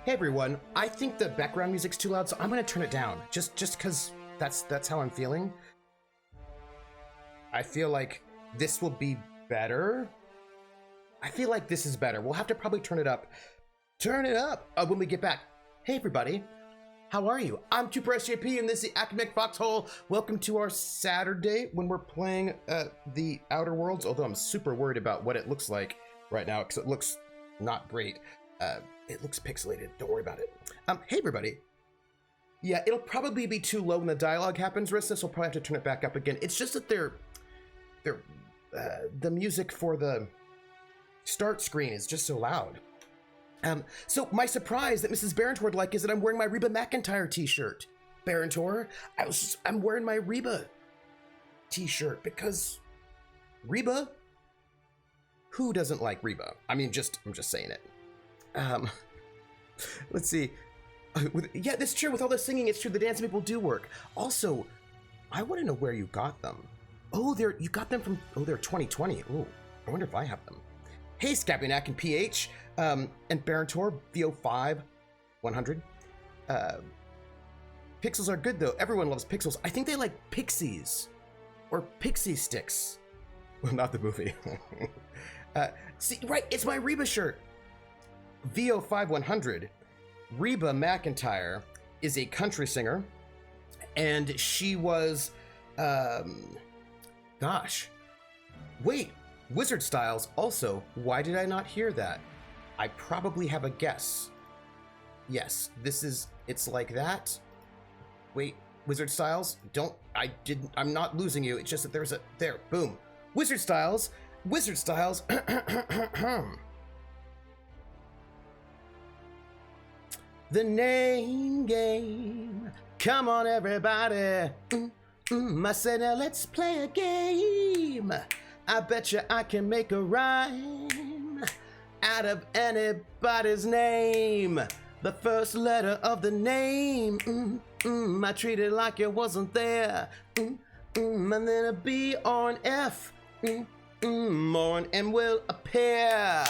Hey everyone, I think the background music's too loud, so I'm gonna turn it down. Just because that's how I'm feeling. I feel like this will be better. I feel like this is better. We'll have to probably turn it up. Turn it up when we get back. Hey everybody, how are you? I'm Cooper SJP and this is the Academic Foxhole. Welcome to our Saturday when we're playing the Outer Worlds, although I'm super worried about what it looks like right now because it looks not great. It looks pixelated. Don't worry about it. Hey everybody. Yeah, it'll probably be too low when the dialogue happens, Rissa, so we'll probably have to turn it back up again. It's just that the music for the start screen is just so loud. So my surprise that Mrs. Barentor would like is that I'm wearing my Reba McEntire t-shirt. Barentor, I'm wearing my Reba t-shirt because Reba? Who doesn't like Reba? I mean, I'm just saying it. Let's see. Yeah, that's true. With all the singing, it's true. The dancing people do work. Also, I want to know where you got them. Oh, you got them from. Oh, they're 2020. Oh, I wonder if I have them. Hey, Scabianak and PH, and Barentor VO5 100. Pixels are good though. Everyone loves pixels. I think they like pixies or pixie sticks. Well, not the movie. See, right? It's my Reba shirt. VO5 100. Reba McEntire is a country singer, and she was, gosh, wait, Wizard Styles also. Why did I not hear that? I probably have a guess. Yes, it's like that. Wait, Wizard Styles, I'm not losing you. It's just that there, boom. Wizard Styles. The name game. Come on, everybody. I said, now let's play a game. I bet you I can make a rhyme out of anybody's name. The first letter of the name. I treat it like it wasn't there. And then a B or an F. Or an M will appear.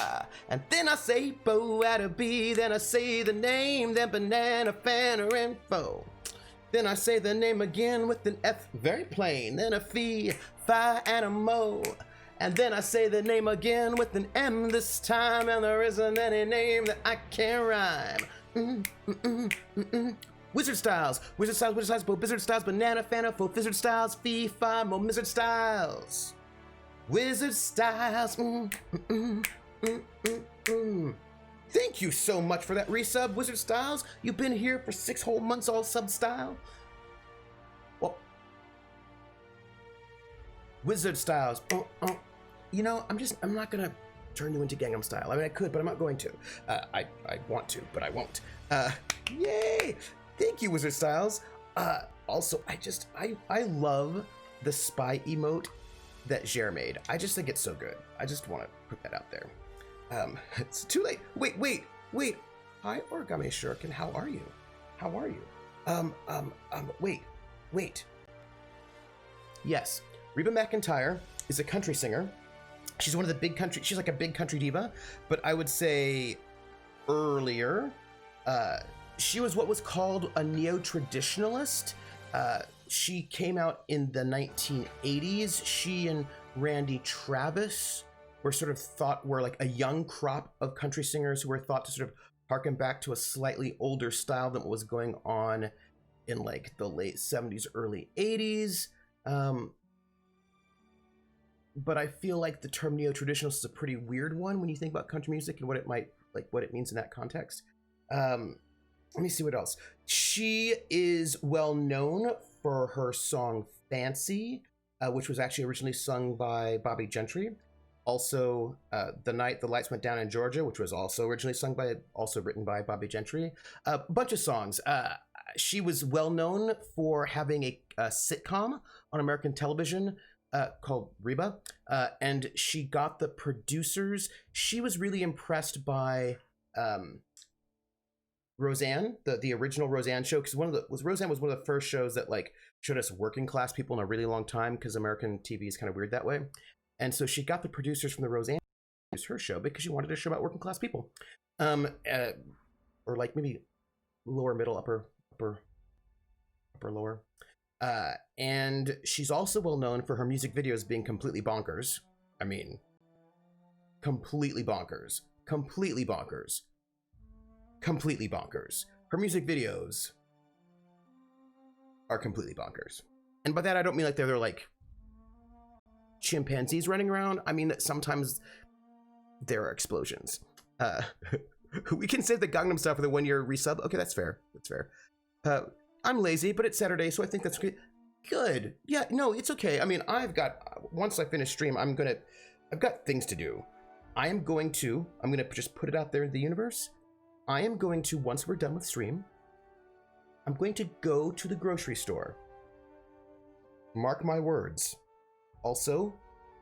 And then I say bo at a B, then I say the name, then banana, fan, or info. Then I say the name again with an F, very plain, then a fee, fi, and a mo. And then I say the name again with an M this time, and there isn't any name that I can't rhyme. Wizard Styles, bo, Wizard Styles, banana, fan, fo, Wizard Styles, fee, fi, mo, Wizard Styles. Wizard Styles. Thank you so much for that resub, Wizard Styles. You've been here for 6 whole months, all sub style. Well, Wizard Styles. You know, I'm not gonna turn you into Gangnam Style. I mean, I could, but I'm not going to. I want to, but I won't. Yay! Thank you, Wizard Styles. Also, I love the spy emote that Jer made. I just think it's so good. I just want to put that out there. It's too late. Wait. Hi, Origami Shuriken. How are you? Wait. Yes, Reba McEntire is a country singer. She's one of the big country. She's like a big country diva. But I would say earlier, she was what was called a neo-traditionalist. She came out in the 1980s. She and Randy Travis were like a young crop of country singers who were thought to sort of harken back to a slightly older style than what was going on in like the late 70s, early 80s. But I feel like the term neo-traditionalist is a pretty weird one when you think about country music and what it means in that context. Let me see what else. She is well known for her song Fancy, which was actually originally sung by Bobby Gentry. Also, The Night the Lights Went Down in Georgia, which was also originally written by Bobby Gentry. A bunch of songs. She was well known for having a sitcom on American television called Reba, and she got the producers. She was really impressed by Roseanne, the original Roseanne show, because Roseanne was one of the first shows that like showed us working class people in a really long time, because American TV is kind of weird that way. And so she got the producers from the Roseanne to produce her show because she wanted a show about working class people. or like maybe lower middle, upper lower. And she's also well known for her music videos being completely bonkers. I mean, completely bonkers. Completely bonkers. Completely bonkers. Her music videos are completely bonkers. And by that, I don't mean like they're like chimpanzees running around. I mean that sometimes there are explosions. We can save the Gangnam Style for the 1 year resub. Okay, that's fair. That's fair. I'm lazy, but it's Saturday, so I think that's good. Good. Yeah, no, it's okay. I mean, once I finish stream, I've got things to do. I'm gonna just put it out there in the universe. I am going to, once we're done with stream, I'm going to go to the grocery store. Mark my words. Also,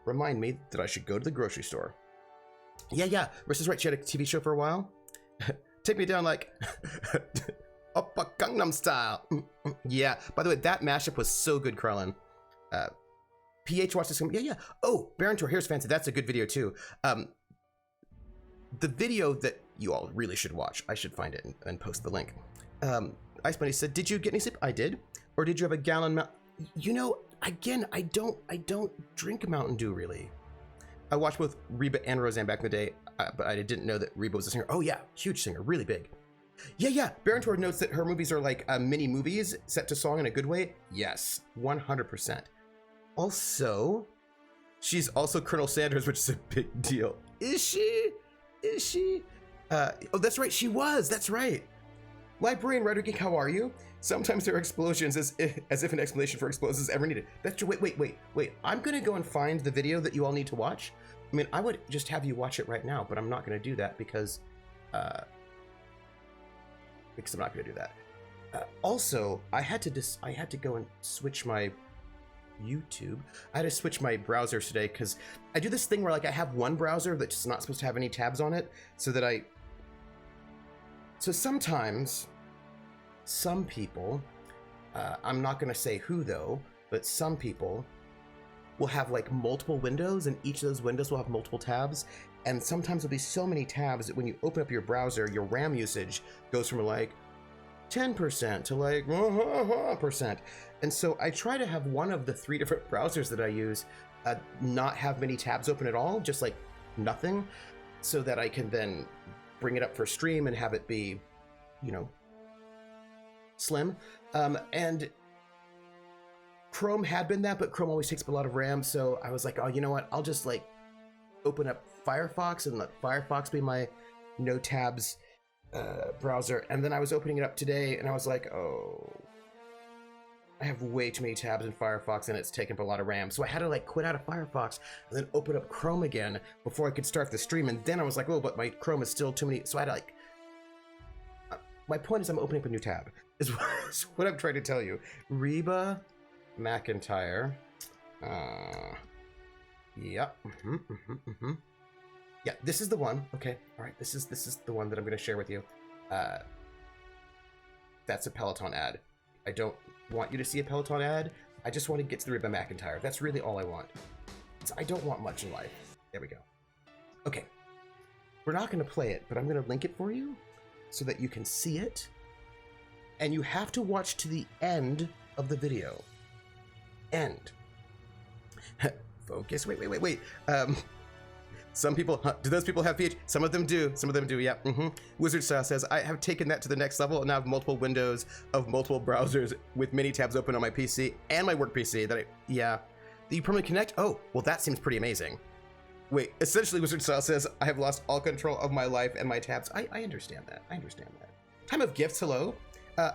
remind me that I should go to the grocery store. Yeah, Rissa's right, she had a TV show for a while. Take me down like Oppa Gangnam Style. Yeah, by the way, that mashup was so good, Krellin. PH watched this. Yeah. Oh, Baron Tour, here's fancy. That's a good video too. The video that you all really should watch, I should find it and post the link. Ice Bunny said, did you get any sleep? I did. Or did you have a gallon? You know, again, I don't drink Mountain Dew really. I watched both Reba and Roseanne back in the day, but I didn't know that Reba was a singer. Oh yeah, huge singer, really big. Yeah. Baron Tour notes that her movies are like mini movies set to song in a good way. Yes, 100%. Also, she's also Colonel Sanders, which is a big deal. Is she? Oh, that's right, she was. That's right. Librarian Writer Geek, how are you? Sometimes there are explosions as if an explanation for explosions is ever needed. That's true. Wait. I'm gonna go and find the video that you all need to watch. I mean, I would just have you watch it right now, but I'm not gonna do that because I'm not gonna do that. Also, I had to go and switch my YouTube. I had to switch my browsers today because I do this thing where like I have one browser that's not supposed to have any tabs on it, so sometimes some people, I'm not gonna say who though, but some people will have like multiple windows and each of those windows will have multiple tabs. And sometimes there'll be so many tabs that when you open up your browser, your RAM usage goes from like 10% to like percent. And so I try to have one of the 3 different browsers that I use not have many tabs open at all, just like nothing, so that I can then bring it up for stream and have it be, you know, slim. And Chrome had been that, but Chrome always takes up a lot of RAM, so I was like, oh, you know what, I'll just like open up Firefox and let Firefox be my no tabs browser. And then I was opening it up today and I was like, oh, I have way too many tabs in Firefox and it's taking up a lot of RAM. So I had to like quit out of Firefox and then open up Chrome again before I could start the stream. And then I was like, oh, but my Chrome is still too many. So I had to like, my point is I'm opening up a new tab is what I'm trying to tell you. Reba McEntire. Yep. Yeah, this is the one. Okay, all right. This is the one that I'm going to share with you. That's a Peloton ad. I don't want you to see a Peloton ad. I just want to get to the Reba McEntire. That's really all I want. I don't want much in life. There we go. Okay. We're not going to play it, but I'm going to link it for you so that you can see it. And you have to watch to the end of the video. End. Focus. Wait. Some people, do those people have PH? Some of them do. Yeah. Wizard Style says, I have taken that to the next level and now have multiple windows of multiple browsers with many tabs open on my PC and my work PC that you permanently connect? Oh, well, that seems pretty amazing. Wait, essentially, Wizard Style says, I have lost all control of my life and my tabs. I understand that. Time of Gifts, hello.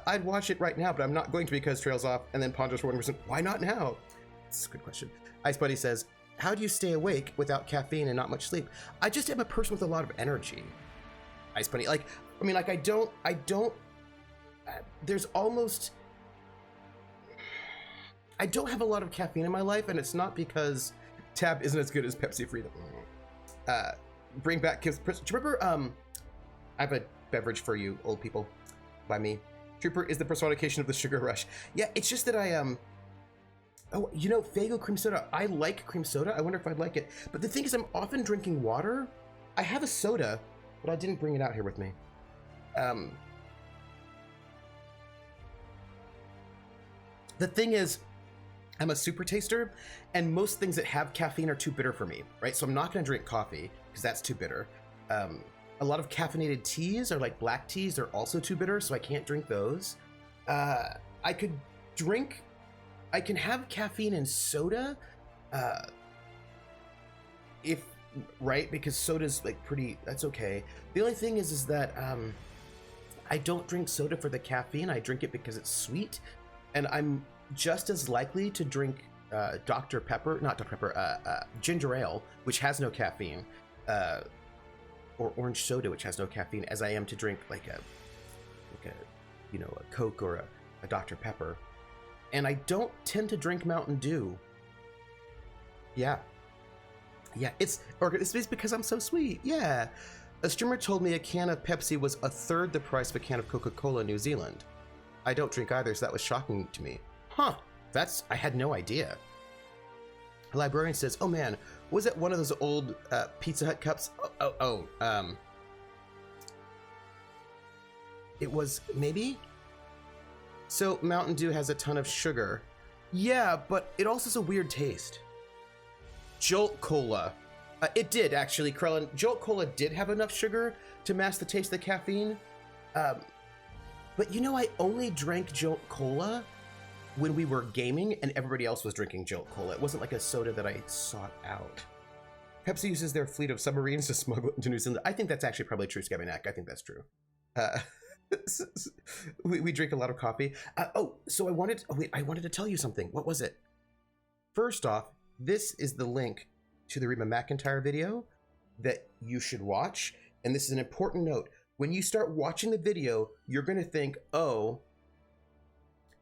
I'd watch it right now, but I'm not going to because Trails Off and then Ponders for 1%. Why not now? That's a good question. Ice Buddy says, how do you stay awake without caffeine and not much sleep? I just am a person with a lot of energy. Ice Bunny, I don't, there's almost, I don't have a lot of caffeine in my life, and it's not because Tab isn't as good as Pepsi Free. Bring back Kids. Do you remember, I have a beverage for you, old people, by me. Trooper is the personification of the sugar rush. Yeah, it's just that oh, you know, Faygo cream soda. I like cream soda. I wonder if I'd like it. But the thing is, I'm often drinking water. I have a soda, but I didn't bring it out here with me. The thing is, I'm a super taster, and most things that have caffeine are too bitter for me, right? So I'm not going to drink coffee because that's too bitter. A lot of caffeinated teas or like black teas are also too bitter, so I can't drink those. I can have caffeine in soda, right? Because soda's like that's okay. The only thing is that I don't drink soda for the caffeine. I drink it because it's sweet, and I'm just as likely to drink ginger ale, which has no caffeine, or orange soda, which has no caffeine, as I am to drink like a Coke or a Dr. Pepper. And I don't tend to drink Mountain Dew. Yeah, it's because I'm so sweet. Yeah. A streamer told me a can of Pepsi was a third the price of a can of Coca-Cola in New Zealand. I don't drink either, so that was shocking to me. Huh, I had no idea. A librarian says, oh man, was it one of those old Pizza Hut cups? It was, maybe? So Mountain Dew has a ton of sugar. Yeah, but it also has a weird taste. Jolt Cola. It did, actually, Krellin. Jolt Cola did have enough sugar to mask the taste of the caffeine. But I only drank Jolt Cola when we were gaming and everybody else was drinking Jolt Cola. It wasn't like a soda that I sought out. Pepsi uses their fleet of submarines to smuggle it into New Zealand. I think that's actually probably true, Scabinak. I think that's true. We drink a lot of coffee. So I wanted to tell you something. What was it? First off, this is the link to the Reba McEntire video that you should watch. And this is an important note. When you start watching the video, you're going to think, oh,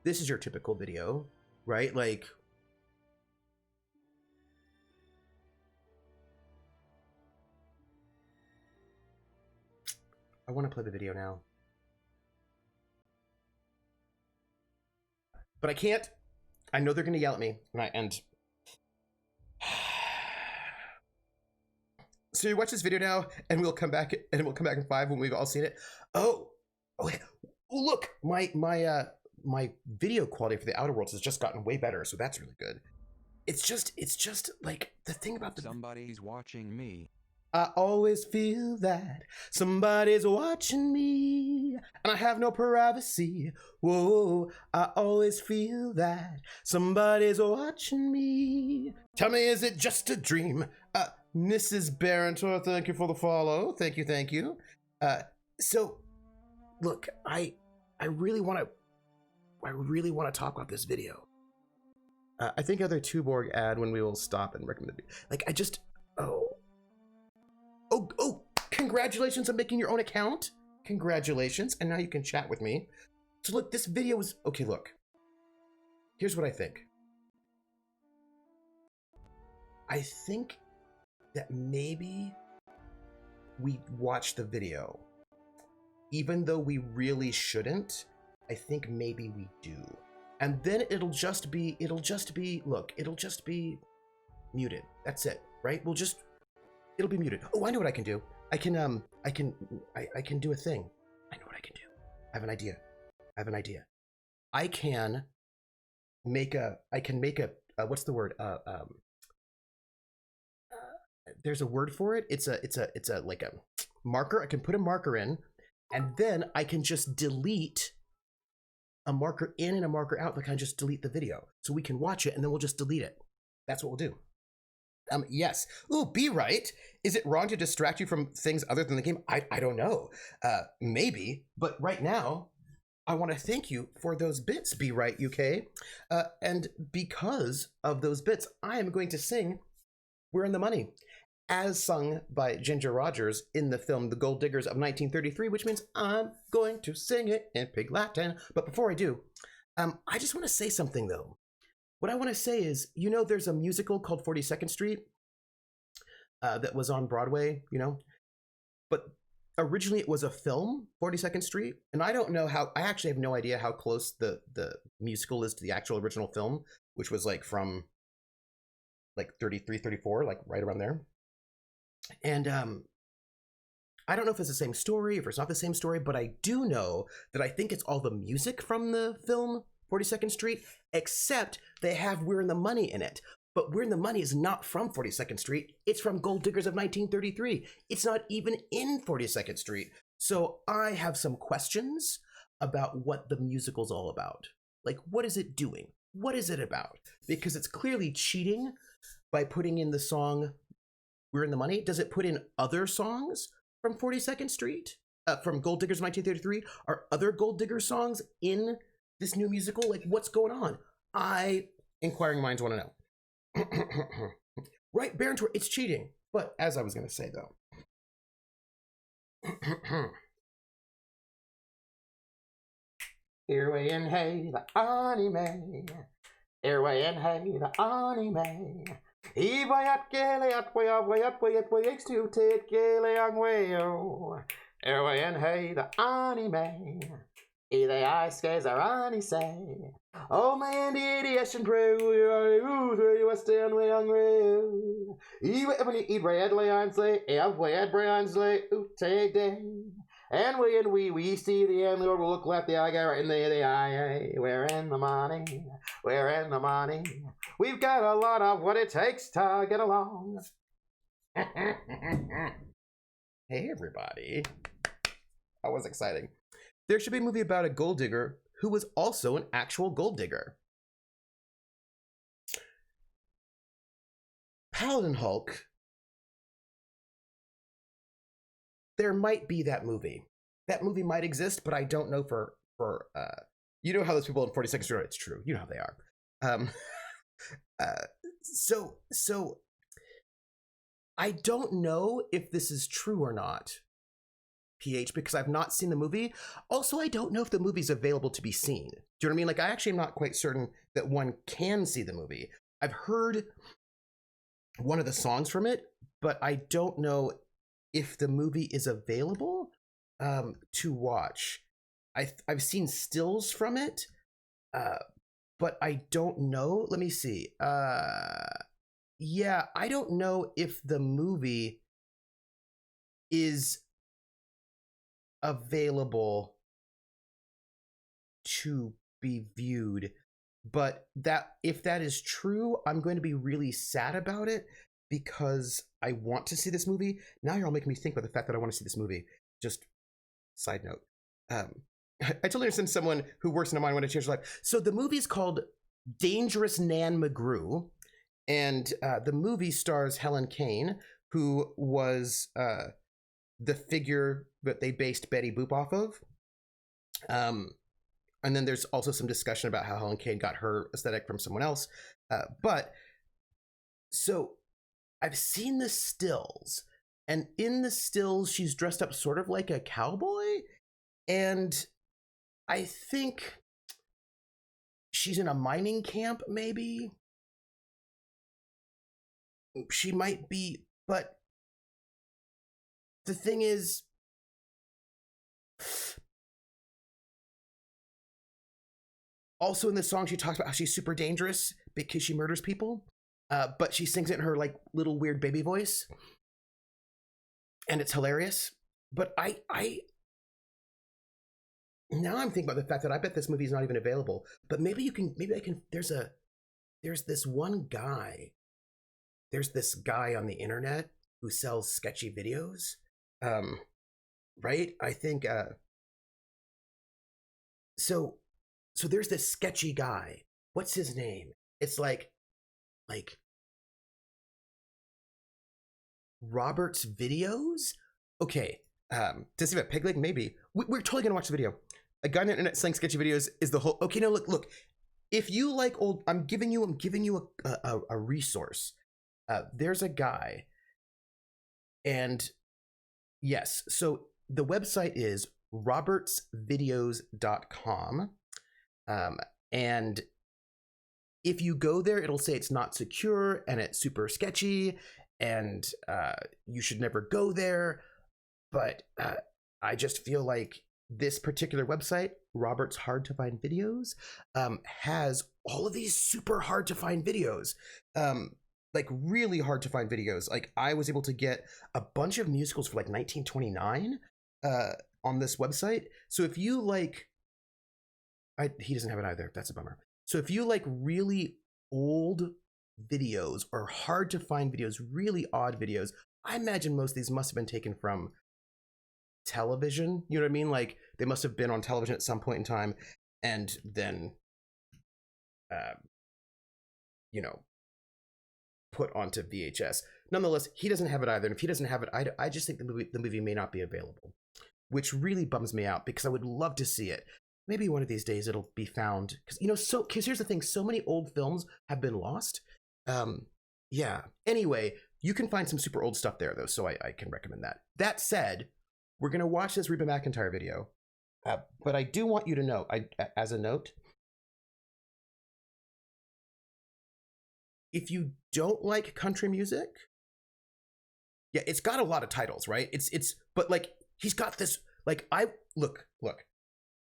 this is your typical video, right? Like, I want to play the video now. But I can't. I know they're going to yell at me. So you watch this video now, and we'll come back in 5 when we've all seen it. Oh, look, my video quality for the Outer Worlds has just gotten way better, so that's really good. It's just like the thing about somebody's watching me. I always feel that somebody's watching me, and I have no privacy. Whoa, I always feel that somebody's watching me. Tell me, is it just a dream? Mrs. Barentor, thank you for the follow. Thank you. So, look, I really want to talk about this video. I think other Tuborg ad when we will stop and recommend it. Like, Oh, congratulations on making your own account. Congratulations. And now you can chat with me. So look, this video was, okay, look. Here's what I think. I think that maybe we watch the video. Even though we really shouldn't, I think maybe we do. And then it'll just be muted. That's it, right? It'll be muted. Oh, I know what I can do. I can do a thing. I know what I can do. I have an idea. I can make a what's the word? There's a word for it. It's a like a marker. I can put a marker in, and then I can just delete a marker in and a marker out. Like I just delete the video, so we can watch it, and then we'll just delete it. That's what we'll do. Yes. Ooh, be right. Is it wrong to distract you from things other than the game? I don't know. Maybe. But right now, I want to thank you for those bits, Be Right UK. And because of those bits, I am going to sing We're in the Money, as sung by Ginger Rogers in the film The Gold Diggers of 1933, which means I'm going to sing it in Pig Latin. But before I do, I just want to say something, though. What I want to say is, there's a musical called 42nd Street that was on Broadway, but originally it was a film, 42nd Street. And I don't know I actually have no idea how close the musical is to the actual original film, which was like from like 33, 34, like right around there. And I don't know if it's the same story, if it's not the same story, but I do know that I think it's all the music from the film 42nd Street, except they have We're in the Money in it. But We're in the Money is not from 42nd Street. It's from Gold Diggers of 1933. It's not even in 42nd Street. So I have some questions about what the musical's all about. Like, what is it doing? What is it about? Because it's clearly cheating by putting in the song We're in the Money. Does it put in other songs from 42nd Street? From Gold Diggers of 1933? Are other Gold Digger songs in this new musical? Like, what's going on? Inquiring minds want to know. Right, Baron Tour, it's cheating. But as I was going to say, though. Airway and hey, the anime. Airway and hey, the anime. Iwayat gele at way x to tit gele ang wayo. Airway and hey, the anime. Either I skays are ani say. Oh man, the Asian pray, you are still way hungry. Even eat red lions lay, have red brands lay, take day. And we see the end, Lord will look left the eye guy right in the eye. We're in the money, we're in the money. We've got a lot of what it takes to get along. Hey everybody. That was exciting. There should be a movie about a gold digger who was also an actual gold digger. Paladin Hulk. There might be that movie. That movie might exist, but I don't know for you know how those people in 42nd Street, it's true. You know how they are. So I don't know if this is true or not. PH, because I've not seen the movie. Also, I don't know if the movie's available to be seen. Do you know what I mean? Like, I actually am not quite certain that one can see the movie. I've heard one of the songs from it, but I don't know if the movie is available to watch. I've seen stills from it, but I don't know. Let me see. Yeah, I don't know if the movie is available to be viewed, but that if that is true, I'm going to be really sad about it because I want to see this movie. Now you're all making me think about the fact that I want to see this movie. Just side note. I totally understand someone who works in a mine want to change their life. So the movie's called Dangerous Nan McGrew, and the movie stars Helen Kane, who was the figure that they based Betty Boop off of. And then there's also some discussion about how Helen Kane got her aesthetic from someone else. But so I've seen the stills, and in the stills, she's dressed up sort of like a cowboy. And I think she's in a mining camp, maybe. She might be, but the thing is, also in this song, she talks about how she's super dangerous because she murders people, but she sings it in her like little weird baby voice, and it's hilarious. But now I'm thinking about the fact that I bet this movie is not even available. But maybe I can. There's this guy on the internet who sells sketchy videos. Right? I think so there's this sketchy guy. What's his name? It's like Robert's Videos? Okay. Does he have a peg leg? Maybe. We're totally gonna watch the video. A guy on the internet selling sketchy videos is the whole. Okay, no, look. If you like old, I'm giving you a resource. There's a guy, and yes, so the website is robertsvideos.com. And if you go there, it'll say it's not secure and it's super sketchy and you should never go there. But I just feel like this particular website, Robert's Hard to Find Videos, has all of these super hard to find videos. like really hard to find videos. Like I was able to get a bunch of musicals for like 1929 on this website. So if you like, he doesn't have it either. That's a bummer. So if you like really old videos or hard to find videos, really odd videos, I imagine most of these must have been taken from television. You know what I mean? Like they must have been on television at some point in time, and then, you know, put onto VHS. Nonetheless, he doesn't have it either. And if he doesn't have it, I just think the movie may not be available, which really bums me out because I would love to see it. Maybe one of these days it'll be found. Because, you know, because here's the thing, so many old films have been lost. Yeah. Anyway, you can find some super old stuff there, though, so I can recommend that. That said, we're going to watch this Reba McEntire video. But I do want you to know, as a note, if you don't like country music, yeah, it's got a lot of titles, right? But like, he's got this, like, look,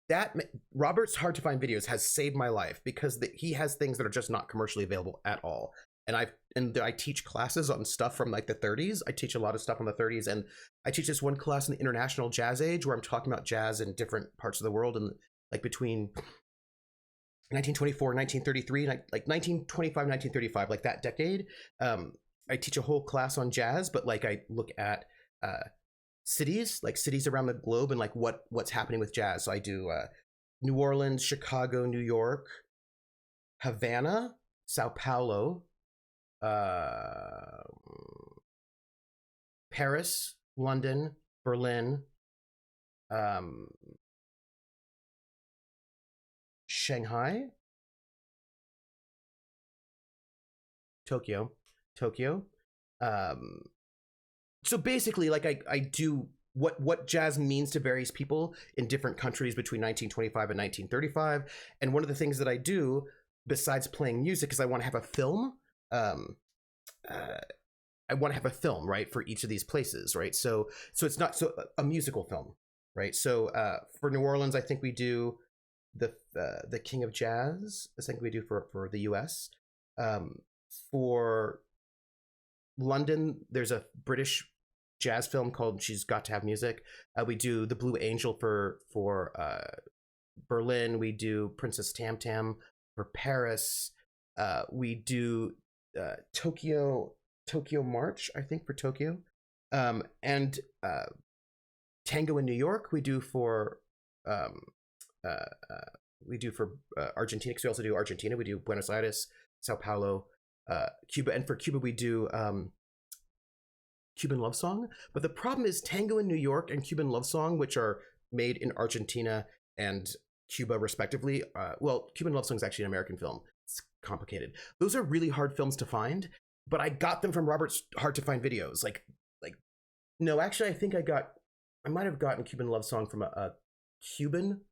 that Robert's Hard to Find Videos has saved my life because he has things that are just not commercially available at all. And I teach classes on stuff from like the 30s. I teach a lot of stuff on the 30s, and I teach this one class in the International Jazz Age where I'm talking about jazz in different parts of the world, and like between 1924 and 1933, like 1925, 1935, like that decade. I teach a whole class on jazz, but like I look at cities around the globe and like what's happening with jazz. So I do New Orleans, Chicago, New York, Havana, Sao Paulo, Paris, London, Berlin, Shanghai, Tokyo. So basically, like I do what jazz means to various people in different countries between 1925 and 1935. And one of the things that I do, besides playing music, is I want to have a film. I want to have a film, right, for each of these places, right? So it's not a musical film, right? So for New Orleans, I think we do the King of Jazz. I think we do for the U.S. For London, there's a British jazz film called She's Got to Have Music. We do The Blue Angel for Berlin. We do Princess Tam Tam for Paris. We do Tokyo March, I think, for Tokyo. And Tango in New York we do for Argentina, because we also do Argentina. We do Buenos Aires, Sao Paulo, Cuba, and for Cuba we do Cuban Love Song. But the problem is Tango in New York and Cuban Love Song, which are made in Argentina and Cuba respectively. Well, Cuban Love Song is actually an American film. It's complicated. Those are really hard films to find, but I got them from Robert's Hard to Find Videos. No, actually, I think I might have gotten Cuban Love Song from a Cuban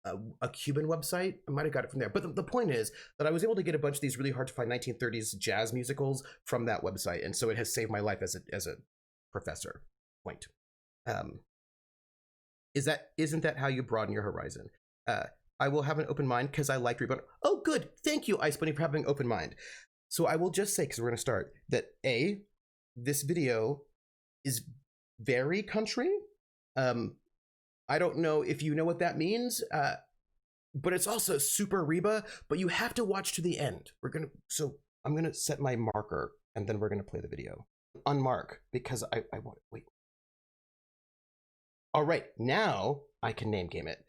website. I might have got it from there. But the point is that I was able to get a bunch of these really hard to find 1930s jazz musicals from that website, and so it has saved my life as a professor. Point. Isn't that how you broaden your horizon? I will have an open mind because I like Reba. Oh, good. Thank you, Ice Bunny, for having an open mind. So I will just say, because we're going to start, that this video is very country. I don't know if you know what that means, but it's also super Reba, but you have to watch to the end. So I'm going to set my marker, and then we're going to play the video. Unmark, because I want it. Wait. All right, now I can name game it.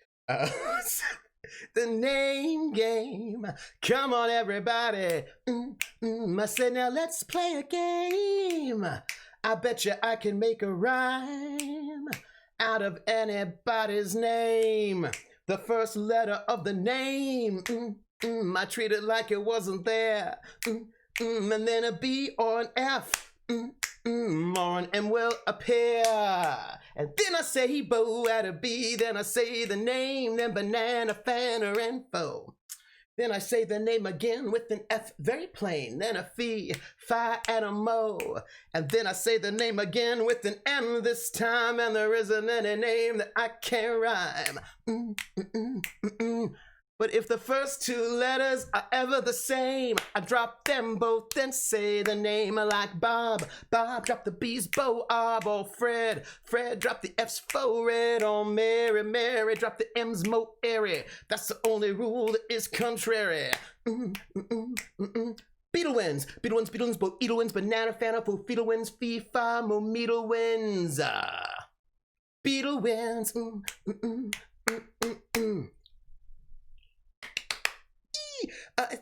The name game. Come on, everybody. I said, now let's play a game. I bet you I can make a rhyme out of anybody's name. The first letter of the name. I treat it like it wasn't there. And then a B or an F. Or an M will appear. And then I say bo at a B. Then I say the name. Then banana, fan, or info. Then I say the name again with an F, very plain. Then a fee, fi, and a mo. And then I say the name again with an M this time. And there isn't any name that I can't rhyme. But if the first two letters are ever the same, I drop them both and say the name. Like Bob, Bob drop the B's, Bo, or Fred, Fred drop the F's, fo, red on Mary, Mary drop the M's, mo, airy. That's the only rule that is contrary. Beetle wins, Beetle wins, Beetle wins, Bo, Eagle wins, banana, fana, fo, fetal wins, fee, fa, mo, meedle wins. Beetle wins.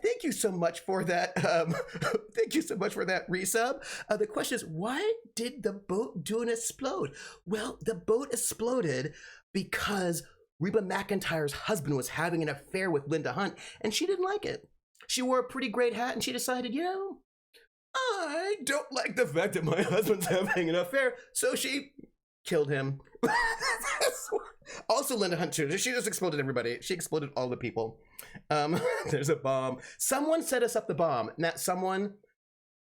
Thank you so much for that. Thank you so much for that resub. The question is, why did the boat do an explode? Well, the boat exploded because Reba McEntire's husband was having an affair with Linda Hunt, and she didn't like it. She wore a pretty great hat, and she decided, I don't like the fact that my husband's having an affair, so she killed him. Also, Linda Hunt too. She just exploded everybody. She exploded all the people. There's a bomb. Someone set us up the bomb, and that someone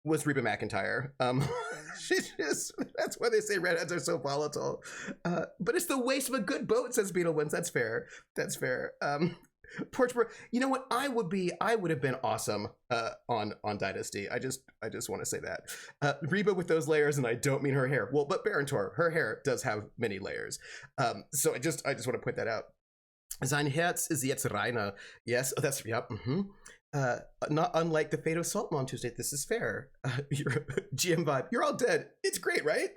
was Reba McEntire. That's why they say redheads are so volatile. But it's the waste of a good boat, says Beetle wins. That's fair. That's fair. Porch Bro, you know what? I would have been awesome on Dynasty. I just want to say that. Reba with those layers, and I don't mean her hair. Well, but Barentor, her hair does have many layers. So I just want to point that out. Sein Herz ist jetzt reiner. Yes, that's, yep. Not unlike the fate of Sultan on Tuesday. This is fair. Your GM vibe. You're all dead. It's great, right?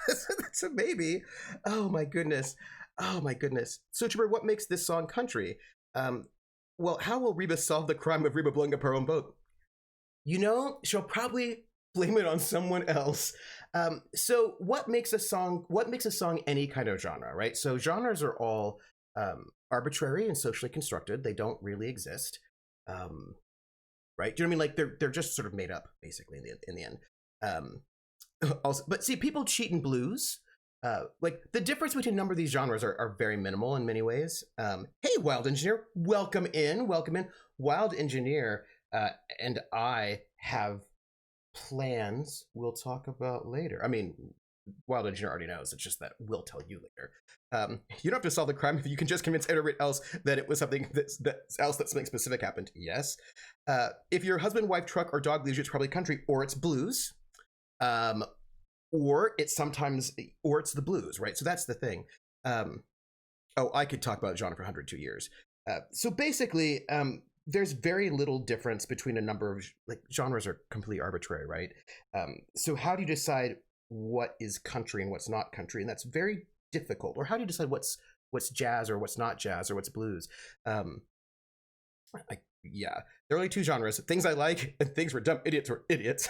That's a maybe. Oh my goodness. Oh my goodness. So, Chipper, what makes this song country? Well, how will Reba solve the crime of Reba blowing up her own boat? She'll probably blame it on someone else. So what makes a song any kind of genre, right? So genres are all arbitrary and socially constructed. They don't really exist. Right? Do you know what I mean? Like they're just sort of made up basically in the end. Also, but see, people cheat in blues. Like the difference between a number of these genres are very minimal in many ways. Hey, Wild Engineer, welcome in. Wild Engineer and I have plans we'll talk about later. I mean, Wild Engineer already knows. It's just that we'll tell you later. You don't have to solve the crime if you can just convince everyone else that it was something that something specific happened. Yes. If your husband, wife, truck, or dog leaves you, it's probably country or it's blues. Or it's the blues, right? So that's the thing. I could talk about genre for 102 years. So basically, there's very little difference between a number of, genres are completely arbitrary, right? So how do you decide what is country and what's not country? And that's very difficult. Or how do you decide what's jazz or what's not jazz or what's blues? Yeah, there are only two genres: things I like and things where dumb idiots are idiots.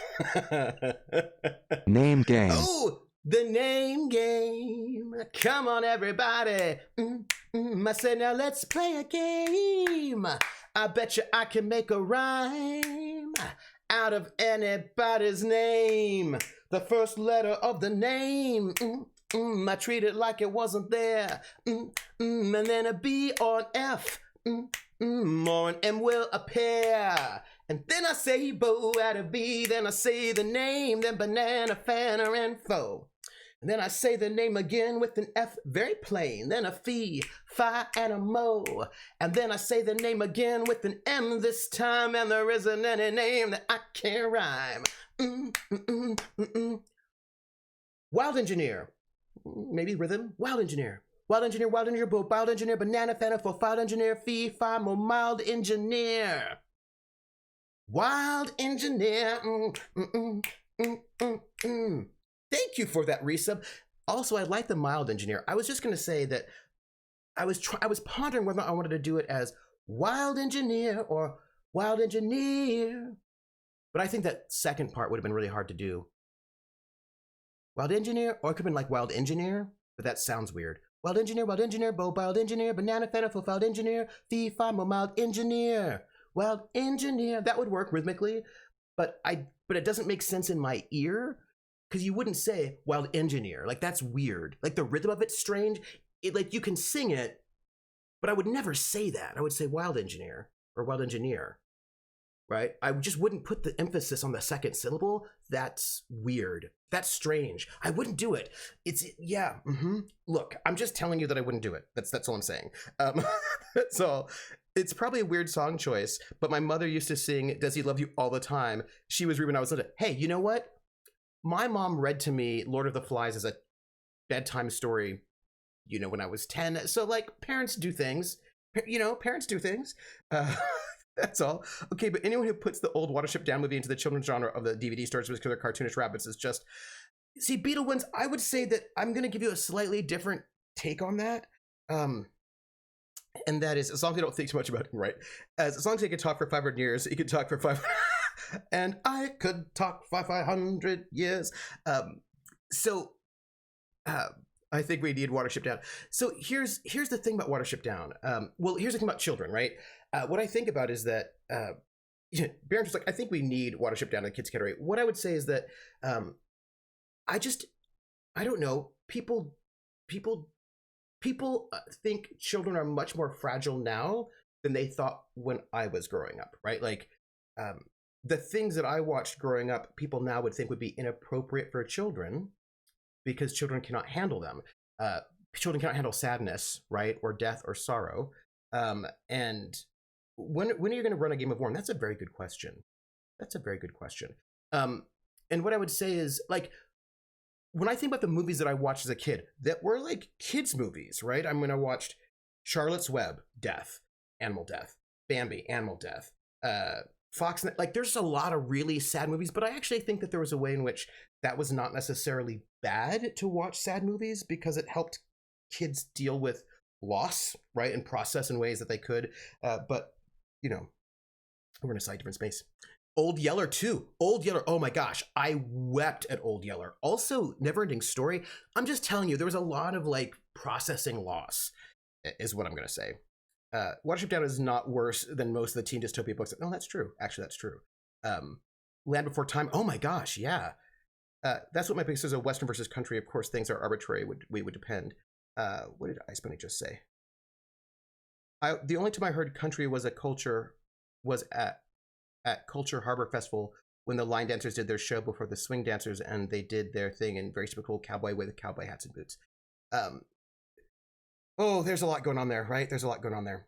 Name game. Oh, the name game. Come on, everybody. I said, now let's play a game. I bet you I can make a rhyme out of anybody's name. The first letter of the name. I treat it like it wasn't there. And then a B or an F. More an M will appear. And then I say bo out of B. Then I say the name. Then banana, fana, and fo. And then I say the name again with an F, very plain. Then a fee, fi, and a mo. And then I say the name again with an M this time. And there isn't any name that I can't rhyme. Wild Engineer. Maybe rhythm. Wild Engineer. Wild Engineer, Wild Engineer, Bo, Wild Engineer, Banana, Fana, for Wild Engineer, Fee, Fi, Mo, Mild Engineer. Wild Engineer. Thank you for that resub. Also, I like the Mild Engineer. I was just going to say that I was pondering whether I wanted to do it as Wild Engineer or Wild Engineer. But I think that second part would have been really hard to do. Wild Engineer, or it could have been like Wild Engineer, but that sounds weird. Wild Engineer, Bo, Wild Engineer, Banana, Fana, for Wild Engineer, Fee, Fi, Mo, Mild Engineer. Wild Engineer. That would work rhythmically, but it doesn't make sense in my ear, because you wouldn't say Wild Engineer. Like, that's weird. Like, the rhythm of it's strange. You can sing it, but I would never say that. I would say Wild Engineer or Wild Engineer, right? I just wouldn't put the emphasis on the second syllable. That's weird. That's strange. I wouldn't do it. Look, I'm just telling you that I wouldn't do it. That's all I'm saying. So It's probably a weird song choice, but my mother used to sing Does He Love You all the time. She was reading when I was little. Hey, you know what? My mom read to me Lord of the Flies as a bedtime story, when I was 10. So, like, parents do things. Parents do things. That's all. Okay, but anyone who puts the old Watership Down movie into the children's genre of the DVD stores because they're cartoonish rabbits is just... See, Beetle Wins, I would say that I'm going to give you a slightly different take on that. And that is, as long as you don't think too much about it, right? As long as you can talk for 500 years, you can talk for 500... and I could talk for 500 years. I think we need Watership Down. So here's the thing about Watership Down. Here's the thing about children, right? What I think about is that Barron's like, I think we need Watership Down in the kids category. What I would say is that I don't know. People think children are much more fragile now than they thought when I was growing up, right? Like the things that I watched growing up, people now would think would be inappropriate for children because children cannot handle them. Children cannot handle sadness, right? Or death or sorrow. And when are you going to run a game of War? And that's a very good question. And what I would say is, like, when I think about the movies that I watched as a kid that were like kids movies, right? I mean, I watched Charlotte's Web, death, animal death, Bambi, animal death, Fox, like there's a lot of really sad movies, but I actually think that there was a way in which that was not necessarily bad to watch sad movies because it helped kids deal with loss, right? And process in ways that they could. But, we're in a slightly different space. Old Yeller too. Old Yeller. Oh my gosh. I wept at Old Yeller. Also, Neverending Story. I'm just telling you, there was a lot of like processing loss is what I'm going to say. Watership Down is not worse than most of the teen dystopia books. No, that's true. Actually, that's true. Land Before Time. Oh my gosh. Yeah. That's what my pick says. A Western versus country. Of course, things are arbitrary. Would depend. What did Ice Bunny just say? The only time I heard country was at Culture Harbor Festival when the line dancers did their show before the swing dancers, and they did their thing in very typical cowboy way with cowboy hats and boots. There's a lot going on there, right? There's a lot going on there.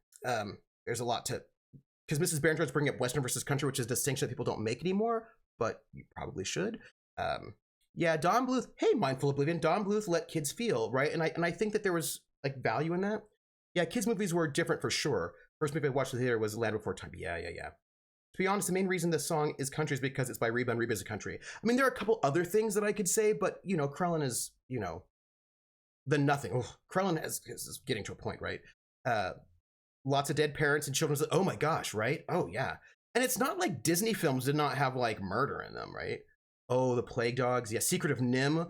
There's a lot to... Because Mrs. Barrington's bringing up Western versus country, which is a distinction that people don't make anymore, but you probably should. Yeah, Don Bluth... Hey, Mindful Oblivion. Don Bluth let kids feel, right? And I think that there was like value in that. Yeah, kids' movies were different for sure. First movie I watched in the theater was Land Before Time. Yeah. To be honest, the main reason this song is country is because it's by Reba, and Reba's a country. I mean, there are a couple other things that I could say, but, Krellin is, the nothing. Oh, Krellin is getting to a point, right? Lots of dead parents and children. Oh my gosh, right? Oh yeah. And it's not like Disney films did not have like murder in them, right? Oh, The Plague Dogs. Yeah, Secret of Nim,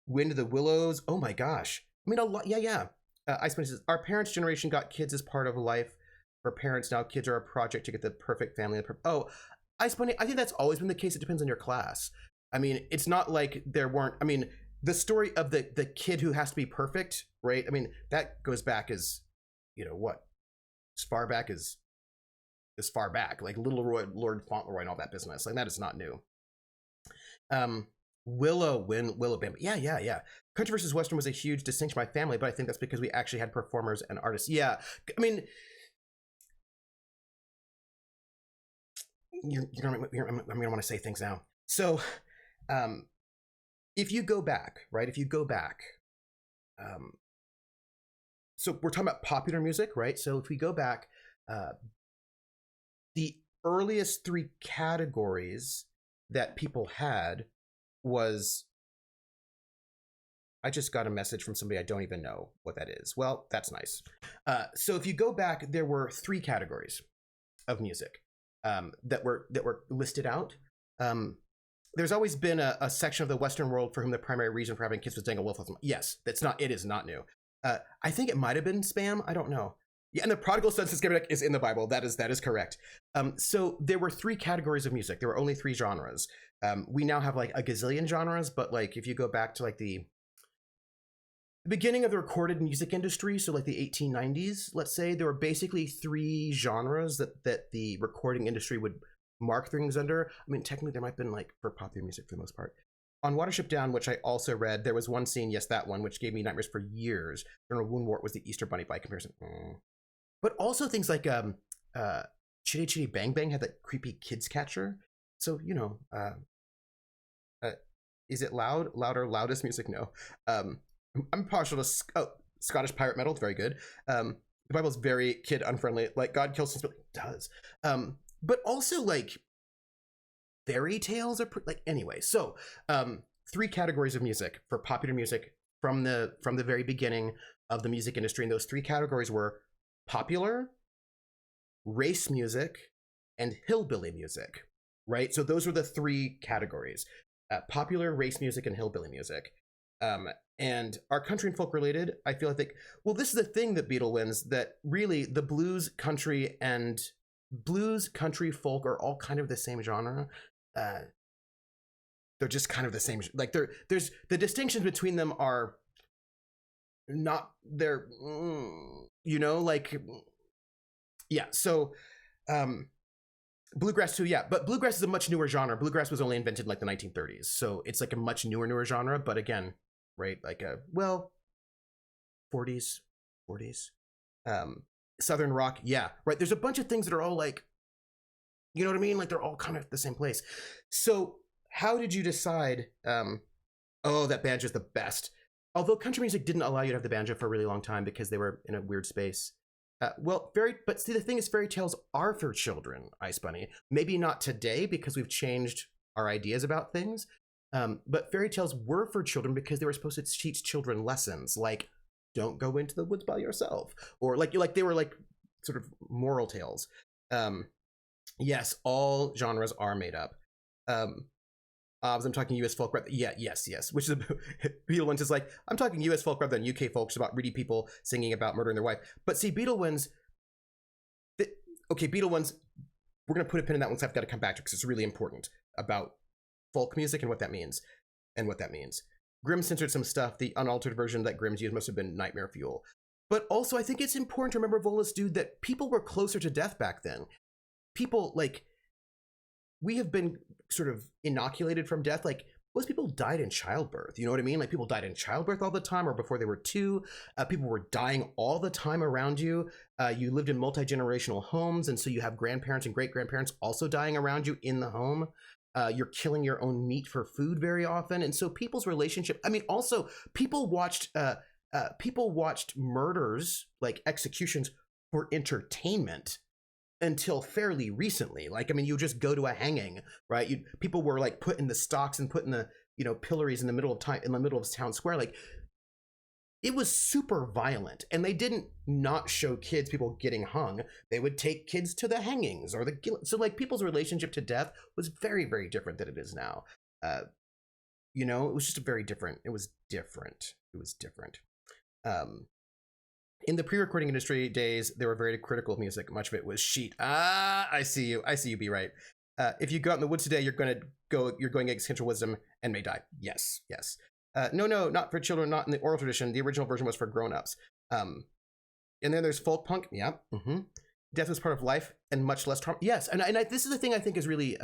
Wind of the Willows. Oh my gosh. I mean, a lot. Yeah. Ice Bunny says, our parents' generation got kids as part of life. For parents now, kids are a project to get the perfect family. Ice Bunny, I think that's always been the case. It depends on your class. I mean, it's not like there weren't, the story of the kid who has to be perfect, right? I mean, that goes back as, what? As far back, like Little Lord Fauntleroy and all that business. Like, that is not new. Willow Bambi. Yeah. Country versus Western was a huge distinction in my family, but I think that's because we actually had performers and artists. Yeah, I mean... I'm gonna want to say things now. So, if you go back, right? So we're talking about popular music, right? So if we go back, the earliest three categories that people had was... I just got a message from somebody I don't even know what that is. Well, that's nice. So if you go back, there were three categories of music. That were listed out. There's always been a section of the Western world for whom the primary reason for having kids was dangle wolf. Yes, it is not new. I think it might have been spam. I don't know. Yeah, and the prodigal son is in the Bible. That is correct. So there were three categories of music. There were only three genres. We now have like a gazillion genres, but like if you go back to like the beginning of the recorded music industry, so like the 1890s, let's say, there were basically three genres that the recording industry would mark things under. I mean, technically there might have been like for popular music for the most part. On Watership Down, which I also read, there was one scene, yes, that one, which gave me nightmares for years. General Woundwort was the Easter Bunny by comparison. But also things like Chitty Chitty Bang Bang had that creepy kids catcher. So, is it louder, loudest music? No. I'm partial to Scottish pirate metal. It's very good. The Bible's very kid unfriendly. Like God kills us, but it does. But also like fairy tales are like anyway. So 3 categories of music for popular music from the very beginning of the music industry, and those 3 categories were popular, race music, and hillbilly music. Right. So those were the 3 categories: popular, race music, and hillbilly music. And our country and folk related, I feel like, well, this is the thing that Beatle wins, that really the blues, country, folk are all kind of the same genre. They're just kind of the same. Like there's the distinctions between them are not they're, yeah. So, bluegrass too, yeah, but bluegrass is a much newer genre. Bluegrass was only invented in like the 1930s, so it's like a much newer genre. But again, right, like 40s. Southern rock, yeah, right. There's a bunch of things that are all like, you know what I mean? Like they're all kind of the same place. So how did you decide? That banjo's the best. Although country music didn't allow you to have the banjo for a really long time because they were in a weird space. But see, the thing is, fairy tales are for children, Ice Bunny. Maybe not today because we've changed our ideas about things. But fairy tales were for children because they were supposed to teach children lessons, like don't go into the woods by yourself, or like they were like sort of moral tales. Yes, all genres are made up. I'm talking U.S. folk rap. Yeah, yes. Which is Beatle Wins is like, I'm talking U.S. folk rather than U.K. folk, about greedy people singing about murdering their wife. But see, Beatle Wins. Beatle Wins. We're gonna put a pin in that one, so I've got to come back to it because it's really important about folk music and what that means, Grimm censored some stuff. The unaltered version that Grimm's used must have been Nightmare Fuel. But also, I think it's important to remember, Volus dude, that people were closer to death back then. People like, we have been sort of inoculated from death. Like most people died in childbirth. You know what I mean? Like people died in childbirth all the time, or before they were 2. People were dying all the time around you. You lived in multi-generational homes, and so you have grandparents and great-grandparents also dying around you in the home. You're killing your own meat for food very often, and so people's relationship. I mean, also people watched murders, like executions, for entertainment until fairly recently. Like, I mean, you just go to a hanging, right? People were like put in the stocks and put in the pillories in the middle of town square. Like, it was super violent, and they didn't not show people getting hung. They would take kids to the hangings or so like people's relationship to death was very, very different than it is now. It was just very different. It was different. In the pre-recording industry days, they were very critical of music. Much of it was sheet. I see you, be right. If you go out in the woods today, you're going against conventional wisdom and may die. Yes. No, not for children, not in the oral tradition. The original version was for grown-ups. And then there's folk punk. Yeah. Mm-hmm. Death was part of life and much less trauma. Yes. And this is the thing I think is really,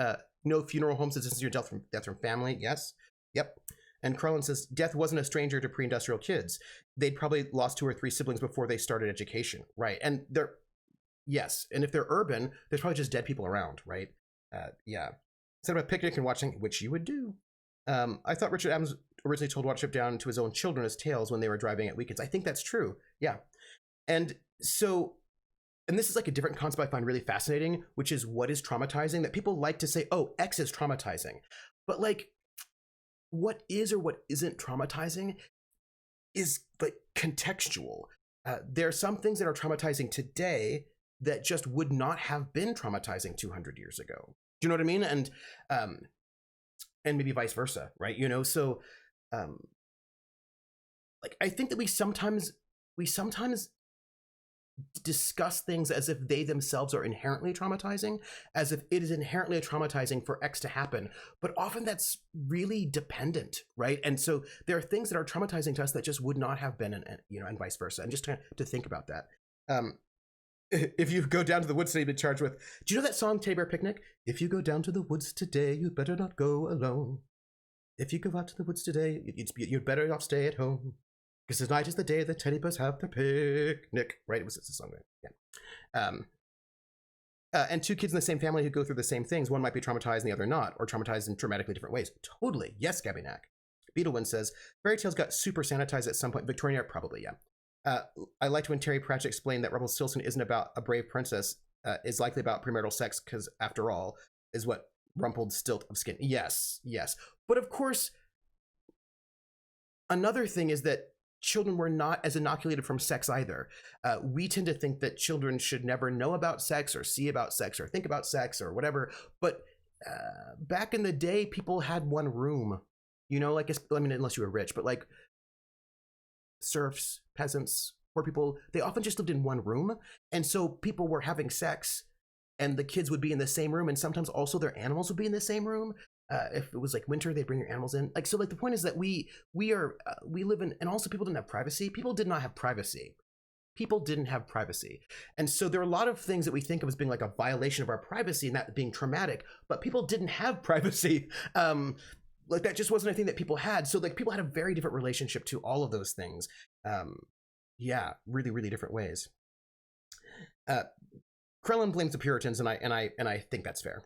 no funeral homes, distance your death from family. Yes. Yep. And Carlin says, death wasn't a stranger to pre-industrial kids. They'd probably lost 2 or 3 siblings before they started education. Right. And yes. And if they're urban, there's probably just dead people around. Right. Yeah. Instead of a picnic and watching, which you would do. I thought Richard Adams originally told Watership Down to his own children as tales when they were driving at weekends. I think that's true. Yeah. And so, and this is like a different concept I find really fascinating, which is what is traumatizing. That people like to say, oh, X is traumatizing. But like, what is or what isn't traumatizing is like contextual. There are some things that are traumatizing today that just would not have been traumatizing 200 years ago. Do you know what I mean? And maybe vice versa, right? So like, I think that we sometimes discuss things as if they themselves are inherently traumatizing, as if it is inherently traumatizing for X to happen. But often that's really dependent, right? And so there are things that are traumatizing to us that just would not have been, and vice versa. And just to think about that. If you go down to the woods today, you'll be charged with, do you know that song, Teddy Bear Picnic? If you go down to the woods today, you better not go alone. If you go out to the woods today, you'd better off stay at home. Because tonight is the day that teddy bears have their picnic. Right? It's a song, right? Yeah. And two kids in the same family who go through the same things, one might be traumatized and the other not, or traumatized in dramatically different ways. Totally. Yes, Gabinak. Beetlewind says, fairy tales got super sanitized at some point. Victorian era, probably, yeah. I liked when Terry Pratchett explained that Rumpelstiltskin isn't about a brave princess, is likely about premarital sex, because after all, is what rumpled stilt of skin. Yes, yes. But of course, another thing is that children were not as inoculated from sex either. We tend to think that children should never know about sex or see about sex or think about sex or whatever. But back in the day, people had one room, you know, like, I mean, unless you were rich, but like serfs, peasants, poor people, they often just lived in one room. And so people were having sex and the kids would be in the same room. And sometimes also their animals would be in the same room. If it was like winter, they'd bring your animals in. Like, so like the point is that we live in, and also people didn't have privacy. People did not have privacy. People didn't have privacy. And so there are a lot of things that we think of as being like a violation of our privacy and that being traumatic, but people didn't have privacy. Like that just wasn't a thing that people had. So like people had a very different relationship to all of those things. Yeah, really, really different ways. Krellin blames the Puritans, and I think that's fair.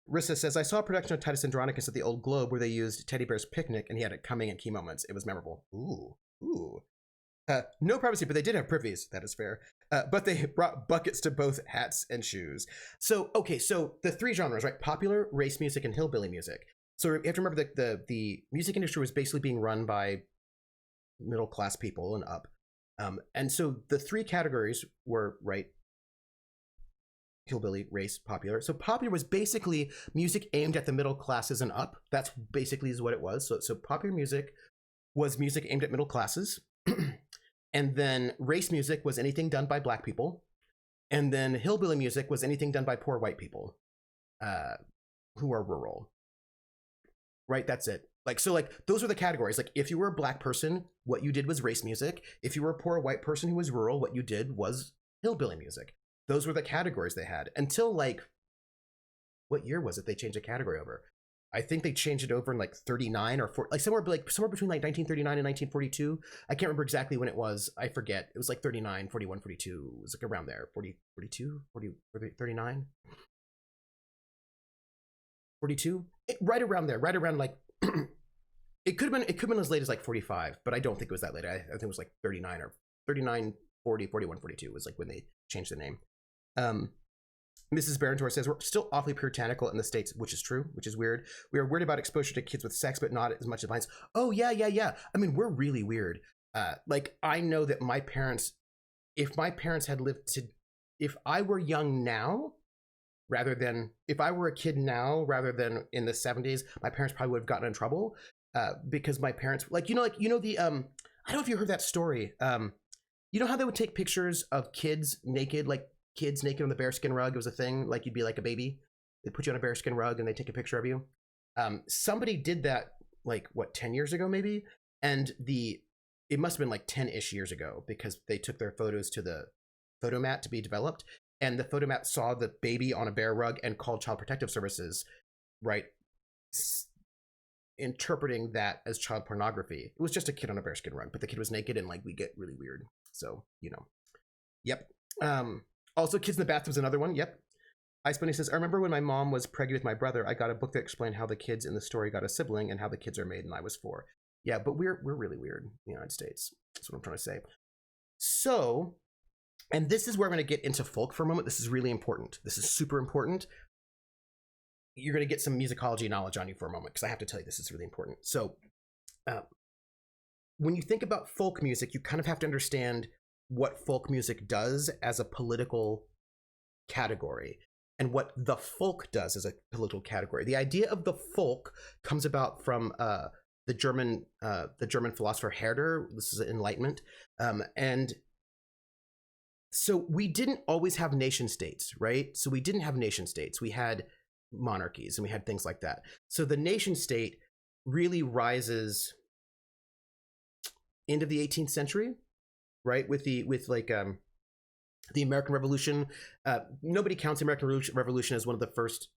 Rissa says, I saw a production of Titus Andronicus at the Old Globe where they used Teddy Bear's Picnic, and he had it coming at key moments. It was memorable. Ooh. No privacy, but they did have privies. That is fair. But they brought buckets to both hats and shoes. So, okay, so the three genres, right? Popular, race music, and hillbilly music. So you have to remember that the music industry was basically being run by middle-class people and up. And so the three categories were, right, hillbilly, race, popular. So popular was basically music aimed at the middle classes and up. That's basically is what it was. So popular music was music aimed at middle classes. And then race music was anything done by black people. And then hillbilly music was anything done by poor white people who are rural. Right? That's it. Like, so like those are the categories. Like if you were a black person, what you did was race music. If you were a poor white person who was rural, what you did was hillbilly music. Those were the categories they had until like, what year was it they changed the category over? I think they changed it over in like 39 or 40, like somewhere between like 1939 and 1942. I can't remember exactly when it was. I forget. It was like 39, 41, 42. It was like around there. 40, 42, 40, 39, 42. Right around there. Right around like, it could have been as late as like 45, but I don't think it was that late. I think it was like 39 or 39, 40, 41, 42 was like when they changed the name. Mrs. Barentor says, we're still awfully puritanical in the States, which is true, which is weird. We are worried about exposure to kids with sex, but not as much as violence. Oh, yeah. I mean, we're really weird. Like, I know that my parents, if my parents had lived to, if I were young now, rather than, if I were a kid now, rather than in the 70s, my parents probably would have gotten in trouble because my parents, I don't know if you heard that story. You know how they would take pictures of kids naked, like kids naked on the bearskin rug? It was a thing, like you'd be like a baby. They'd put you on a bearskin rug and they take a picture of you. Somebody did that like, 10 years ago maybe? And it must have been like 10-ish years ago because they took their photos to the photomat to be developed. And the photomat saw the baby on a bear rug and called Child Protective Services, right? Interpreting that as child pornography. It was just a kid on a bearskin rug, but the kid was naked and like we get really weird. So, Yep. Also, kids in the bathtub's another one. Yep. Ice Bunny says, I remember when my mom was pregnant with my brother, I got a book that explained how the kids in the story got a sibling and how the kids are made, and I was 4. Yeah, but we're really weird in the United States. That's what I'm trying to say. So, and this is where I'm going to get into folk for a moment. This is really important. This is super important. You're going to get some musicology knowledge on you for a moment because I have to tell you this is really important. So, when you think about folk music, you kind of have to understand what folk music does as a political category and what the folk does as a political category. The idea of the folk comes about from the German philosopher Herder. This is Enlightenment. And so we didn't always have nation states, right? So we didn't have nation states. We had monarchies and we had things like that. So the nation state really rises end of the 18th century, right? With the American Revolution. Nobody counts the American Revolution as one of the first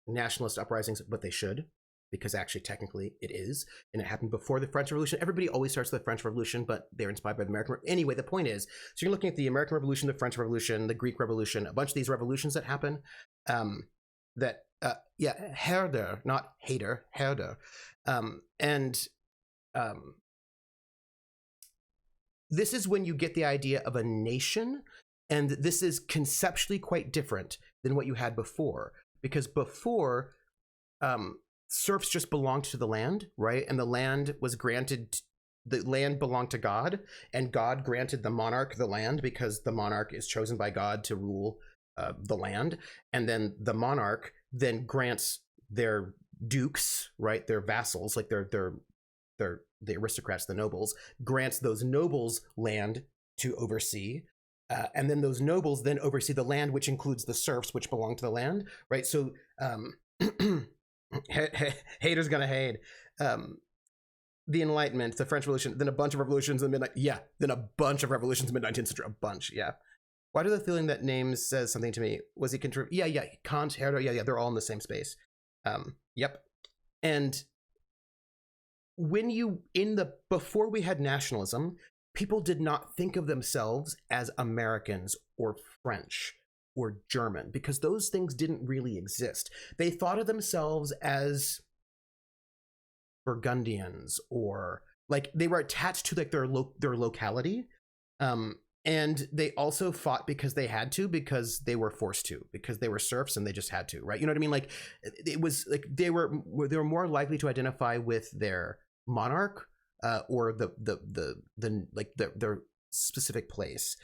nationalist uprisings, but they should. because actually technically it is, and it happened before the French Revolution. Everybody always starts with the French Revolution, but they're inspired by the American. Anyway, the point is, so you're looking at the American Revolution, the French Revolution, the Greek Revolution, a bunch of these revolutions that happen. Herder, not hater, Herder, this is when you get the idea of a nation, and this is conceptually quite different than what you had before, because before serfs just belonged to the land, right? And the land belonged to God, and God granted the monarch the land because the monarch is chosen by God to rule the land. And then the monarch then grants their dukes, right? Their vassals, like the aristocrats, the nobles, grants those nobles land to oversee. And then those nobles then oversee the land, which includes the serfs, which belong to the land, right? So haters gonna hate. The Enlightenment, the French Revolution, then a bunch of revolutions in the then a bunch of revolutions in the mid-19th century, a bunch, yeah. Why do the feeling that name says something to me? Was he Kant, Herder, they're all in the same space. Yep. And before we had nationalism, people did not think of themselves as Americans or French or German, because those things didn't really exist. They thought of themselves as Burgundians, or like they were attached to like their locality. And they also fought because they had to, because they were forced to, because they were serfs and they just had to, right? You know what I mean? Like it was like they were more likely to identify with their monarch or their specific place.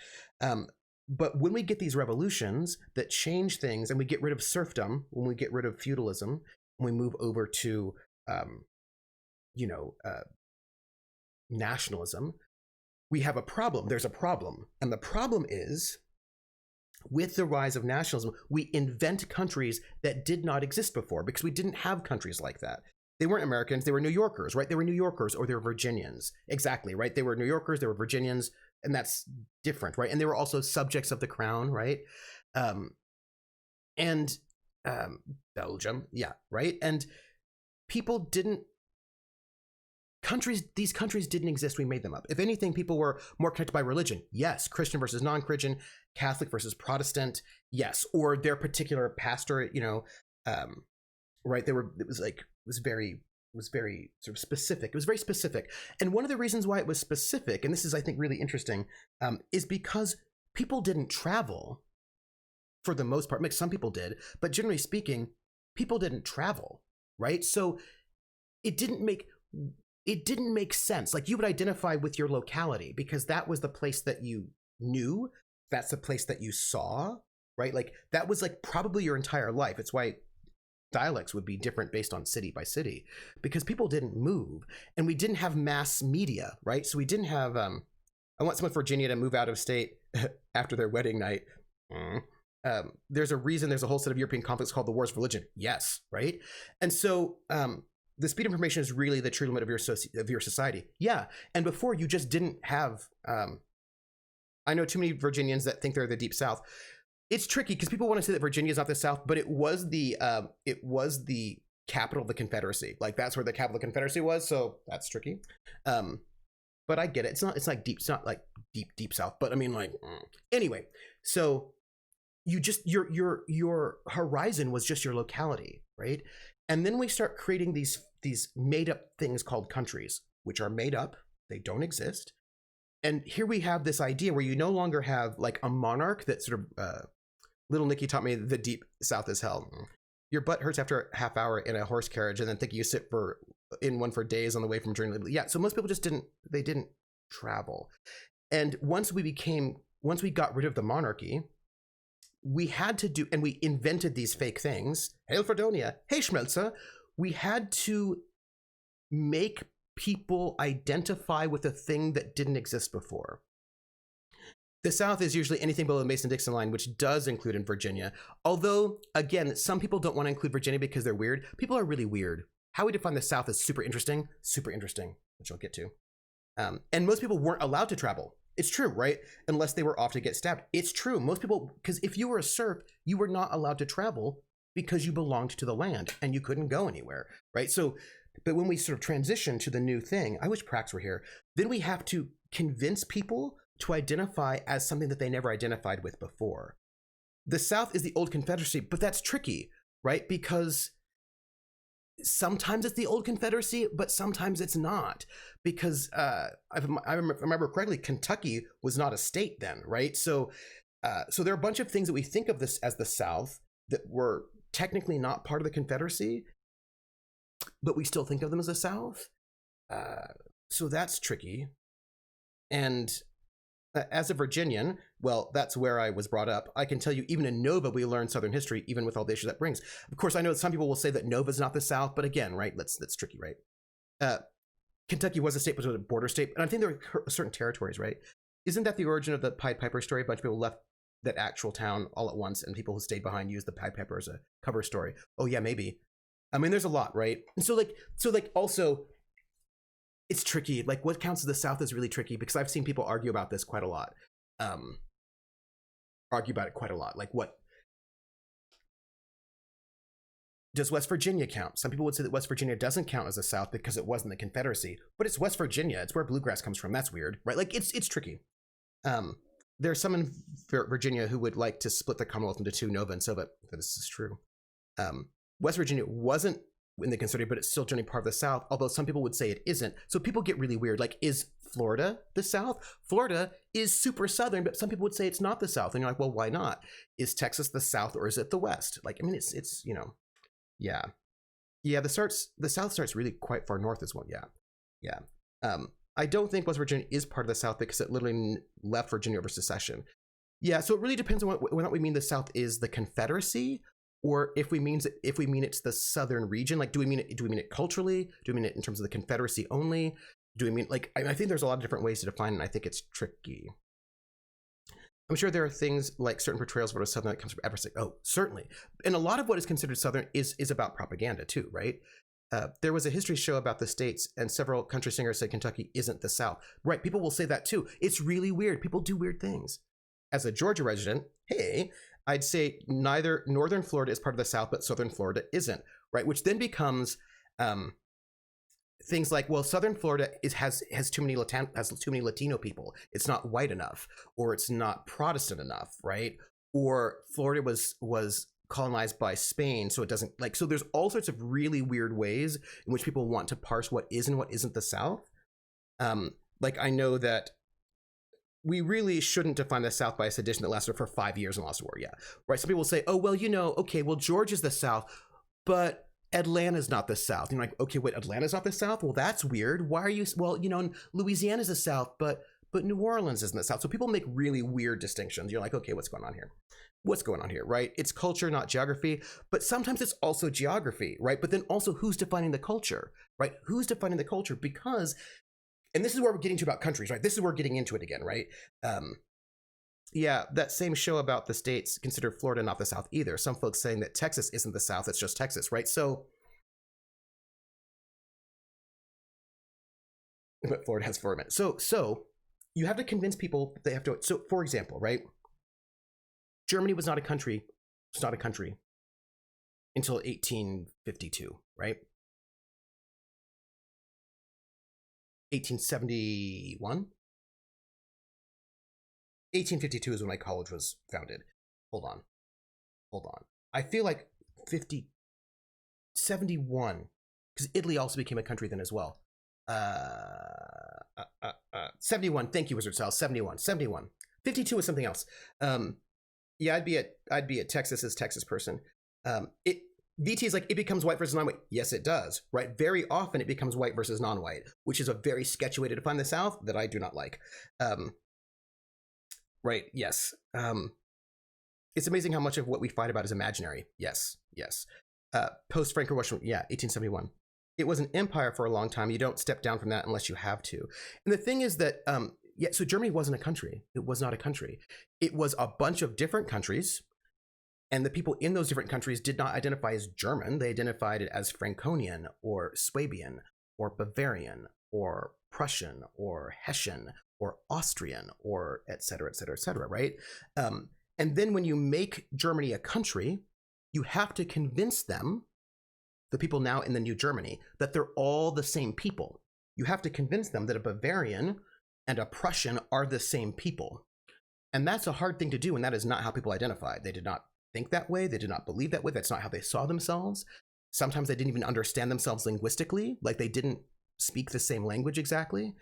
But when we get these revolutions that change things, and we get rid of serfdom, when we get rid of feudalism, when we move over to nationalism, we have a problem. There's a problem. And the problem is, with the rise of nationalism, we invent countries that did not exist before, because we didn't have countries like that. They weren't Americans, they were New Yorkers, right? They were New Yorkers, or they were Virginians. Exactly, right? They were New Yorkers, they were Virginians, and that's different, right? And they were also subjects of the crown, right? Belgium, yeah, right? And these countries didn't exist, we made them up. If anything, people were more connected by religion. Yes, Christian versus non-Christian, Catholic versus Protestant, yes, or their particular pastor, right? It was very sort of specific. It was very specific. And one of the reasons why it was specific, and this is, I think, really interesting, is because people didn't travel for the most part. Some people did, but generally speaking, people didn't travel, right? So it didn't make sense. Like, you would identify with your locality because that was the place that you knew. That's the place that you saw, right? Like, that was like probably your entire life. It's why dialects would be different based on city by city, because people didn't move, and we didn't have mass media, right? So we didn't have, I want someone from Virginia to move out of state after their wedding night. There's a reason there's a whole set of European conflicts called the Wars of Religion. Yes, right? And so, the speed of information is really the true limit of your society. Yeah, and before you just didn't have. I know too many Virginians that think they're the Deep South. It's tricky because people want to say that Virginia is not the South, but it was the capital of the Confederacy. Like, that's where the capital of the Confederacy was. So that's tricky. But I get it. It's not like deep South. But I mean, like, anyway. So you just your horizon was just your locality, right? And then we start creating these made up things called countries, which are made up. They don't exist. And here we have this idea where you no longer have like a monarch that sort of, little Nicky taught me the Deep South is hell. Your butt hurts after a half hour in a horse carriage and then thinking you sit in one for days on the way from journey. Yeah. So most people just didn't travel. And once we got rid of the monarchy, we had to and we invented these fake things. Hail Fredonia. Hey Schmelzer. We had to make people identify with a thing that didn't exist before. The South is usually anything below the Mason-Dixon line, which does include in Virginia. Although, again, some people don't want to include Virginia because they're weird. People are really weird. How we define the South is super interesting, which I'll get to. And most people weren't allowed to travel. It's true, right? Unless they were off to get stabbed. It's true. Most people, because if you were a serf, you were not allowed to travel because you belonged to the land and you couldn't go anywhere, right? So, but when we sort of transition to the new thing, I wish Prax were here, then we have to convince people to identify as something that they never identified with before. The South is the old Confederacy, but that's tricky, right? Because sometimes it's the old Confederacy, but sometimes it's not. Because I remember correctly, Kentucky was not a state then, right? So there are a bunch of things that we think of this as the South that were technically not part of the Confederacy, but we still think of them as the South. So that's tricky. And as a Virginian, well, that's where I was brought up. I can tell you, even in Nova, we learn Southern history, even with all the issues that brings. Of course, I know some people will say that Nova's not the South, but again, right, that's tricky, right? Kentucky was a state, but it was a border state, and I think there were certain territories, right? Isn't that the origin of the Pied Piper story? A bunch of people left that actual town all at once, and people who stayed behind used the Pied Piper as a cover story. Oh yeah, maybe. I mean, there's a lot, right? And so also, it's tricky. Like, what counts as the South is really tricky, because I've seen people argue about this quite a lot. Like, what does West Virginia count? Some people would say that West Virginia doesn't count as the South because it wasn't the Confederacy, but it's West Virginia. It's where bluegrass comes from. That's weird, right? Like, it's tricky. There's some in Virginia who would like to split the Commonwealth into two, Nova and Silva. This is true. West Virginia wasn't in the Confederacy, but it's still generally part of the South, although some people would say it isn't. So people get really weird. Like, is Florida the South? Florida is super Southern, but some people would say it's not the South. And you're like, well, why not? Is Texas the South or is it the West? Like, I mean, it's you know, yeah. Yeah, the South starts really quite far north as well. Yeah. I don't think West Virginia is part of the South because it literally left Virginia over secession. Yeah, so it really depends on whether or not we mean the South is the Confederacy, or if we mean it's the southern region. Like, do we mean it culturally? Do we mean it in terms of the Confederacy only? Do we mean, like, I think there's a lot of different ways to define it, and I think it's tricky. I'm sure there are things like certain portrayals of what is Southern that comes from Everest. Oh, certainly. And a lot of what is considered Southern is about propaganda too, right? There was a history show about the states, and several country singers said Kentucky isn't the South. Right, people will say that too. It's really weird. People do weird things. As a Georgia resident, hey, I'd say neither Northern Florida is part of the South, but Southern Florida isn't, right? Which then becomes things like, well, Southern Florida has too many Latino people. It's not white enough, or it's not Protestant enough, right? Or Florida was colonized by Spain, so it doesn't, like, so there's all sorts of really weird ways in which people want to parse what is and what isn't the South. Like, I know that we really shouldn't define the South by a sedition that lasted for 5 years and lost a war. Yeah, right. Some people say, oh, well, okay, well, Georgia's the South, but Atlanta's not the South. You're like, okay, wait, Atlanta's not the South? Well, that's weird. Why are you? Well, Louisiana's the South, but New Orleans isn't the South. So people make really weird distinctions. You're like, okay, what's going on here? What's going on here, right? It's culture, not geography, but sometimes it's also geography, right? But then also, who's defining the culture, right? Who's defining the culture? Because, and this is where we're getting to about countries, right? This is where we're getting into it again, right? Yeah, that same show about the states consider Florida not the South either. Some folks saying that Texas isn't the South, it's just Texas, right? So, but Florida has Florida. So you have to convince people that they have to. So, for example, right? Germany was not a country. It's not a country until 1852, right? 1871. 1852 is when my college was founded. Hold on. I feel like 71, because Italy also became a country then as well. 71. Thank you, Wizard Sal. 71. 52 is something else. Yeah, I'd be at Texas as Texas person. VT is like, it becomes white versus non-white. Yes, it does, right? Very often it becomes white versus non-white, which is a very sketchy way to define the South that I do not like. Right, yes. It's amazing how much of what we fight about is imaginary. Yes. Post Franco Russian, yeah, 1871. It was an empire for a long time. You don't step down from that unless you have to. And the thing is that, so Germany wasn't a country. It was not a country. It was a bunch of different countries. And the people in those different countries did not identify as German. They identified it as Franconian or Swabian or Bavarian or Prussian or Hessian or Austrian or et cetera, right? And then when you make Germany a country, you have to convince them, the people now in the new Germany, that they're all the same people. You have to convince them that a Bavarian and a Prussian are the same people. And that's a hard thing to do, and that is not how people identified. They did not think that way. They did not believe that way. That's not how they saw themselves. Sometimes they didn't even understand themselves linguistically, like they didn't speak the same language exactly.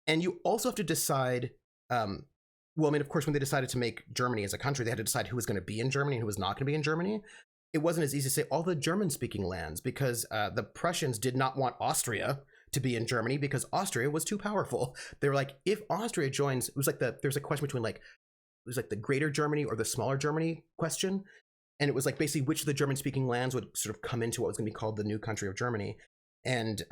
And you also have to decide, of course, when they decided to make Germany as a country, they had to decide who was going to be in Germany and who was not going to be in Germany. It wasn't as easy to say all the German-speaking lands, because the Prussians did not want Austria to be in Germany because Austria was too powerful. They were like, if Austria joins, it was like there's a question between it was like the greater Germany or the smaller Germany question. And it was like basically which of the German-speaking lands would sort of come into what was going to be called the new country of Germany. And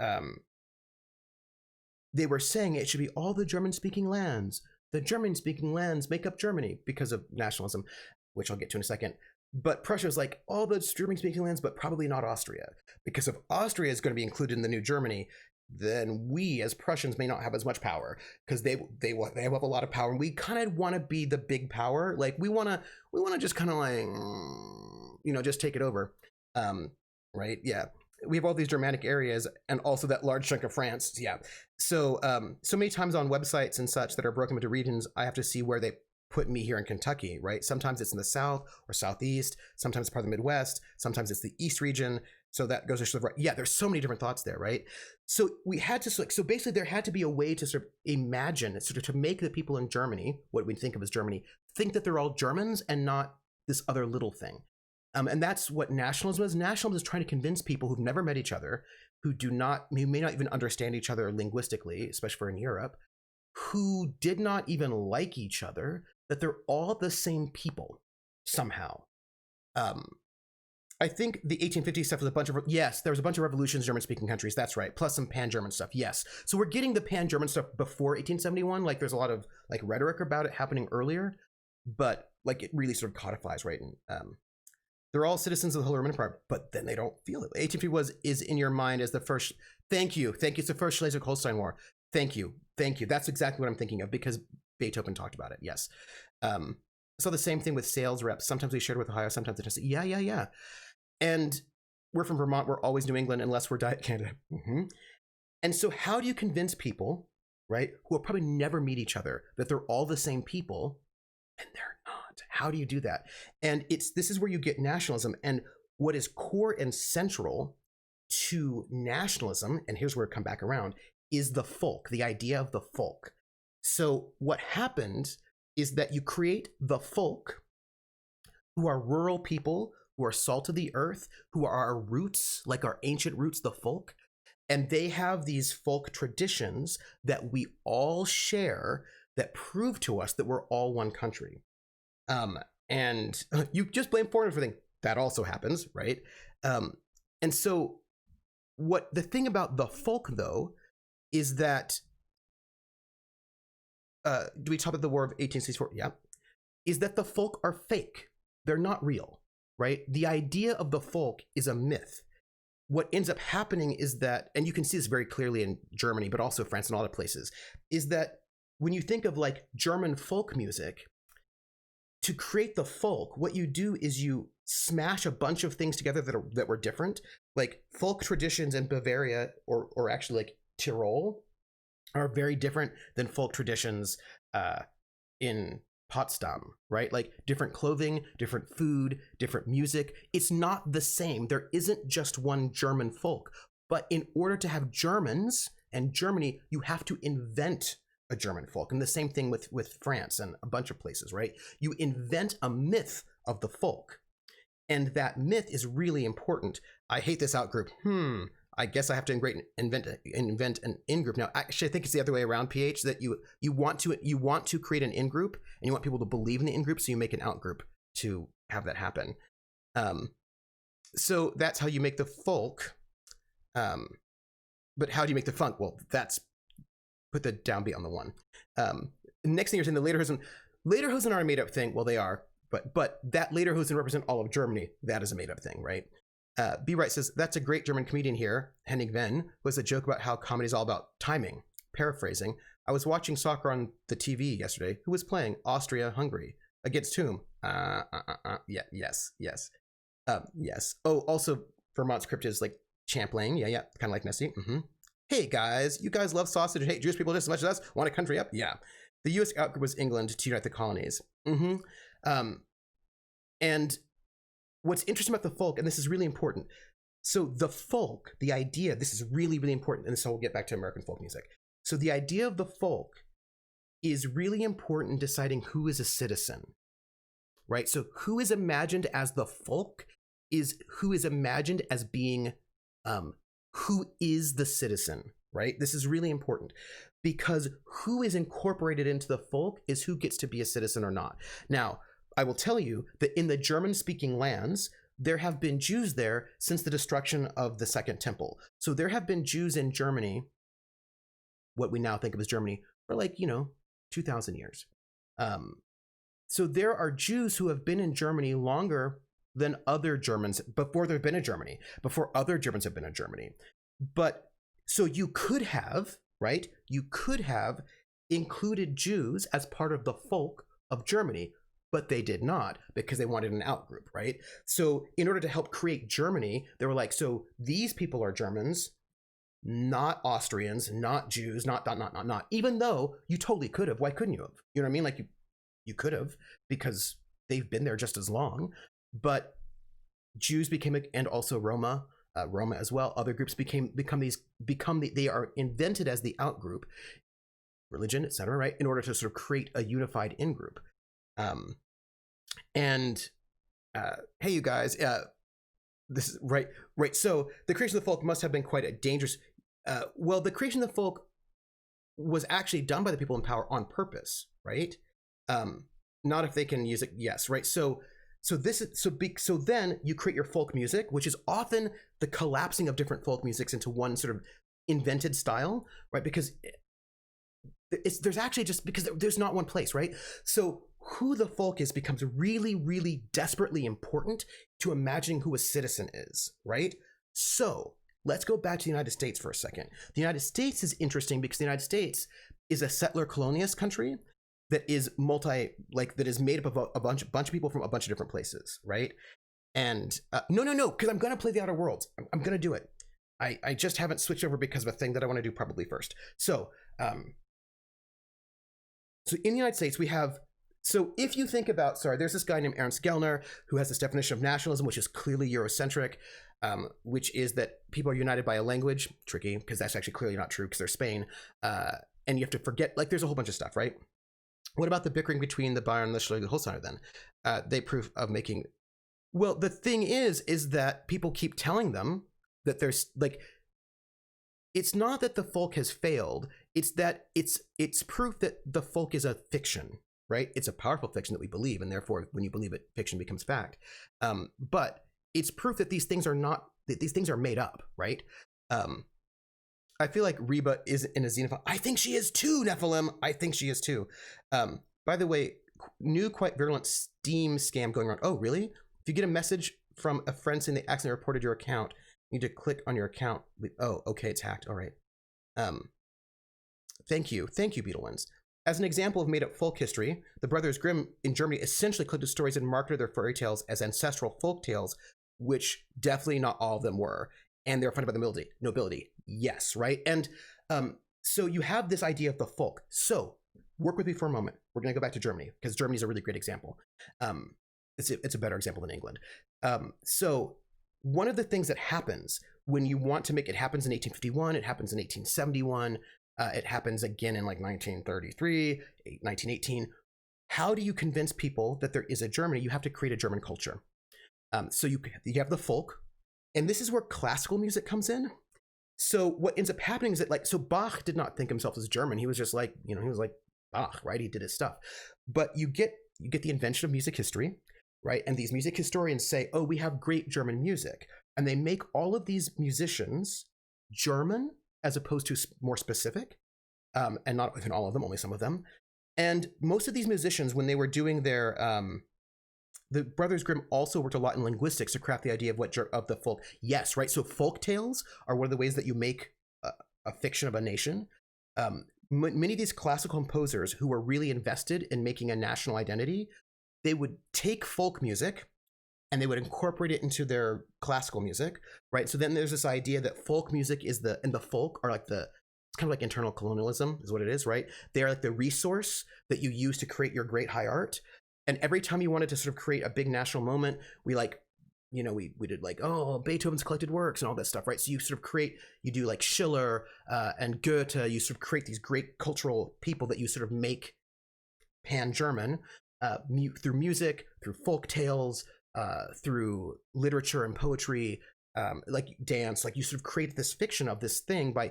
they were saying it should be all the German-speaking lands. The German-speaking lands make up Germany because of nationalism, which I'll get to in a second. But Prussia was like, all the German-speaking lands, but probably not Austria. Because if Austria is going to be included in the new Germany, then we as Prussians may not have as much power, because they have a lot of power, and we kind of want to be the big power. Like we want to just kind of like, just take it over, right? Yeah, we have all these Germanic areas, and also that large chunk of France. Yeah, so many times on websites and such that are broken into regions, I have to see where they put me here in Kentucky, right? Sometimes it's in the South or Southeast, sometimes it's part of the Midwest, sometimes it's the East region. So that goes to the right. Yeah, there's so many different thoughts there, right? So we had to so basically there had to be a way to sort of imagine, sort of to make the people in Germany, what we think of as Germany, think that they're all Germans and not this other little thing. And that's what nationalism is. Nationalism is trying to convince people who've never met each other, who may not even understand each other linguistically, especially for in Europe, who did not even like each other, that they're all the same people somehow. I think the 1850s stuff was there was a bunch of revolutions in German-speaking countries. That's right. Plus some pan-German stuff. Yes. So we're getting the pan-German stuff before 1871. Like there's a lot of like rhetoric about it happening earlier, but like it really sort of codifies, right? And they're all citizens of the Holy Roman Empire, but then they don't feel it. 1850 is in your mind as the first. Thank you. It's the first Schleswig-Holstein War. Thank you. That's exactly what I'm thinking of, because Beethoven talked about it. Yes. So the same thing with sales reps. Sometimes we shared with Ohio. Sometimes they just say, yeah. And we're from Vermont. We're always New England unless we're Diet Canada. Mm-hmm. And so how do you convince people, right, who will probably never meet each other, that they're all the same people, and they're not? How do you do that? And this is where you get nationalism. And what is core and central to nationalism, and here's where it come back around, is the folk, the idea of the folk. So what happens is that you create the folk, who are rural people, who are salt of the earth, who are our roots, like our ancient roots, the folk. And they have these folk traditions that we all share that prove to us that we're all one country. And you just blame foreigners for everything. That also happens, right? And so what the thing about the folk, though, is that, do we talk about the War of 1864? Yeah. Is that the folk are fake. They're not real. Right? The idea of the folk is a myth. What ends up happening is that, and you can see this very clearly in Germany, but also France and other places, is that when you think of like German folk music, to create the folk, what you do is you smash a bunch of things together that were different. Like folk traditions in Bavaria, or actually like Tyrol, are very different than folk traditions in Potsdam, right? Like different clothing, different food, different music. It's not the same. There isn't just one German folk. But in order to have Germans and Germany, you have to invent a German folk. And the same thing with France and a bunch of places, right? You invent a myth of the folk. And that myth is really important. I hate this out group. I guess I have to invent an in-group. Now, actually, I think it's the other way around, PH, that you want to create an in-group, and you want people to believe in the in-group, so you make an out-group to have that happen. So that's how you make the folk. But how do you make the funk? Well, that's put the downbeat on the one. Next thing you're saying, the Lederhosen are a made-up thing. Well, they are, but that Lederhosen represent all of Germany. That is a made-up thing, right? B. Wright says, that's a great German comedian here, Henning Venn, was a joke about how comedy is all about timing. Paraphrasing, I was watching soccer on the TV yesterday. Who was playing? Austria, Hungary. Against whom? Yes. Yes. Oh, also Vermont script is like Champlain. Yeah, kind of like Nessie. Hey guys, you guys love sausage and hate Jewish people just as much as us. Want a country up? Yeah. The U.S. outgroup was England to unite the colonies. And what's interesting about the folk, and this is really important. So the folk, the idea, this is really, really important, and so we'll get back to American folk music. So the idea of the folk is really important in deciding who is a citizen, right? So who is imagined as the folk is who is imagined as being who is the citizen, right? This is really important because who is incorporated into the folk is who gets to be a citizen or not. Now, I will tell you that in the German-speaking lands, there have been Jews there since the destruction of the Second Temple. So there have been Jews in Germany, what we now think of as Germany, for like, 2,000 years. So there are Jews who have been in Germany longer than other Germans before they've been in Germany, before other Germans have been in Germany. But so you could have, right? You could have included Jews as part of the folk of Germany, but they did not because they wanted an outgroup, right? So in order to help create Germany, they were like, so these people are Germans, not Austrians, not Jews, not, even though you totally could have. Why couldn't you have? You know what I mean? Like you could have because they've been there just as long, but Jews became, and also Roma as well. Other groups they are invented as the outgroup, religion, etc., right? In order to sort of create a unified in-group. Hey, you guys, this is right. So the creation of the folk must have been quite a dangerous. Well, the creation of the folk was actually done by the people in power on purpose, right? Not if they can use it. Yes, right. So then you create your folk music, which is often the collapsing of different folk musics into one sort of invented style, right? Because there's actually just because there's not one place, right? So who the folk is becomes really, really desperately important to imagining who a citizen is, right? So let's go back to the United States for a second. The United States is interesting because the United States is a settler colonialist country that is that is made up of a bunch of people from a bunch of different places, right? And no, because I'm gonna play the Outer Worlds. I'm gonna do it. I just haven't switched over because of a thing that I want to do probably first. So in the United States we have. So if you think about, there's this guy named Ernst Gellner who has this definition of nationalism, which is clearly Eurocentric, which is that people are united by a language. Tricky, because that's actually clearly not true because they're Spain. And you have to forget, like there's a whole bunch of stuff, right? What about the bickering between the Bayern and the Schleswig-Holsteiner then? They prove of making... Well, the thing is that people keep telling them that there's like... It's not that the folk has failed. It's that it's proof that the folk is a fiction, right? It's a powerful fiction that we believe, and therefore, when you believe it, fiction becomes fact. But it's proof that these things are made up, right? I feel like Reba is in a xenophone. I think she is too, Nephilim. I think she is too. By the way, new quite virulent Steam scam going on. Oh, really? If you get a message from a friend saying they accidentally reported your account, you need to click on your account. Oh, okay, it's hacked. All right. Thank you, Beetlewins. As an example of made-up folk history, the Brothers Grimm in Germany essentially collected stories and marketed their fairy tales as ancestral folk tales, which definitely not all of them were. And they're funded by the nobility. Yes, right? And so you have this idea of the folk. So work with me for a moment. We're going to go back to Germany because Germany is a really great example. It's a better example than England. So one of the things that happens when you want to make it happens in 1851, it happens in 1871, it happens again in like 1933, 1918. How do you convince people that there is a Germany? You have to create a German culture. So you have the folk, and this is where classical music comes in. So what ends up happening is that so Bach did not think himself as German. He was just like, he was like Bach, right? He did his stuff. But you get the invention of music history, right? And these music historians say, oh, we have great German music. And they make all of these musicians German as opposed to more specific. And not even all of them, only some of them. And most of these musicians, when they were doing their, the Brothers Grimm also worked a lot in linguistics to craft the idea of the folk. Yes, right? So folk tales are one of the ways that you make a fiction of a nation. Many of these classical composers who were really invested in making a national identity, they would take folk music and they would incorporate it into their classical music, right? So then there's this idea that folk music and the folk are like it's kind of like internal colonialism is what it is, right? They are like the resource that you use to create your great high art. And every time you wanted to sort of create a big national moment, we did like, oh, Beethoven's collected works and all that stuff, right? So you sort of you do like Schiller and Goethe, you sort of create these great cultural people that you sort of make pan-German through music, through folk tales, through literature and poetry, like dance, like you sort of create this fiction of this thing by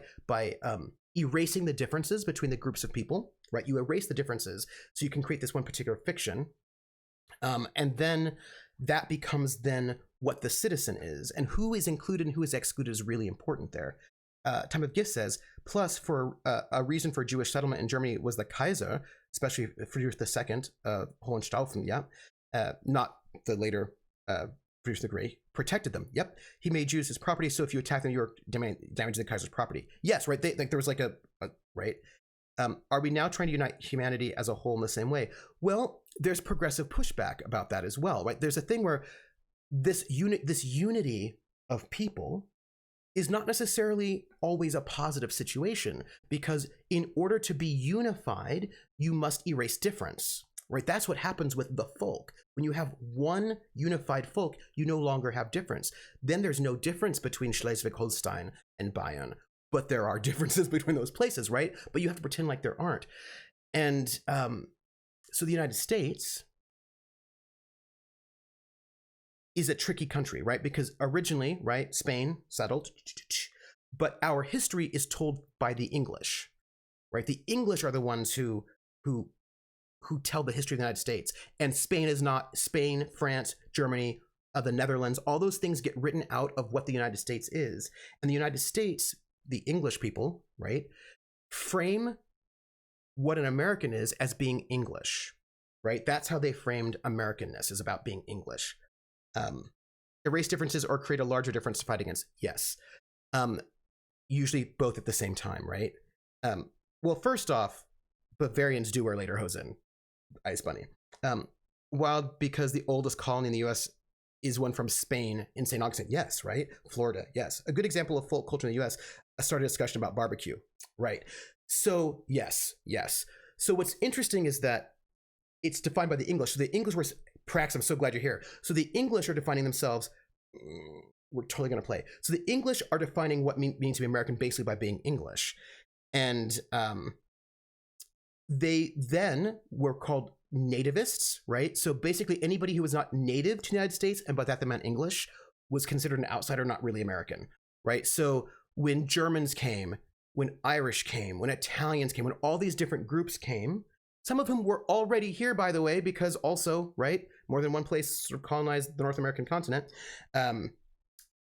erasing the differences between the groups of people, right? You erase the differences so you can create this one particular fiction. And then that becomes then what the citizen is, and who is included and who is excluded is really important there. Time of Gift says, plus for a reason for Jewish settlement in Germany was the Kaiser, especially Friedrich II, Hohenstaufen, not the later Friedrich the Great, protected them. Yep, he made Jews his property. So if you attack them, you were damaging the Kaiser's property. Yes, right. There was like a right. Are we now trying to unite humanity as a whole in the same way? Well, there's progressive pushback about that as well, right? There's a thing where this unity of people is not necessarily always a positive situation, because in order to be unified, you must erase difference, right? That's what happens with the folk. When you have one unified folk, you no longer have difference. Then there's no difference between Schleswig-Holstein and Bayern, but there are differences between those places, right? But you have to pretend like there aren't. And so the United States is a tricky country, right? Because originally, right, Spain settled, but our history is told by the English, right? The English are the ones who tell the history of the United States, and Spain is not. Spain, France, Germany, the Netherlands, all those things get written out of what the United States is. And the United States, the English people, right, frame what an American is as being English, right? That's how they framed Americanness, is about being English. Erase differences or create a larger difference to fight against? Yes. Usually both at the same time, right? Well, first off, Bavarians do wear lederhosen, Ice Bunny. While because the oldest colony in the U.S. is one from Spain in St. Augustine, yes, right? Florida, yes. A good example of folk culture in the U.S. started a discussion about barbecue, right? So, yes. So what's interesting is that it's defined by the English. So the English were... Prax, I'm so glad you're here. So the English are defining themselves. We're totally going to play. So the English are defining what means to be American basically by being English. And they then were called nativists, right? So basically anybody who was not native to the United States, and by that they meant English, was considered an outsider, not really American, right? So when Germans came, when Irish came, when Italians came, when all these different groups came, some of whom were already here, by the way, because also, right, more than one place sort of colonized the North American continent.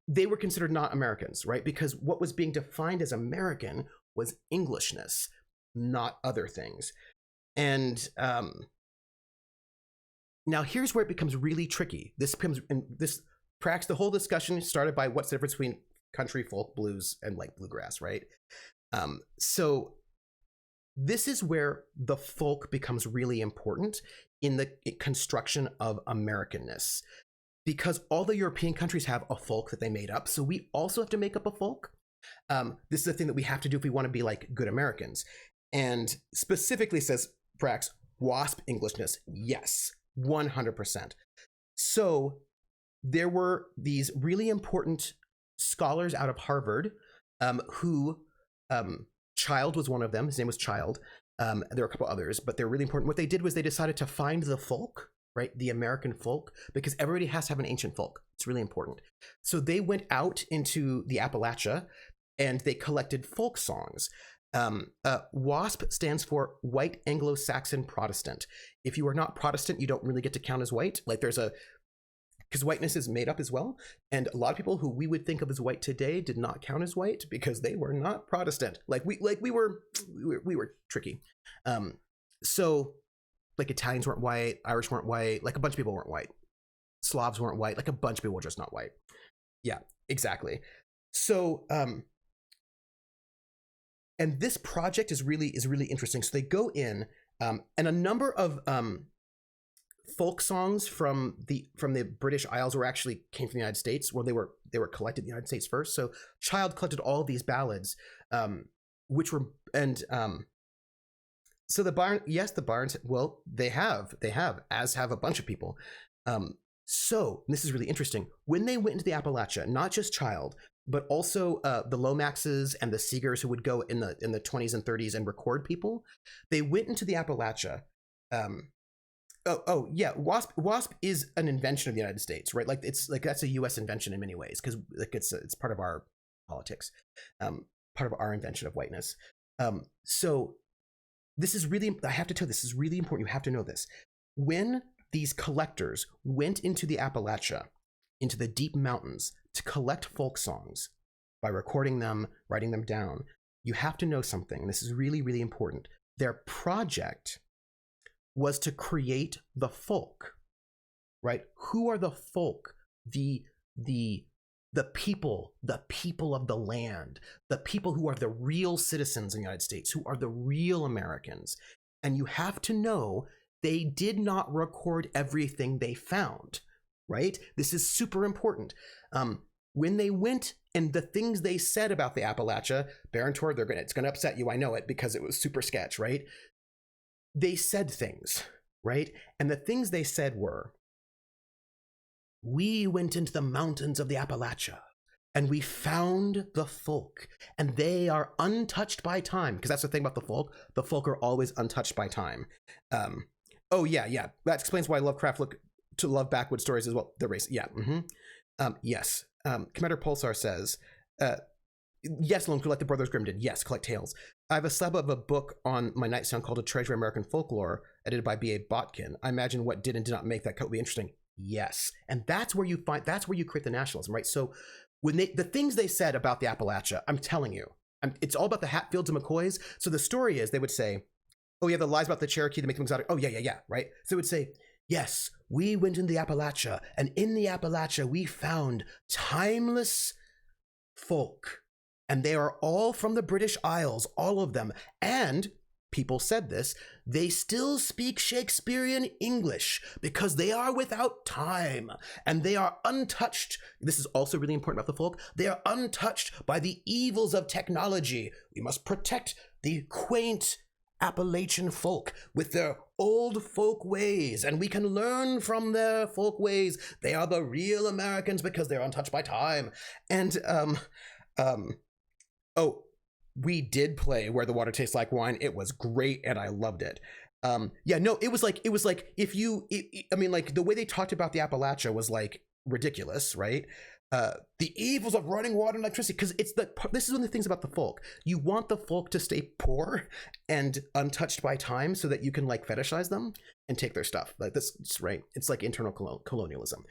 They were considered not Americans, right? Because what was being defined as American was Englishness, not other things. And now here's where it becomes really tricky. Prax, the whole discussion started by what's the difference between country, folk, blues, and like bluegrass, right? So this is where the folk becomes really important in the construction of Americanness, because all the European countries have a folk that they made up. So we also have to make up a folk. This is the thing that we have to do if we want to be like good Americans. And specifically says, Prax, WASP Englishness. Yes, 100%. So there were these really important scholars out of Harvard who... Child was one of them. His name was Child. There were a couple others, but they're really important. What they did was they decided to find the folk, right? The American folk, because everybody has to have an ancient folk. It's really important. So they went out into the Appalachia and they collected folk songs. WASP stands for White Anglo-Saxon Protestant. If you are not Protestant, you don't really get to count as white. Like because whiteness is made up as well. And a lot of people who we would think of as white today did not count as white because they were not Protestant. We were tricky. So like Italians weren't white, Irish weren't white, like a bunch of people weren't white. Slavs weren't white, like a bunch of people were just not white. Yeah, exactly. So, and this project is really interesting. So they go in, and a number of folk songs from the British Isles came from the United States, where they were collected in the United States first. So Child collected all of these ballads, which were so the Barnes, well, they have, as have a bunch of people. So this is really interesting. When they went into the Appalachia, not just Child, but also the Lomaxes and the Seegers, who would go in the 20s and 30s and record people, they went into the Appalachia. Yeah, WASP is an invention of the United States, right? Like it's like that's a U.S. invention in many ways, because like it's part of our politics, part of our invention of whiteness. So this is really, I have to tell you, this is really important. You have to know this. When these collectors went into the Appalachia, into the deep mountains to collect folk songs by recording them, writing them down, you have to know something. And this is really, really important. Their project was to create the folk, right? Who are the folk? The people of the land, the people who are the real citizens in the United States, who are the real Americans. And you have to know they did not record everything they found, right? This is super important. When they went and the things they said about the Appalachia, Baron Tor, it's going to upset you, I know it, because it was super sketch, right? They said things, right? And the things they said were, we went into the mountains of the Appalachia and we found the folk, and they are untouched by time. Because that's the thing about the folk. The folk are always untouched by time. Oh, yeah. That explains why Lovecraft looked to love backwoods stories as well. The race. Yeah. Yes. Commander Pulsar says, yes, Lone collect the Brothers Grimm did. Yes, collect tales. I have a slab of a book on my nightstand called A Treasure of American Folklore, edited by B.A. Botkin. I imagine what did and did not make that cut will be interesting. Yes. And that's where you create the nationalism, right? So when the things they said about the Appalachia, I'm telling you, it's all about the Hatfields and McCoys. So the story is, they would say, oh yeah, the lies about the Cherokee that make them exotic. Oh yeah, right? So they would say, yes, we went in the Appalachia, and in the Appalachia we found timeless folk. And they are all from the British Isles, all of them. And people said this, they still speak Shakespearean English because they are without time and they are untouched. This is also really important about the folk. They are untouched by the evils of technology. We must protect the quaint Appalachian folk with their old folk ways, and we can learn from their folk ways. They are the real Americans because they're untouched by time. And, we did play Where the Water Tastes Like Wine. It was great, and I loved it. It was like if you, the way they talked about the Appalachia was like ridiculous, right? The evils of running water and electricity, because this is one of the things about the folk. You want the folk to stay poor and untouched by time so that you can like fetishize them and take their stuff. Like this, right? It's like internal colonialism.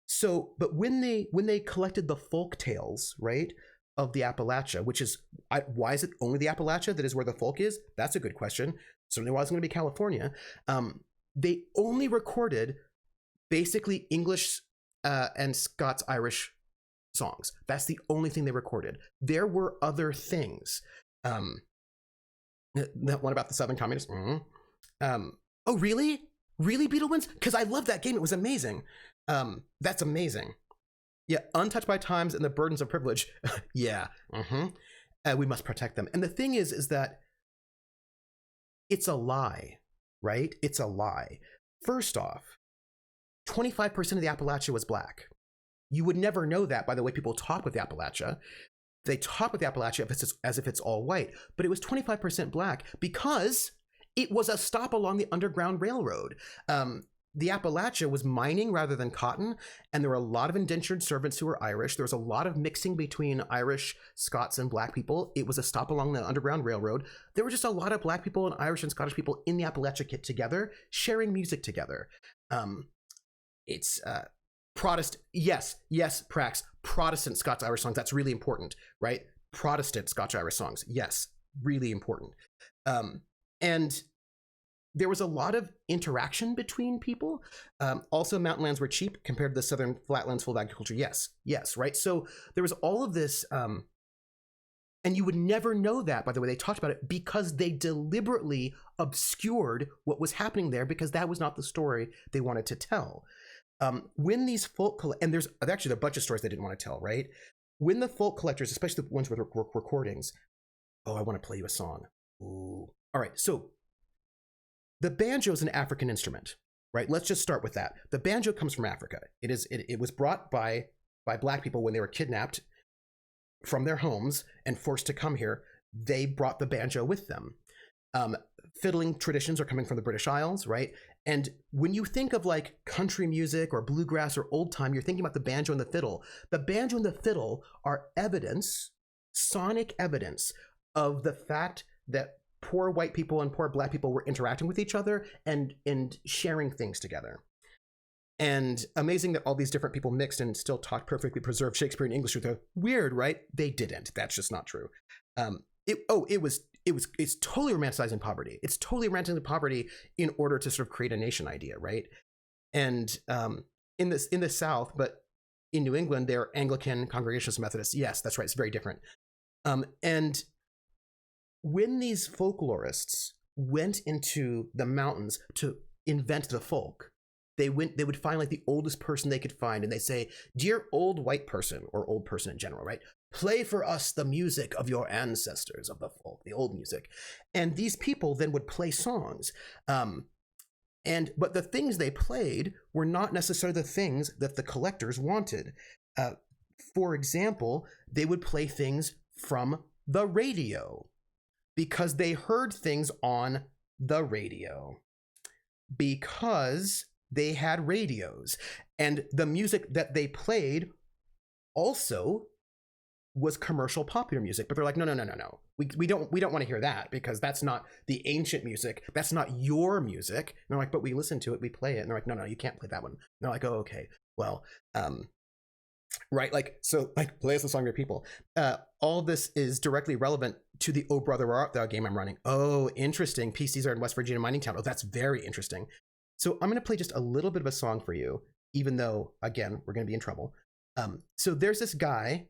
So, but when they collected the folk tales, right, of the Appalachia, which is, why is it only the Appalachia that is where the folk is? That's a good question. Certainly why it's going to be California. They only recorded basically English and Scots-Irish songs. That's the only thing they recorded. There were other things. That one about the Southern Communists. Oh, really? Really, Beetlewinds? Because I love that game. It was amazing. That's amazing. Yeah, untouched by times and the burdens of privilege. Yeah. We must protect them. And the thing is that it's a lie, right? It's a lie. First off, 25% of the Appalachia was black. You would never know that by the way people talk with the Appalachia. They talk with the Appalachia as if it's all white, but it was 25% black because it was a stop along the Underground Railroad. The Appalachia was mining rather than cotton, and there were a lot of indentured servants who were Irish. There was a lot of mixing between Irish, Scots, and black people. It was a stop along the Underground Railroad. There were just a lot of black people and Irish and Scottish people in the Appalachia together, sharing music together. It's Protestant, yes, Prax, Protestant Scots-Irish songs. That's really important, right? Protestant Scotch-Irish songs, yes, really important. And there was a lot of interaction between people. Also, mountain lands were cheap compared to the southern flatlands full of agriculture. Yes, right? So there was all of this. And you would never know that, by the way, they talked about it, because they deliberately obscured what was happening there, because that was not the story they wanted to tell. When these folk, and there's actually a bunch of stories they didn't want to tell, right? When the folk collectors, especially the ones with recordings, oh, I want to play you a song. Ooh. All right, so the banjo is an African instrument, right? Let's just start with that. The banjo comes from Africa. It was brought by Black people when they were kidnapped from their homes and forced to come here. They brought the banjo with them. Fiddling traditions are coming from the British Isles, right? And when you think of like country music or bluegrass or old time, you're thinking about the banjo and the fiddle. The banjo and the fiddle are evidence, sonic evidence, of the fact that poor white people and poor Black people were interacting with each other and sharing things together. And amazing that all these different people mixed and still talked perfectly preserved Shakespearean English with a weird, right? They didn't. That's just not true. It's totally romanticizing poverty. It's totally romanticizing poverty in order to sort of create a nation idea, right? And in the South, but in New England, they're Anglican, Congregationalist, Methodist. Yes, that's right. It's very different. And when these folklorists went into the mountains to invent the folk, they would find like the oldest person they could find, and they say, "Dear old white person," or old person in general, right? "Play for us the music of your ancestors of the folk, the old music." And these people then would play songs. But the things they played were not necessarily the things that the collectors wanted. For example, they would play things from the radio because they heard things on the radio, because they had radios, and the music that they played also was commercial popular music. But they're like, no. We don't want to hear that, because that's not the ancient music. That's not your music. And they're like, but we listen to it, we play it. And they're like, no, you can't play that one. And they're like, oh, okay, well, right, like, so like, play us the song of your people. All this is directly relevant to the Oh Brother Where Art Thou game I'm running. Oh, interesting. PCs are in West Virginia mining town. Oh, that's very interesting. So I'm going to play just a little bit of a song for you, even though, again, we're going to be in trouble. So there's this guy,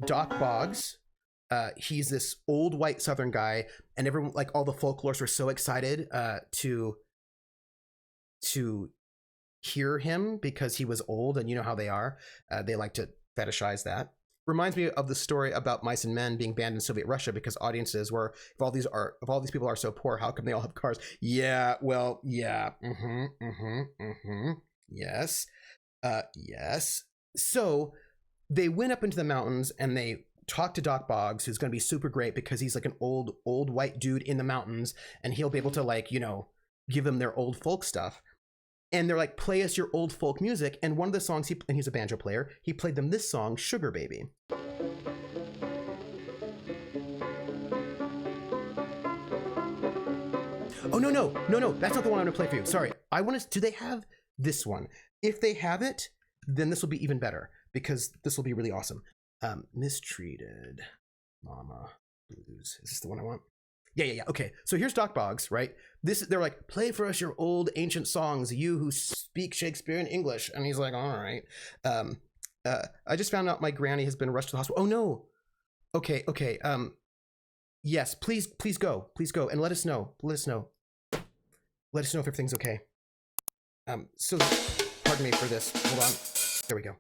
Doc Boggs. He's this old white Southern guy, and everyone, like all the folklorists, were so excited to hear him because he was old, and you know how they are. They like to fetishize that. Reminds me of the story about Mice and Men being banned in Soviet Russia because audiences were, if all these people are so poor, how come they all have cars? Yeah, well, yeah, yes, yes. So they went up into the mountains and they talked to Doc Boggs, who's going to be super great because he's like an old white dude in the mountains, and he'll be able to, like, you know, give them their old folk stuff. And they're like, play us your old folk music. And one of the songs, and he's a banjo player, he played them this song, Sugar Baby. Oh, no, that's not the one I'm gonna play for you. Sorry, do they have this one? If they have it, then this will be even better, because this will be really awesome. Mistreated Mama Blues. Is this the one I want? Yeah. Okay, so here's Doc Boggs, right? They're like, play for us your old ancient songs, you who speak Shakespearean English. And he's like, all right. I just found out my granny has been rushed to the hospital. Oh no. Okay. Yes, please go, and let us know. Let us know if everything's okay. So pardon me for this. Hold on. There we go.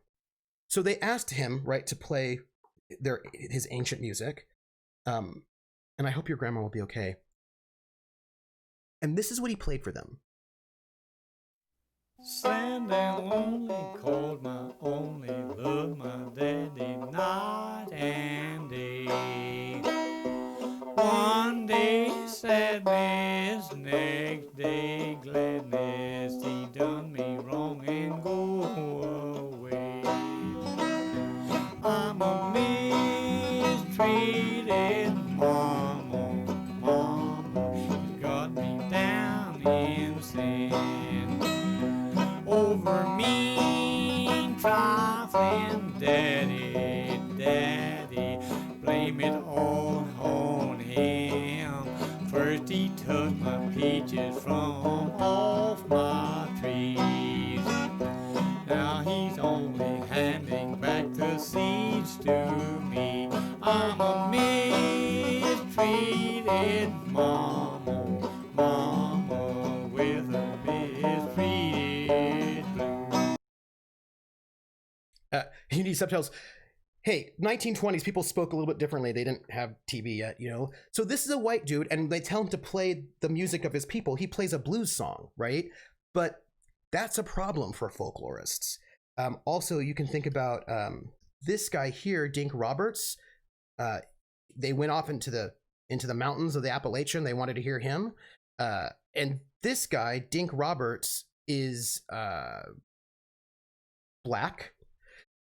So they asked him, right, to play his ancient music. And I hope your grandma will be okay. And this is what he played for them. Standing lonely, called my only love, my daddy, night and day. One day sadness, next day gladness, he done me wrong and go away. I'm a mistreated mama, you got me down in sin. Over mean, trifling daddy, blame it all on him. First he You need subtitles. Hey, 1920s, people spoke a little bit differently. They didn't have TV yet, So this is a white dude, and they tell him to play the music of his people. He plays a blues song, right? But that's a problem for folklorists. Also, you can think about this guy here, Dink Roberts. They went off into the mountains of the Appalachian. They wanted to hear him. And this guy, Dink Roberts, is black.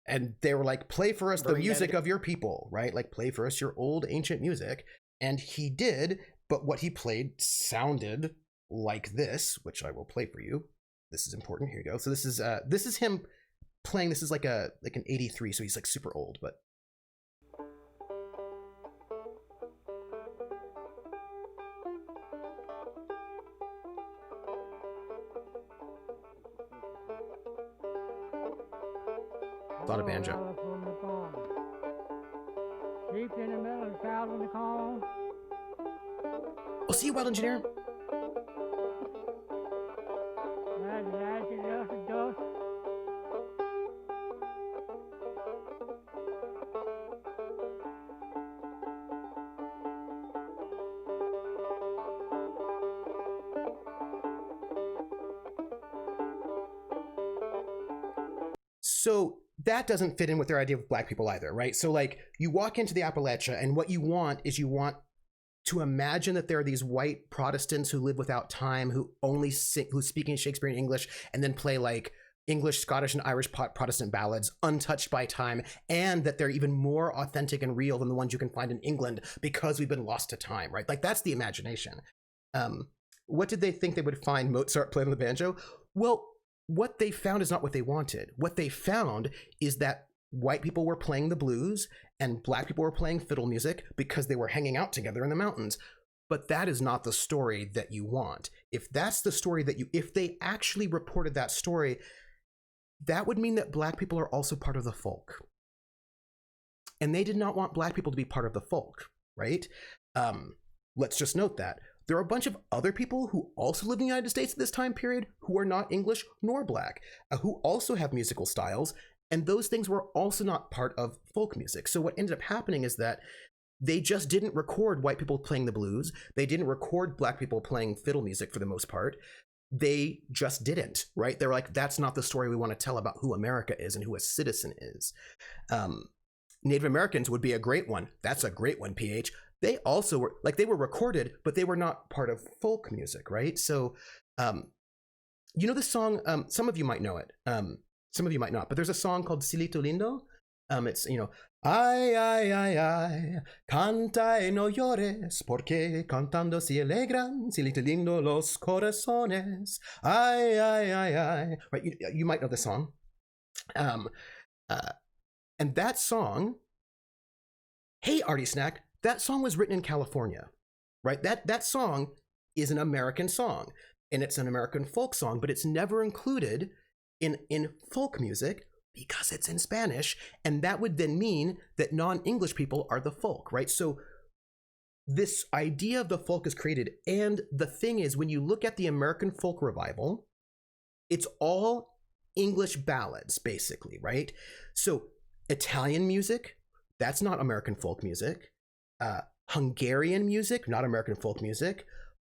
And they were like, play for us the music of your people, right? Like, play for us your old ancient music. And he did, but what he played sounded like this, which I will play for you. This is important. Here you go. So this is him playing. This is like an 83, so he's like super old, but it's not a banjo. Sheep in the middle, cows in the corn. Oh, see you, wild engineer. So that doesn't fit in with their idea of black people either, right? So like you walk into the Appalachia and what you want is you want to imagine that there are these white Protestants who live without time, who only who speak in Shakespearean English and then play like English, Scottish, and Irish Protestant ballads untouched by time, and that they're even more authentic and real than the ones you can find in England because we've been lost to time, right? Like that's the imagination. What did they think they would find Mozart playing the banjo? Well, what they found is not what they wanted. What they found is that white people were playing the blues and black people were playing fiddle music because they were hanging out together in the mountains. But that is not the story that you want. If that's the story that if they actually reported that story, that would mean that black people are also part of the folk. And they did not want black people to be part of the folk, right? Let's just note that. There are a bunch of other people who also live in the United States at this time period who are not English nor black, who also have musical styles, and those things were also not part of folk music. So what ended up happening is that they just didn't record white people playing the blues. They didn't record black people playing fiddle music for the most part. They just didn't, right? They're like, that's not the story we want to tell about who America is and who a citizen is. Native Americans would be a great one. That's a great one, PH. They also were, like, they were recorded, but they were not part of folk music, right? So, you know the song, some of you might know it, some of you might not, but there's a song called Cielito Lindo. It's, ay, ay, ay, ay, canta y no llores, porque cantando se alegran, Cielito Lindo los corazones, ay, ay, ay, ay, right? You might know the song. And that song, hey, Artie Snack, that song was written in California, right? That song is an American song, and it's an American folk song, but it's never included in folk music because it's in Spanish, and that would then mean that non-English people are the folk, right? So this idea of the folk is created, and the thing is, when you look at the American folk revival, it's all English ballads, basically, right? So Italian music, that's not American folk music. Hungarian music, not American folk music.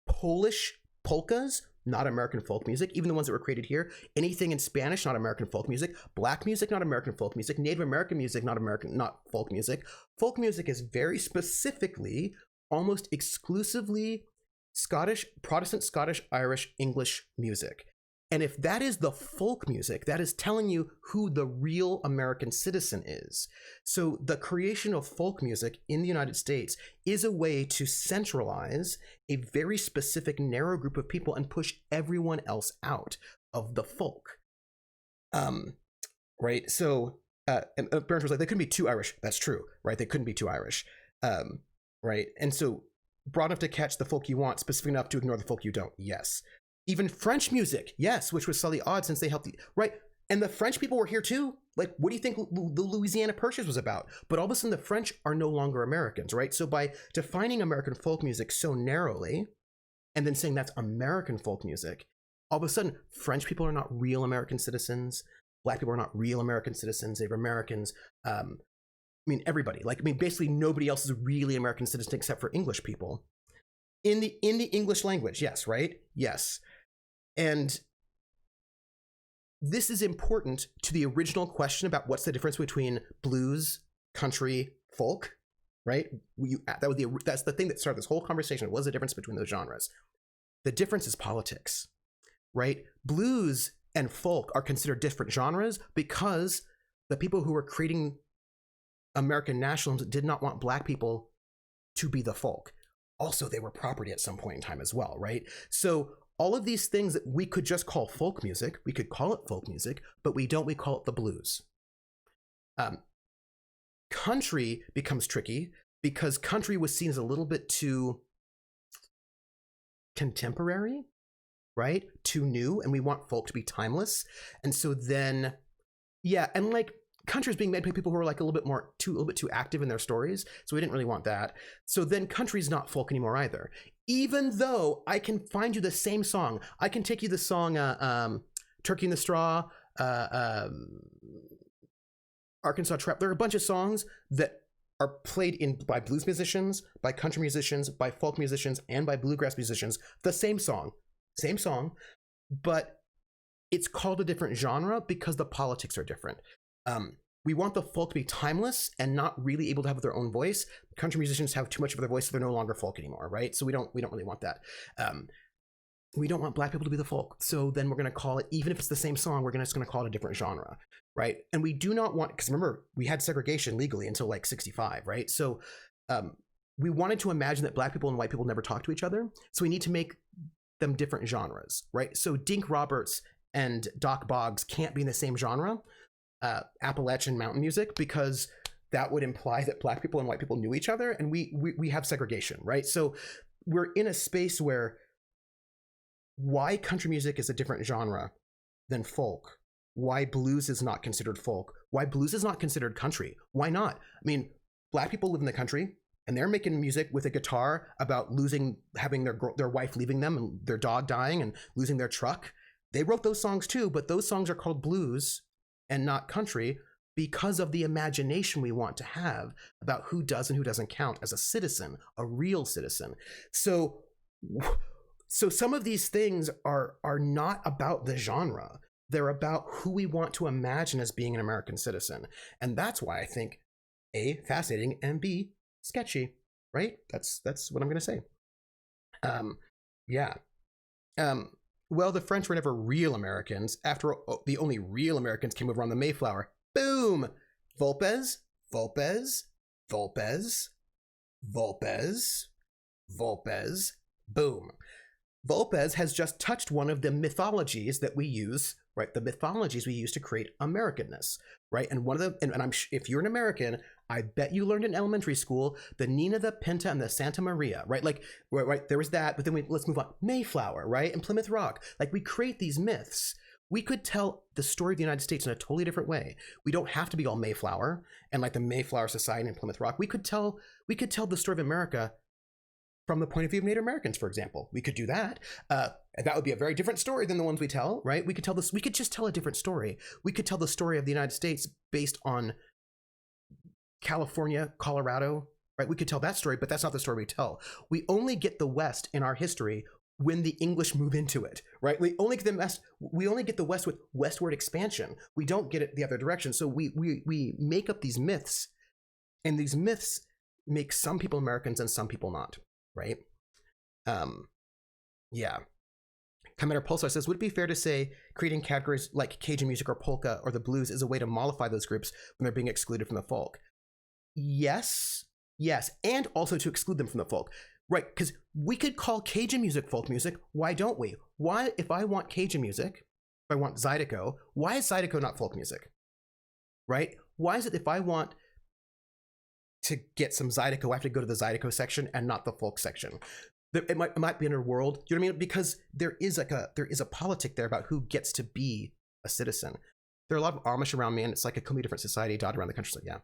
Polish polkas, not American folk music, even the ones that were created here. Anything in Spanish, not American folk music. Black music, not American folk music. Native American music, not folk music. Folk music is very specifically, almost exclusively Scottish, Protestant, Scottish, Irish, English music. And if that is the folk music, that is telling you who the real American citizen is. So the creation of folk music in the United States is a way to centralize a very specific narrow group of people and push everyone else out of the folk. Right? So, and Burns was like, they couldn't be too Irish. That's true, right? They couldn't be too Irish. Right? And so broad enough to catch the folk you want, specific enough to ignore the folk you don't. Yes. Even French music, yes, which was slightly odd since they helped, right? And the French people were here too. Like, what do you think the Louisiana Purchase was about? But all of a sudden, the French are no longer Americans, right? So by defining American folk music so narrowly, and then saying that's American folk music, all of a sudden, French people are not real American citizens. Black people are not real American citizens. Native Americans, I mean, everybody. Like, I mean, basically nobody else is really American citizen except for English people. In the English language, yes, right? Yes. And this is important to the original question about what's the difference between blues, country, folk, right? That's the thing that started this whole conversation. What was the difference between those genres? The difference is politics, right? Blues and folk are considered different genres because the people who were creating American nationalism did not want Black people to be the folk. Also, they were property at some point in time as well, right? So all of these things that we could just call folk music, we could call it folk music, but we don't, we call it the blues. Country becomes tricky because country was seen as a little bit too contemporary, right? Too new, and we want folk to be timeless. And so then, yeah, and like country is being made by people who are like a little bit too active in their stories. So we didn't really want that. So then country's not folk anymore either. Even though I can find you the same song. I can take you the song Turkey in the Straw, Arkansas Trap. There are a bunch of songs that are played by blues musicians, by country musicians, by folk musicians, and by bluegrass musicians. The same song, but it's called a different genre because the politics are different. We want the folk to be timeless and not really able to have their own voice. Country musicians have too much of their voice, so they're no longer folk anymore, right? So we don't really want that. We don't want Black people to be the folk. So then we're going to call it, even if it's the same song, we're just going to call it a different genre, right? And we do not want, because remember, we had segregation legally until like 65, right? So we wanted to imagine that Black people and white people never talk to each other. So we need to make them different genres, right? So Dink Roberts and Doc Boggs can't be in the same genre, Appalachian mountain music, because that would imply that Black people and white people knew each other, and we have segregation, right? So we're in a space where why country music is a different genre than folk, why blues is not considered folk, why blues is not considered country, why not? I mean, Black people live in the country, and they're making music with a guitar about having their wife leaving them and their dog dying and losing their truck. They wrote those songs too, but those songs are called blues and not country because of the imagination we want to have about who does and who doesn't count as a citizen, a real citizen. So some of these things are not about the genre. They're about who we want to imagine as being an American citizen. And that's why I think A, fascinating, and B, sketchy, right? That's what I'm going to say. Yeah. Well, the French were never real Americans. After all, the only real Americans came over on the Mayflower. Boom! Volpes, Volpes, Volpes, Volpes, Volpes, boom. Volpes has just touched one of the mythologies that we use, right? The mythologies we use to create Americanness, right? And one of the, and if you're an American, I bet you learned in elementary school the Nina, the Pinta, and the Santa Maria, right? Like, right, there was that, but then let's move on. Mayflower, right? And Plymouth Rock. Like, we create these myths. We could tell the story of the United States in a totally different way. We don't have to be all Mayflower and like the Mayflower Society and Plymouth Rock. We could tell the story of America from the point of view of Native Americans, for example. We could do that. And that would be a very different story than the ones we tell, right? We could just tell a different story. We could tell the story of the United States based on California, Colorado, right? We could tell that story, but that's not the story we tell. We only get the West in our history when the English move into it, right? We only get the West with westward expansion. We don't get it the other direction. So we make up these myths, and these myths make some people Americans and some people not, right? Yeah. Commander Pulsar says, would it be fair to say creating categories like Cajun music or polka or the blues is a way to mollify those groups when they're being excluded from the folk? Yes, and also to exclude them from the folk. Right, because we could call Cajun music folk music. Why don't we? Why, if I want Cajun music, if I want Zydeco, why is Zydeco not folk music? Right? Why is it if I want to get some Zydeco, I have to go to the Zydeco section and not the folk section? It might be in a world, you know what I mean? Because there is a politic there about who gets to be a citizen. There are a lot of Amish around me, and it's like a completely different society dotted around the country. So yeah.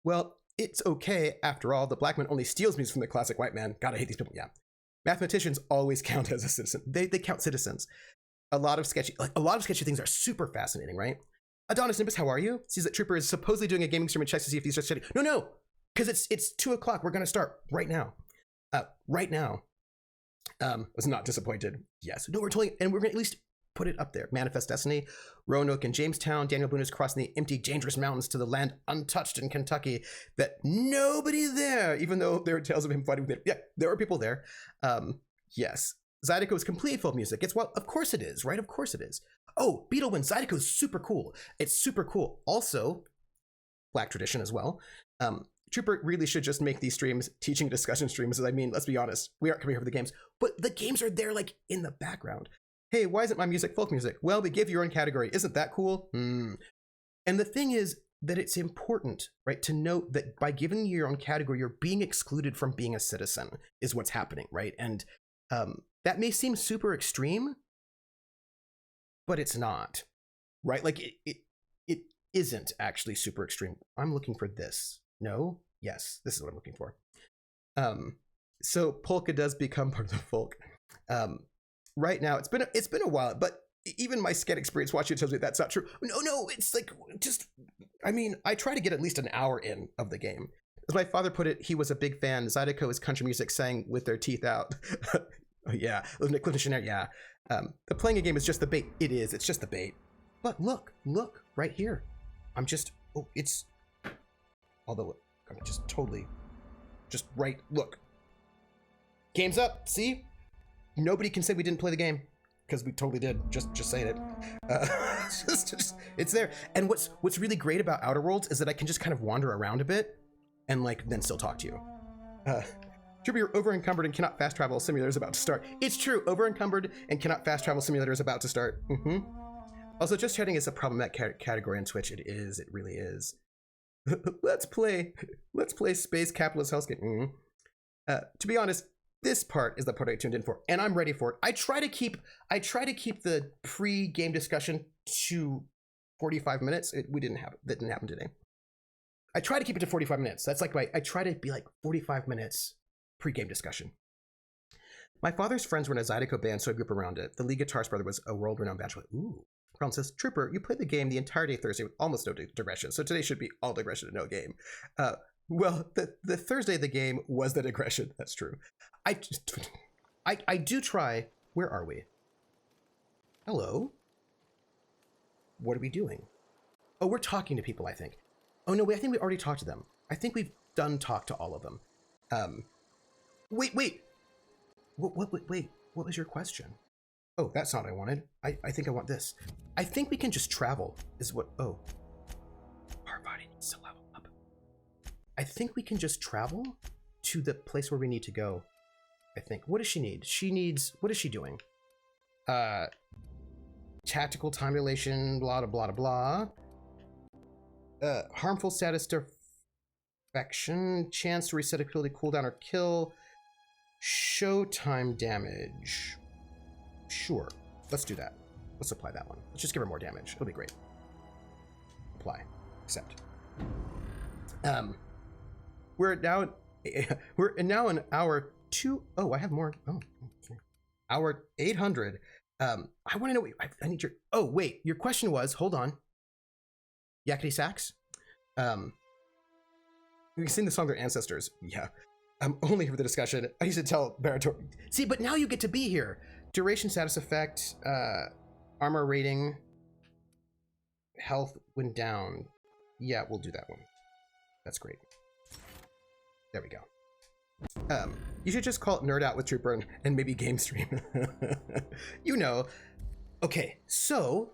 Well, it's okay. After all, the black man only steals music from the classic white man. God, I hate these people. Yeah. Mathematicians always count as a citizen. They count citizens. A lot of sketchy things are super fascinating, right? Adonis Nimbus, how are you? Sees that Trooper is supposedly doing a gaming stream and checks to see if he's just chatting. No, because it's 2 o'clock. We're gonna start right now. Right now. Was not disappointed. Yes. No, we're totally, and we're gonna at least put it up there. Manifest Destiny, Roanoke and Jamestown. Daniel Boone is crossing the empty, dangerous mountains to the land untouched in Kentucky. That nobody there, even though there are tales of him fighting with it. Yeah, there are people there. Yes. Zydeco is completely full of music. It's, well, of course it is, right? Of course it is. Oh, Beetlewind, Zydeco is super cool. It's super cool. Also, Black tradition as well. Trooper really should just make these streams teaching discussion streams. I mean, let's be honest, we aren't coming here for the games, but the games are there like in the background. Hey, why isn't my music folk music? Well, we give you your own category. Isn't that cool? And the thing is that it's important, right, to note that by giving you your own category, you're being excluded from being a citizen is what's happening, right? And that may seem super extreme, but it's not, right? Like it isn't actually super extreme. I'm looking for this. No? Yes, this is what I'm looking for. So polka does become part of the folk. Right now, it's been a while, but even my sketch experience watching it tells me that's not true. No, it's like just, I mean, I try to get at least an hour in of the game. As my father put it, he was a big fan. Zydeco is country music sang with their teeth out. Oh, yeah, yeah. The playing a game is just the bait. It is. It's just the bait. But look, right here. It's. Although I'm just totally, just right. Look. Game's up. See, nobody can say we didn't play the game because we totally did. Just saying it. It's there. And what's really great about Outer Worlds is that I can just kind of wander around a bit, and like then still talk to you. Trooper, you're over-encumbered and cannot fast travel. Simulator is about to start. It's true. Over-encumbered and cannot fast travel. Simulator is about to start. Also, just chatting is a problematic category on Twitch. It is. It really is. Let's play Space Capitalist Hellscape. To be honest, this part is the part I tuned in for, and I'm ready for it. I try to keep the pre-game discussion to 45 minutes. That didn't happen today. I try to keep it to 45 minutes. That's like I try to be like 45 minutes pre-game discussion. My father's friends were in a Zydeco band, so I grew up around it. The lead guitarist brother was a world-renowned bachelor. Ooh. Crown says, Trooper, you played the game the entire day Thursday with almost no digression, so today should be all digression and no game. Well, the Thursday of the game was the digression. That's true. I do try. Where are we? Hello? What are we doing? Oh, we're talking to people, I think. Oh, no, I think we already talked to them. I think we've done talk to all of them. Wait. Wait, what was your question? Oh, that's not what I wanted. I think I want this. I think we can just travel, is what, oh. Our body needs to level up. I think we can just travel to the place where we need to go, I think. What does she need? What is she doing? Tactical time dilation, blah, blah, blah, blah. Harmful status defection, chance to reset ability cooldown or kill, showtime damage. Sure, let's do that. Let's apply that one. Let's just give her more damage. It'll be great. Apply. Accept. We're now in hour 2. Oh, I have more. Oh, okay. Hour 800. I want to know. I need your. Oh, wait. Your question was. Hold on. Yakety sax. We sing the song Their Ancestors. Yeah. I'm only here for the discussion. I used to tell Barator. See, but now you get to be here. Duration, status effect, armor rating, health went down. Yeah, we'll do that one. That's great. There we go. You should just call it Nerd Out with Trooper and maybe Game Stream. You know. Okay, so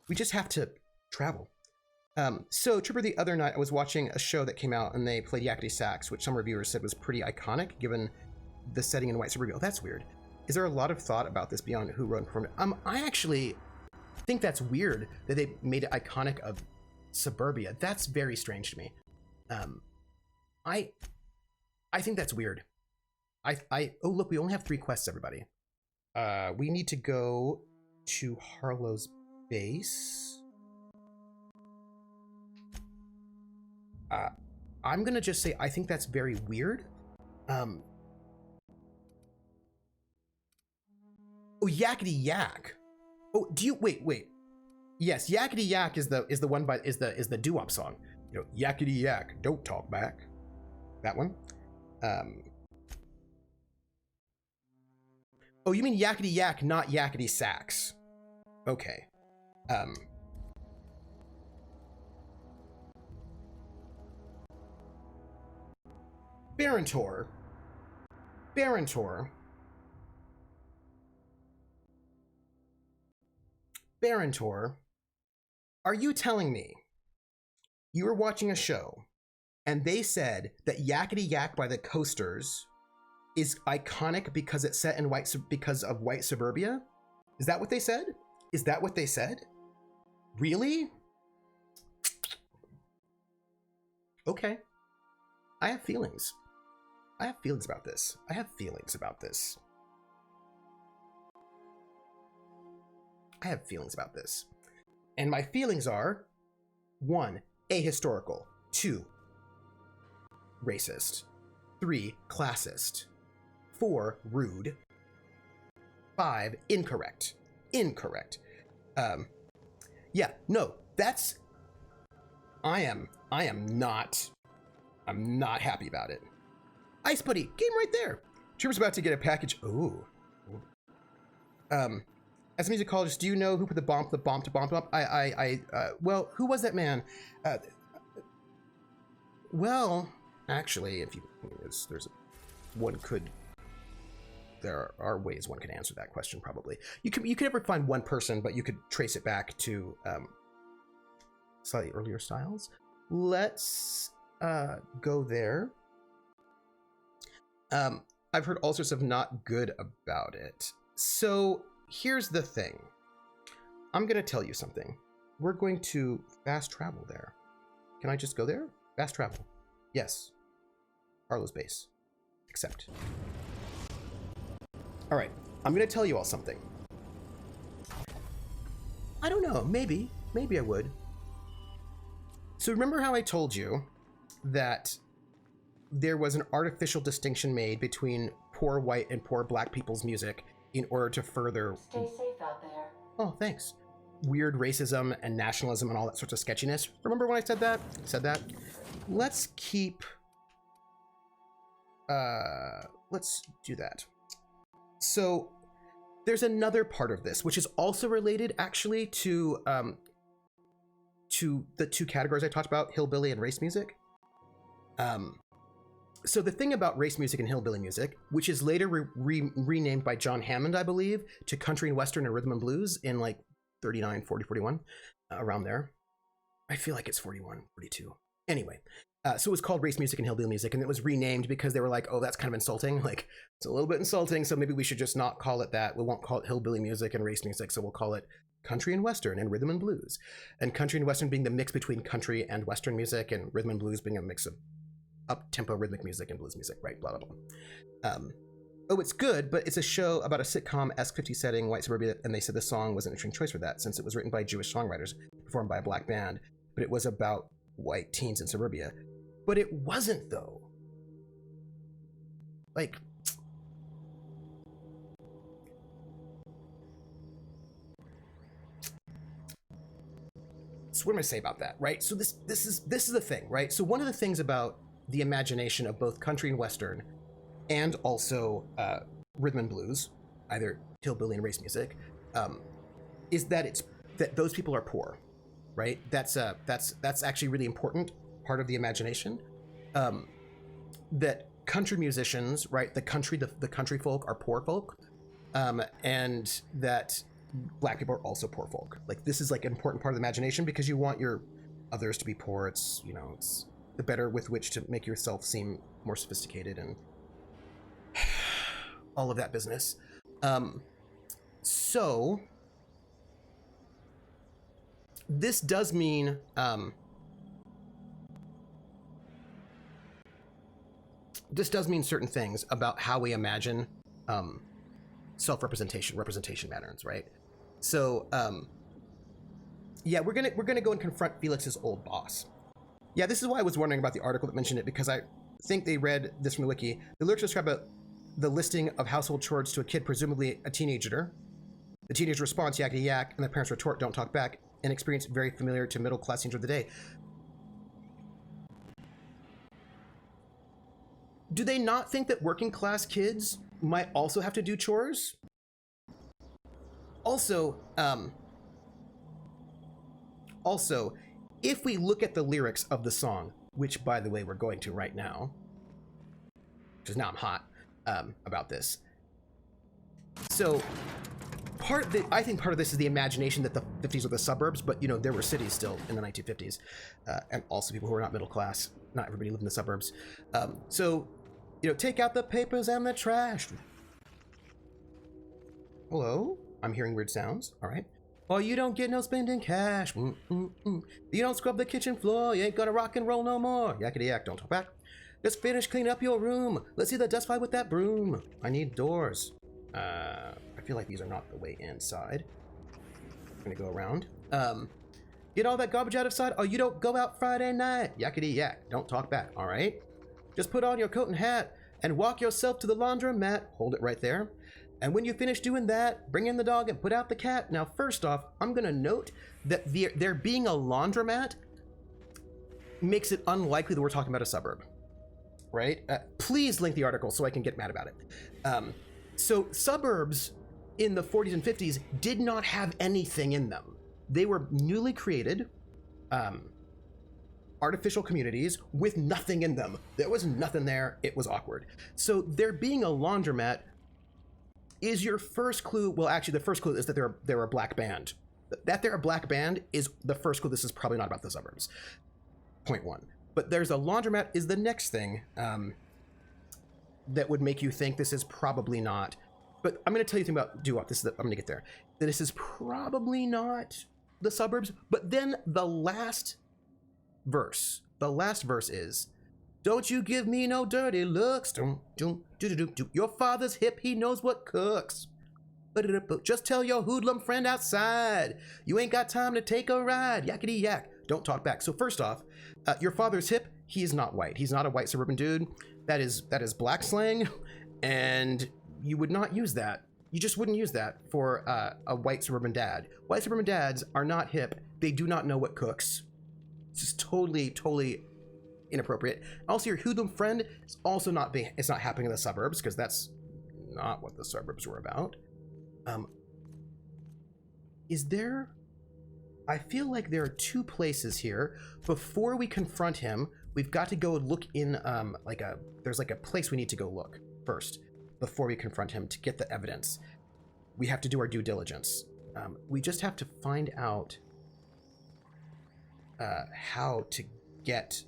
we just have to travel. So Trooper, the other night I was watching a show that came out and they played Yakety Sax, which some reviewers said was pretty iconic given the setting in White Suburbia. Oh, that's weird. Is there a lot of thought about this beyond who wrote and performed it? I actually think that's weird that they made it iconic of suburbia. That's very strange to me. I think that's weird. Oh look, we only have 3 quests, everybody. We need to go to Harlow's base. I'm gonna just say I think that's very weird. Oh, Yakety Yak. Oh, do you wait? Yes, Yakety Yak is the one by is the doo-wop song. You know, Yakety Yak, don't talk back. That one. Oh, you mean Yakety Yak, not Yakety Sax. Okay. Barontor. Barontor. Barontor. Are you telling me you were watching a show and they said that Yakety Yak by the Coasters is iconic because it's set in because of white suburbia? Is that what they said? Is that what they said? Really? Okay. I have feelings. I have feelings about this. I have feelings about this. I have feelings about this. And my feelings are 1. Ahistorical. 2. Racist. 3. Classist. 4. Rude. 5. Incorrect. Incorrect. Yeah, no, that's... I'm not happy about it. Ice Buddy, game right there. Trooper's about to get a package. Ooh. As a musicologist, do you know who put the bomb to bomb? Well, who was that man? Well, actually, if you, there are ways one could answer that question probably. You could never find one person, but you could trace it back to slightly earlier styles. Let's go there. I've heard all sorts of not good about it. So here's the thing. I'm going to tell you something. We're going to fast travel there. Can I just go there? Fast travel. Yes. Arlo's base. Accept. All right. I'm going to tell you all something. I don't know. Maybe I would. So remember how I told you that there was an artificial distinction made between poor white and poor black people's music in order to further... Stay safe out there. Oh, thanks. Weird racism and nationalism and all that sorts of sketchiness. Remember when I said that? Let's keep... let's do that. So there's another part of this, which is also related actually to the two categories I talked about, hillbilly and race music. So the thing about race music and hillbilly music, which is later renamed by John Hammond, I believe, to country and western and rhythm and blues in like 39, 40, 41, around there. I feel like it's 41, 42. Anyway, so it was called race music and hillbilly music, and it was renamed because they were like, oh, that's kind of insulting. Like, it's a little bit insulting, so maybe we should just not call it that. We won't call it hillbilly music and race music, so we'll call it country and western and rhythm and blues. And country and western being the mix between country and western music, and rhythm and blues being a mix of up-tempo rhythmic music and blues music, right? Blah, blah, blah. Oh, it's good, but it's a show about a sitcom-esque 50s setting, white suburbia, and they said the song was an interesting choice for that, since it was written by Jewish songwriters, performed by a black band, but it was about white teens in suburbia. But it wasn't, though. Like... So what am I say about that, right? So this is the thing, right? So one of the things about the imagination of both country and western, and also rhythm and blues, either hillbilly and race music, is that those people are poor, right? That's actually really important part of the imagination. That country musicians, right? The country folk are poor folk, and that black people are also poor folk. Like, this is like an important part of the imagination because you want your others to be poor. It's, you know, it's the better with which to make yourself seem more sophisticated and all of that business. So this does mean certain things about how we imagine representation patterns, right? So yeah, we're gonna go and confront Felix's old boss. Yeah, this is why I was wondering about the article that mentioned it, because I think they read this from the wiki. The lyrics describe the listing of household chores to a kid, presumably a teenager. The teenager responds, yakety yak, and the parents retort, don't talk back. an experience very familiar to middle class teenagers of the day. Do they not think that working class kids might also have to do chores? Also, if we look at the lyrics of the song, which by the way we're going to right now, because now I'm hot about this. So I think part of this is the imagination that the 50s were the suburbs, but you know, there were cities still in the 1950s, and also people who were not middle class. Not everybody lived in the suburbs. So, you know, take out the papers and the trash. Hello? I'm hearing weird sounds. All right. Oh, you don't get no spending cash. You don't scrub the kitchen floor. You ain't gonna rock and roll no more. Yakety yak, don't talk back. Just finish cleaning up your room. Let's see the dust fly with that broom. I need doors. I feel like these are not the way inside. I'm gonna go around. Get all that garbage out of sight. Oh, you don't go out Friday night. Yakety yak, don't talk back. All right. Just put on your coat and hat and walk yourself to the laundromat. Hold it right there. And when you finish doing that, bring in the dog and put out the cat. Now, first off, I'm going to note that there being a laundromat makes it unlikely that we're talking about a suburb, right? Please link the article so I can get mad about it. So suburbs in the 40s and 50s did not have anything in them. They were newly created artificial communities with nothing in them. There was nothing there. It was awkward. So there being a laundromat is your first clue. Well, actually, the first clue is that they're a black band. That they're a black band is the first clue. This is probably not about the suburbs. Point one. But there's a laundromat is the next thing that would make you think this is probably not. But I'm going to tell you something about doo-wop. I'm going to get there. This is probably not the suburbs. But then the last verse is, don't you give me no dirty looks. Your father's hip, he knows what cooks. Just tell your hoodlum friend outside. You ain't got time to take a ride. Yakety yak. Don't talk back. So first off, your father's hip, he is not white. He's not a white suburban dude. That is black slang, and you would not use that. You just wouldn't use that for a white suburban dad. White suburban dads are not hip. They do not know what cooks. It's just totally inappropriate. Also, your hoodlum friend is also it's not happening in the suburbs, because that's not what the suburbs were about. I feel like there are two places here. Before we confront him, we've got to go look in there's like a place we need to go look first before we confront him to get the evidence. We have to do our due diligence. We just have to find out how to get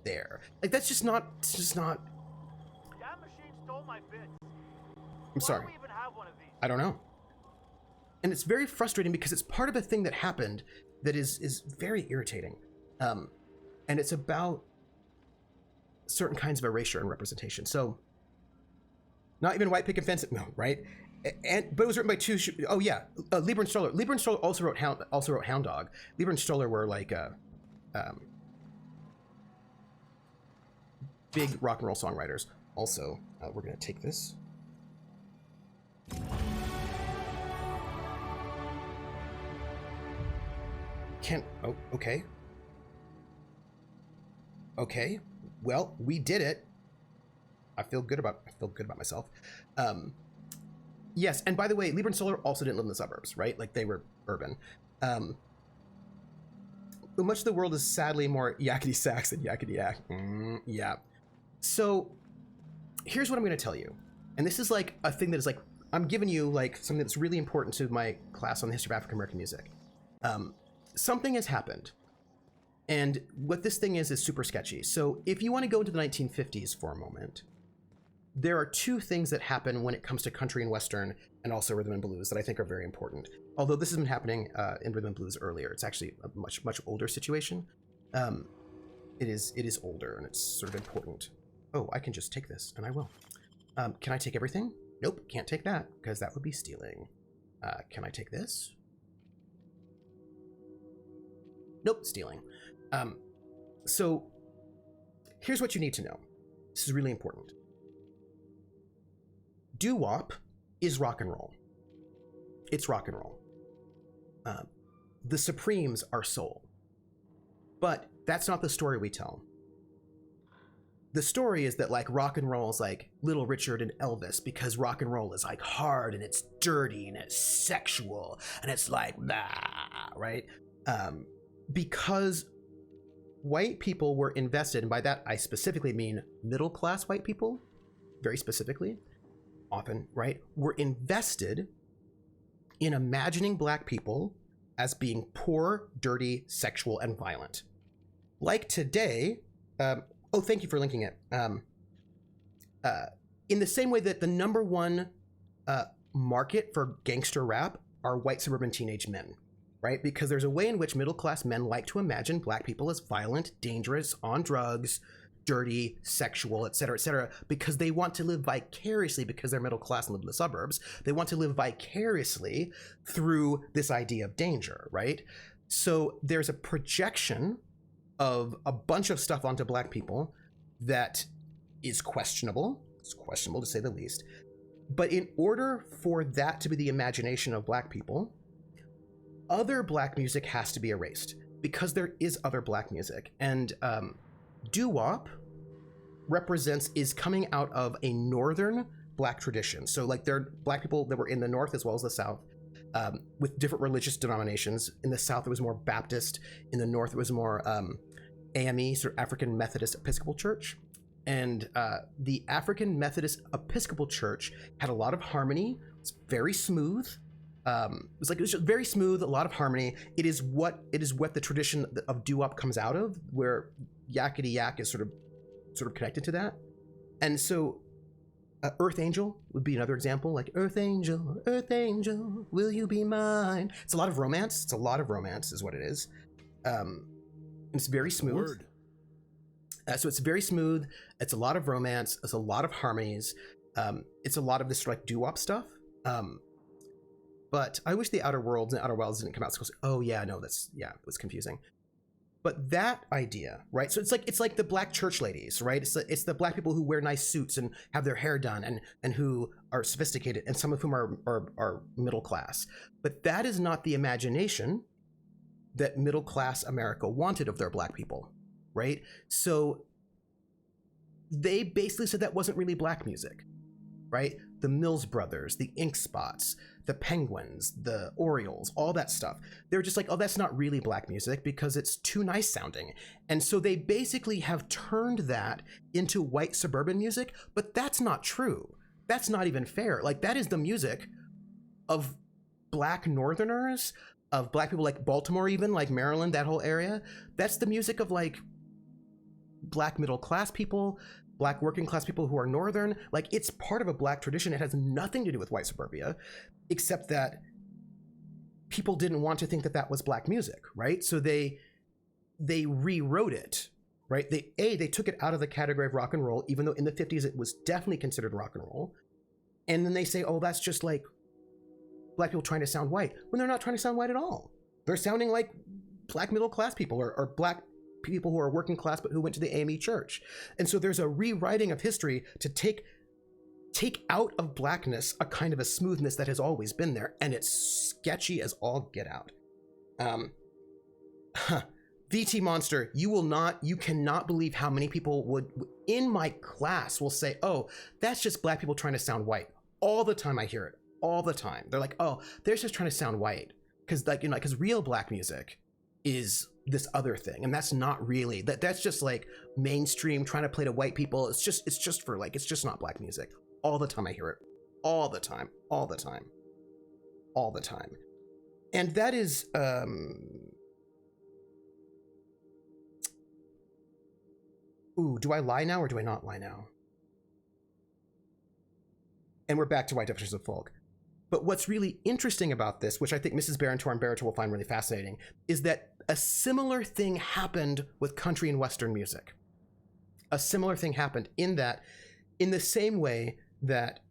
there. Like, it's just not. That machine stole my bits. I'm sorry. Why do we even have one of these? I don't know. And it's very frustrating because it's part of a thing that happened that is very irritating. And it's about certain kinds of erasure and representation. So, not even white picket fence, no, right? But it was written by two. Oh yeah, Lieber and Stoller. Lieber and Stoller also wrote Hound Dog. Lieber and Stoller were like big rock and roll songwriters. Also, we're gonna take this. Oh, okay. Okay. Well, we did it. I feel good about myself. Yes, and by the way, Lieber and Stoller also didn't live in the suburbs, right? Like, they were urban. Much of the world is sadly more yakety sax than yakety yak. Yeah. So here's what I'm going to tell you. And this is like a thing that is like, I'm giving you like something that's really important to my class on the history of African American music. Something has happened. And what this thing is super sketchy. So if you want to go into the 1950s for a moment, there are two things that happen when it comes to country and western and also rhythm and blues that I think are very important. Although this has been happening in rhythm and blues earlier. It's actually a much older situation. It is older and it's sort of important. Oh, I can just take this, and I will. Can I take everything? Nope, can't take that, because that would be stealing. Can I take this? Nope, stealing. So here's what you need to know. This is really important. Doo-wop is rock and roll. It's rock and roll. the Supremes are soul. But that's not the story we tell. The story is that like rock and roll is like Little Richard and Elvis, because rock and roll is like hard and it's dirty and it's sexual and it's like bah, right? Because white people were invested, and by that I specifically mean middle class white people, very specifically, often, right, were invested in imagining black people as being poor, dirty, sexual, and violent. Like today, oh, thank you for linking it. In the same way that the number one market for gangster rap are white suburban teenage men, right? Because there's a way in which middle-class men like to imagine black people as violent, dangerous, on drugs, dirty, sexual, et cetera, because they want to live vicariously, because they're middle class and live in the suburbs. They want to live vicariously through this idea of danger, right? So there's a projection of a bunch of stuff onto black people that is questionable. It's questionable to say the least. But in order for that to be the imagination of black people, other black music has to be erased, because there is other black music. And doo-wop is coming out of a northern black tradition. So like there are black people that were in the north as well as the south, with different religious denominations. In the south it was more Baptist, in the north it was more AME, sort of African Methodist Episcopal Church. And the African Methodist Episcopal Church had a lot of harmony. It's very smooth. It was just very smooth, a lot of harmony. It is what the tradition of doo-wop comes out of, where yakety yak is sort of connected to that. And so Earth Angel would be another example, like Earth Angel, will you be mine? It's a lot of romance. It's a lot of romance is what it is. It's very smooth. So it's very smooth. It's a lot of romance. It's a lot of harmonies. It's a lot of this like doo-wop stuff. But I wish the Outer Worlds and Outer Wilds didn't come out so close. Oh yeah, no, it was confusing. But that idea, right? So it's like the black church ladies, right? It's the black people who wear nice suits and have their hair done and who are sophisticated, and some of whom are middle class. But that is not the imagination that middle class America wanted of their black people, right? So they basically said that wasn't really black music, right? The Mills Brothers, the Ink Spots, the Penguins, the Orioles, all that stuff. They're just like, oh, that's not really black music because it's too nice sounding. And so they basically have turned that into white suburban music, but that's not true. That's not even fair. Like, that is the music of black Northerners, of black people like Baltimore, even like Maryland, that whole area. That's the music of like black middle class people, black working class people who are Northern. Like, it's part of a black tradition. It has nothing to do with white suburbia, except that people didn't want to think that that was black music, right? So they rewrote it, right? They took it out of the category of rock and roll, even though in the 50s it was definitely considered rock and roll. And then they say, oh, that's just like black people trying to sound white, when they're not trying to sound white at all. They're sounding like black middle class people or black people who are working class but who went to the AME church. And so there's a rewriting of history to take out of blackness a kind of a smoothness that has always been there, and it's sketchy as all get out. VT Monster, you cannot believe how many people would in my class will say, oh, that's just black people trying to sound white. All the time I hear it, all the time. They're like, oh, they're just trying to sound white, because real black music is this other thing, and that's not really that's just like mainstream trying to play to white people. It's just not black music. All the time I hear it, all the time. And that is do I lie now or do I not lie now? And we're back to white definitions of folk. But what's really interesting about this, which I think Mrs. Barentor and Barentor will find really fascinating, is that a similar thing happened with country and Western music. A similar thing happened in that, in the same way that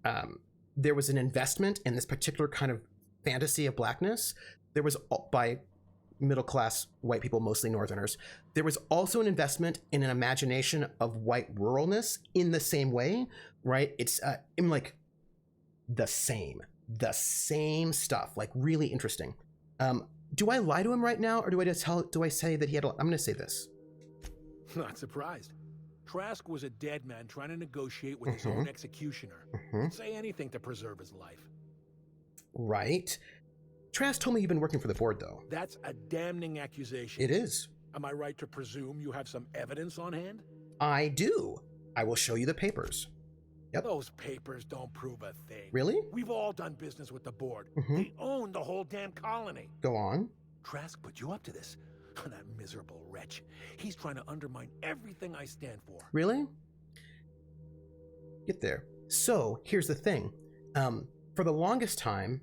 there was an investment in this particular kind of fantasy of blackness, there was, by middle-class white people, mostly Northerners, there was also an investment in an imagination of white ruralness in the same way, right? It's like the same stuff, like really interesting. do I lie to him right now, or do I say that he had I'm going to say this. Not surprised. Trask was a dead man trying to negotiate with his own executioner. Say anything to preserve his life. Right. Trask told me you've been working for the board, though. That's a damning accusation. It is. Am I right to presume you have some evidence on hand? I do. I will show you the papers. Yep. Those papers don't prove a thing. Really? We've all done business with the board. They own the whole damn colony. Go on. Trask put you up to this. That miserable wretch. He's trying to undermine everything I stand for. Really? Get there. So, here's the thing. For the longest time,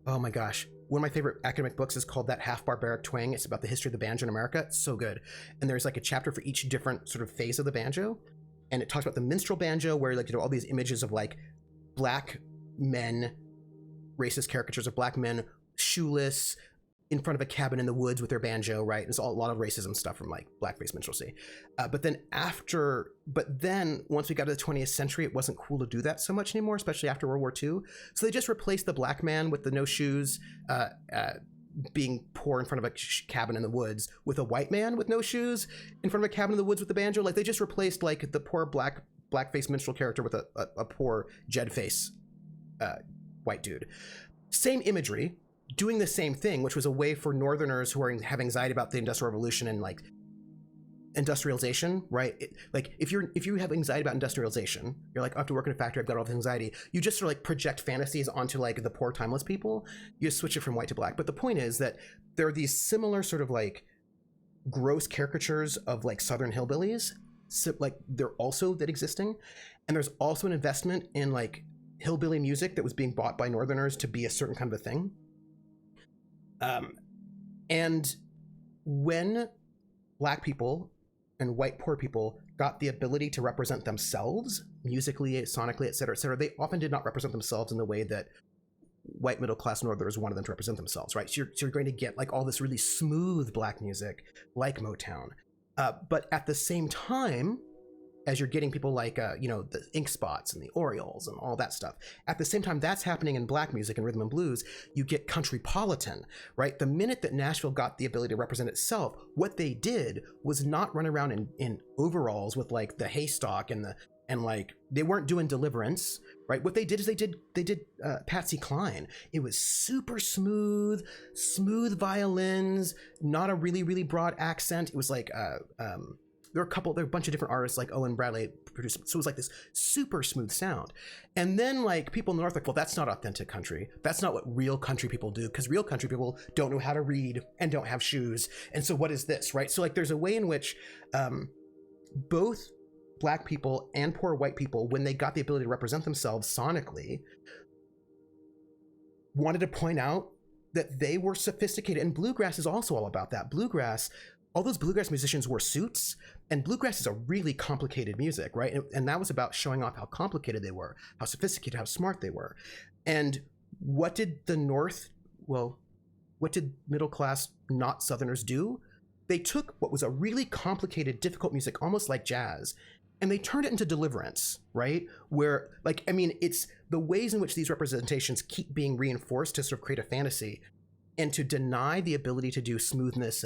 oh my gosh, one of my favorite academic books is called That Half Barbaric Twang. It's about the history of the banjo in America. It's so good. And there's like a chapter for each different sort of phase of the banjo. And it talks about the minstrel banjo, where like, you know, all these images of like black men, racist caricatures of black men, shoeless, in front of a cabin in the woods with their banjo, right? It's all a lot of racism stuff from like blackface minstrelsy. But then once we got to the 20th century, it wasn't cool to do that so much anymore, especially after World War II. So they just replaced the black man with the no shoes, being poor in front of a cabin in the woods, with a white man with no shoes in front of a cabin in the woods with the banjo. Like they just replaced like the poor blackface minstrel character with a poor Jed face white dude. Same imagery, doing the same thing, which was a way for Northerners who have anxiety about the Industrial Revolution and like industrialization, right? Like if you have anxiety about industrialization, you're like, I have to work in a factory, I've got all this anxiety. You just sort of like project fantasies onto like the poor timeless people. You just switch it from white to black. But the point is that there are these similar sort of like gross caricatures of like Southern hillbillies, so like they're also that existing. And there's also an investment in like hillbilly music that was being bought by Northerners to be a certain kind of a thing. And when black people and white poor people got the ability to represent themselves musically, sonically, et cetera, they often did not represent themselves in the way that white middle class Northerners wanted them to represent themselves, right? So you're going to get like all this really smooth black music like Motown. But at the same time, as you're getting people like, the Ink Spots and the Orioles and all that stuff. At the same time that's happening in black music and rhythm and blues, you get countrypolitan, right? The minute that Nashville got the ability to represent itself, what they did was not run around in overalls with like the haystock and like they weren't doing Deliverance, right? What they did is they did Patsy Cline. It was super smooth violins, not a really, really broad accent. It was like, there are a bunch of different artists like Owen Bradley produced. So it was like this super smooth sound. And then like people in the North, like, well, that's not authentic country. That's not what real country people do, because real country people don't know how to read and don't have shoes. And so what is this, right? So like there's a way in which both black people and poor white people, when they got the ability to represent themselves sonically, wanted to point out that they were sophisticated. And bluegrass is also all about that. All those bluegrass musicians wore suits, and bluegrass is a really complicated music, right? And that was about showing off how complicated they were, how sophisticated, how smart they were. And what did what did middle class, not Southerners do? They took what was a really complicated, difficult music, almost like jazz, and they turned it into Deliverance, right? Where, like, I mean, it's the ways in which these representations keep being reinforced to sort of create a fantasy and to deny the ability to do smoothness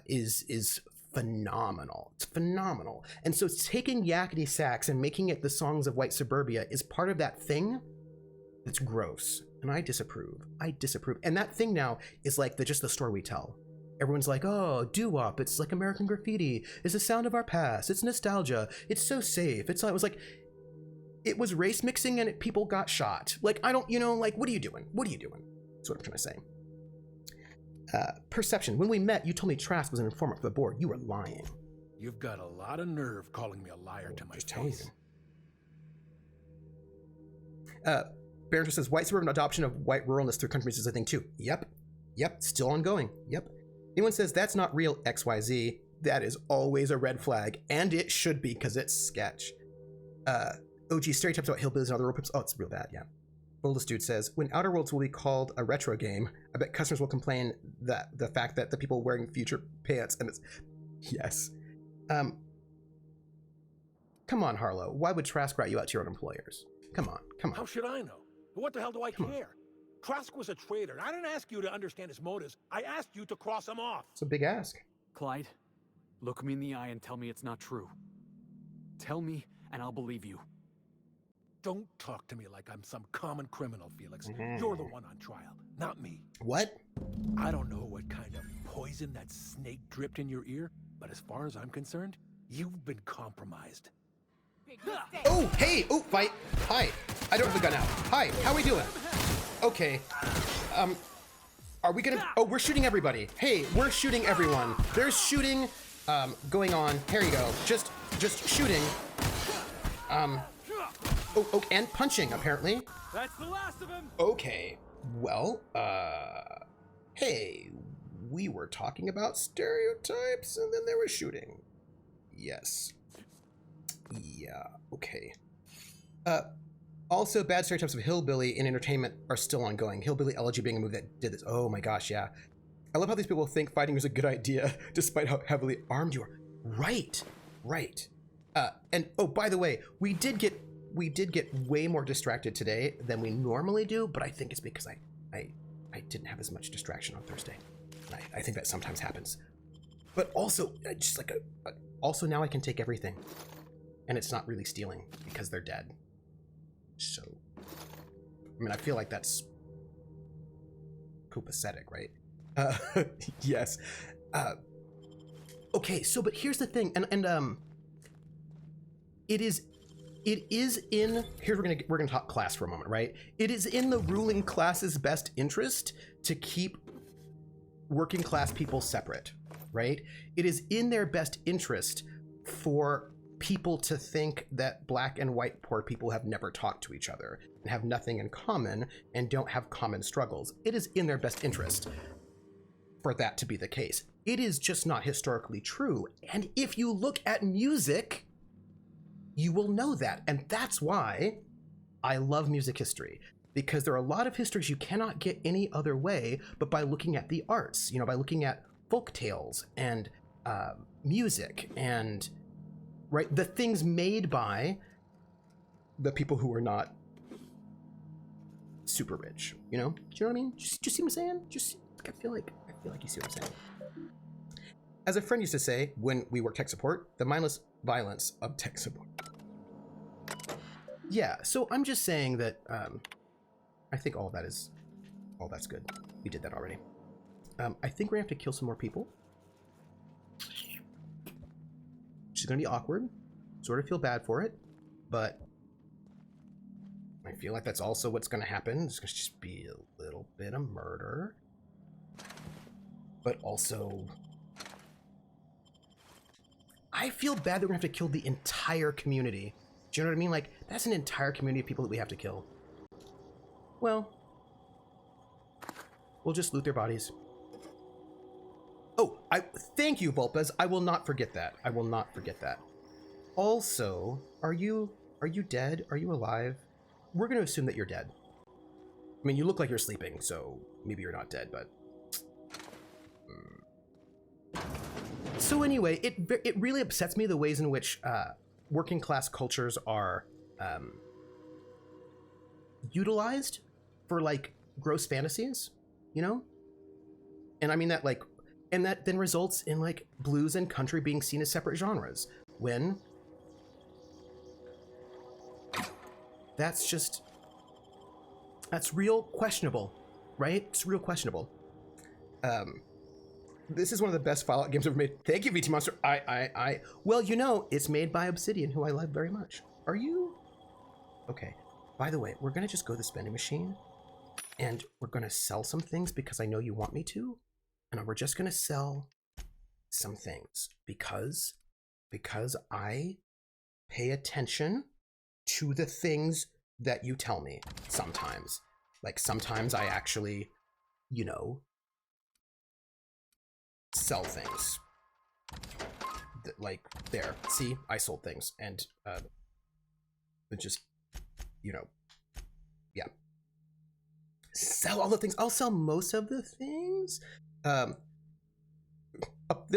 is phenomenal. It's phenomenal. And so taking yakety sax and making it the songs of white suburbia is part of that thing that's gross. And I disapprove. And that thing now is like just the story we tell. Everyone's like, oh, doo-wop, it's like American graffiti. It's the sound of our past. It's nostalgia. It's so safe. It was race mixing and people got shot. Like, I don't, like, what are you doing? That's what I'm trying to say. Perception. When we met, you told me Trask was an informant for the board. You were lying. You've got a lot of nerve calling me a liar to my face. Barrington says, white suburban adoption of white ruralness through country music is a thing too. Yep. Still ongoing. Yep. Anyone says that's not real XYZ, that is always a red flag. And it should be, because it's sketch. OG stereotypes about hillbillies and other road pips. Oh, it's real bad, yeah. Boldest Dude says, when Outer Worlds will be called a retro game, I bet customers will complain that the fact that the people wearing future pants and it's... Yes. Come on, Harlow. Why would Trask rat you out to your own employers? Come on. How should I know? What the hell do I care? Trask was a traitor, and I didn't ask you to understand his motives. I asked you to cross him off. It's a big ask. Clyde, look me in the eye and tell me it's not true. Tell me, and I'll believe you. Don't talk to me like I'm some common criminal, Felix. You're the one on trial, not me. What? I don't know what kind of poison that snake dripped in your ear, but as far as I'm concerned, you've been compromised. Oh, hey! Oh, fight! Hi! I don't have a gun out. Hi, how we doing? Okay. Are we gonna... Oh, we're shooting everybody. Hey, we're shooting everyone. There's shooting, going on. Here you go. Just shooting. Oh, and punching, apparently. That's the last of him! Okay. Well, hey, we were talking about stereotypes, and then there was shooting. Yes. Yeah, okay. Also, bad stereotypes of hillbilly in entertainment are still ongoing. Hillbilly Elegy being a movie that did this. Oh my gosh, yeah. I love how these people think fighting is a good idea, despite how heavily armed you are. Right. And oh, by the way, we did get way more distracted today than we normally do, but I think it's because I didn't have as much distraction on Thursday. I think that sometimes happens. But also, just like also now I can take everything, and it's not really stealing because they're dead. So, I mean, I feel like that's copacetic, right? Yes. Okay, so but here's the thing, and it is in here we're gonna talk class for a moment, right? It is in the ruling class's best interest to keep working class people separate, right? It is in their best interest for people to think that black and white poor people have never talked to each other and have nothing in common and don't have common struggles. It is in their best interest for that to be the case. It is just not historically true. And if you look at music, you will know that. And that's why I love music history, because there are a lot of histories you cannot get any other way but by looking at the arts, by looking at folk tales and music and right, the things made by the people who are not super rich, Do you know what I mean? Just see what I'm saying? I feel like you see what I'm saying. As a friend used to say when we worked tech support, the mindless violence of tech support. Yeah, so I'm just saying that I think all that's good. We did that already. I think we're gonna have to kill some more people. Which is gonna be awkward. Sort of feel bad for it, but I feel like that's also what's gonna happen. It's gonna just be a little bit of murder. But also, I feel bad that we're gonna have to kill the entire community. Do you know what I mean? Like, that's an entire community of people that we have to kill. Well, we'll just loot their bodies. Oh, thank you, Vulpes. I will not forget that. I will not forget that. Also, are you dead? Are you alive? We're going to assume that you're dead. I mean, you look like you're sleeping, so maybe you're not dead, but... So anyway, it really upsets me the ways in which working class cultures are utilized for like gross fantasies, And I mean that and that then results in like blues and country being seen as separate genres when that's real questionable, right? It's real questionable. This is one of the best Fallout games ever made. Thank you, VT Monster. Well, it's made by Obsidian, who I love very much. Are you? Okay. By the way, we're going to just go to the spending machine and we're going to sell some things because I know you want me to. And we're just going to sell some things because I pay attention to the things that you tell me sometimes. Like sometimes I actually, sell things. Like there, see, I sold things and it just, yeah. Sell all the things. I'll sell most of the things. There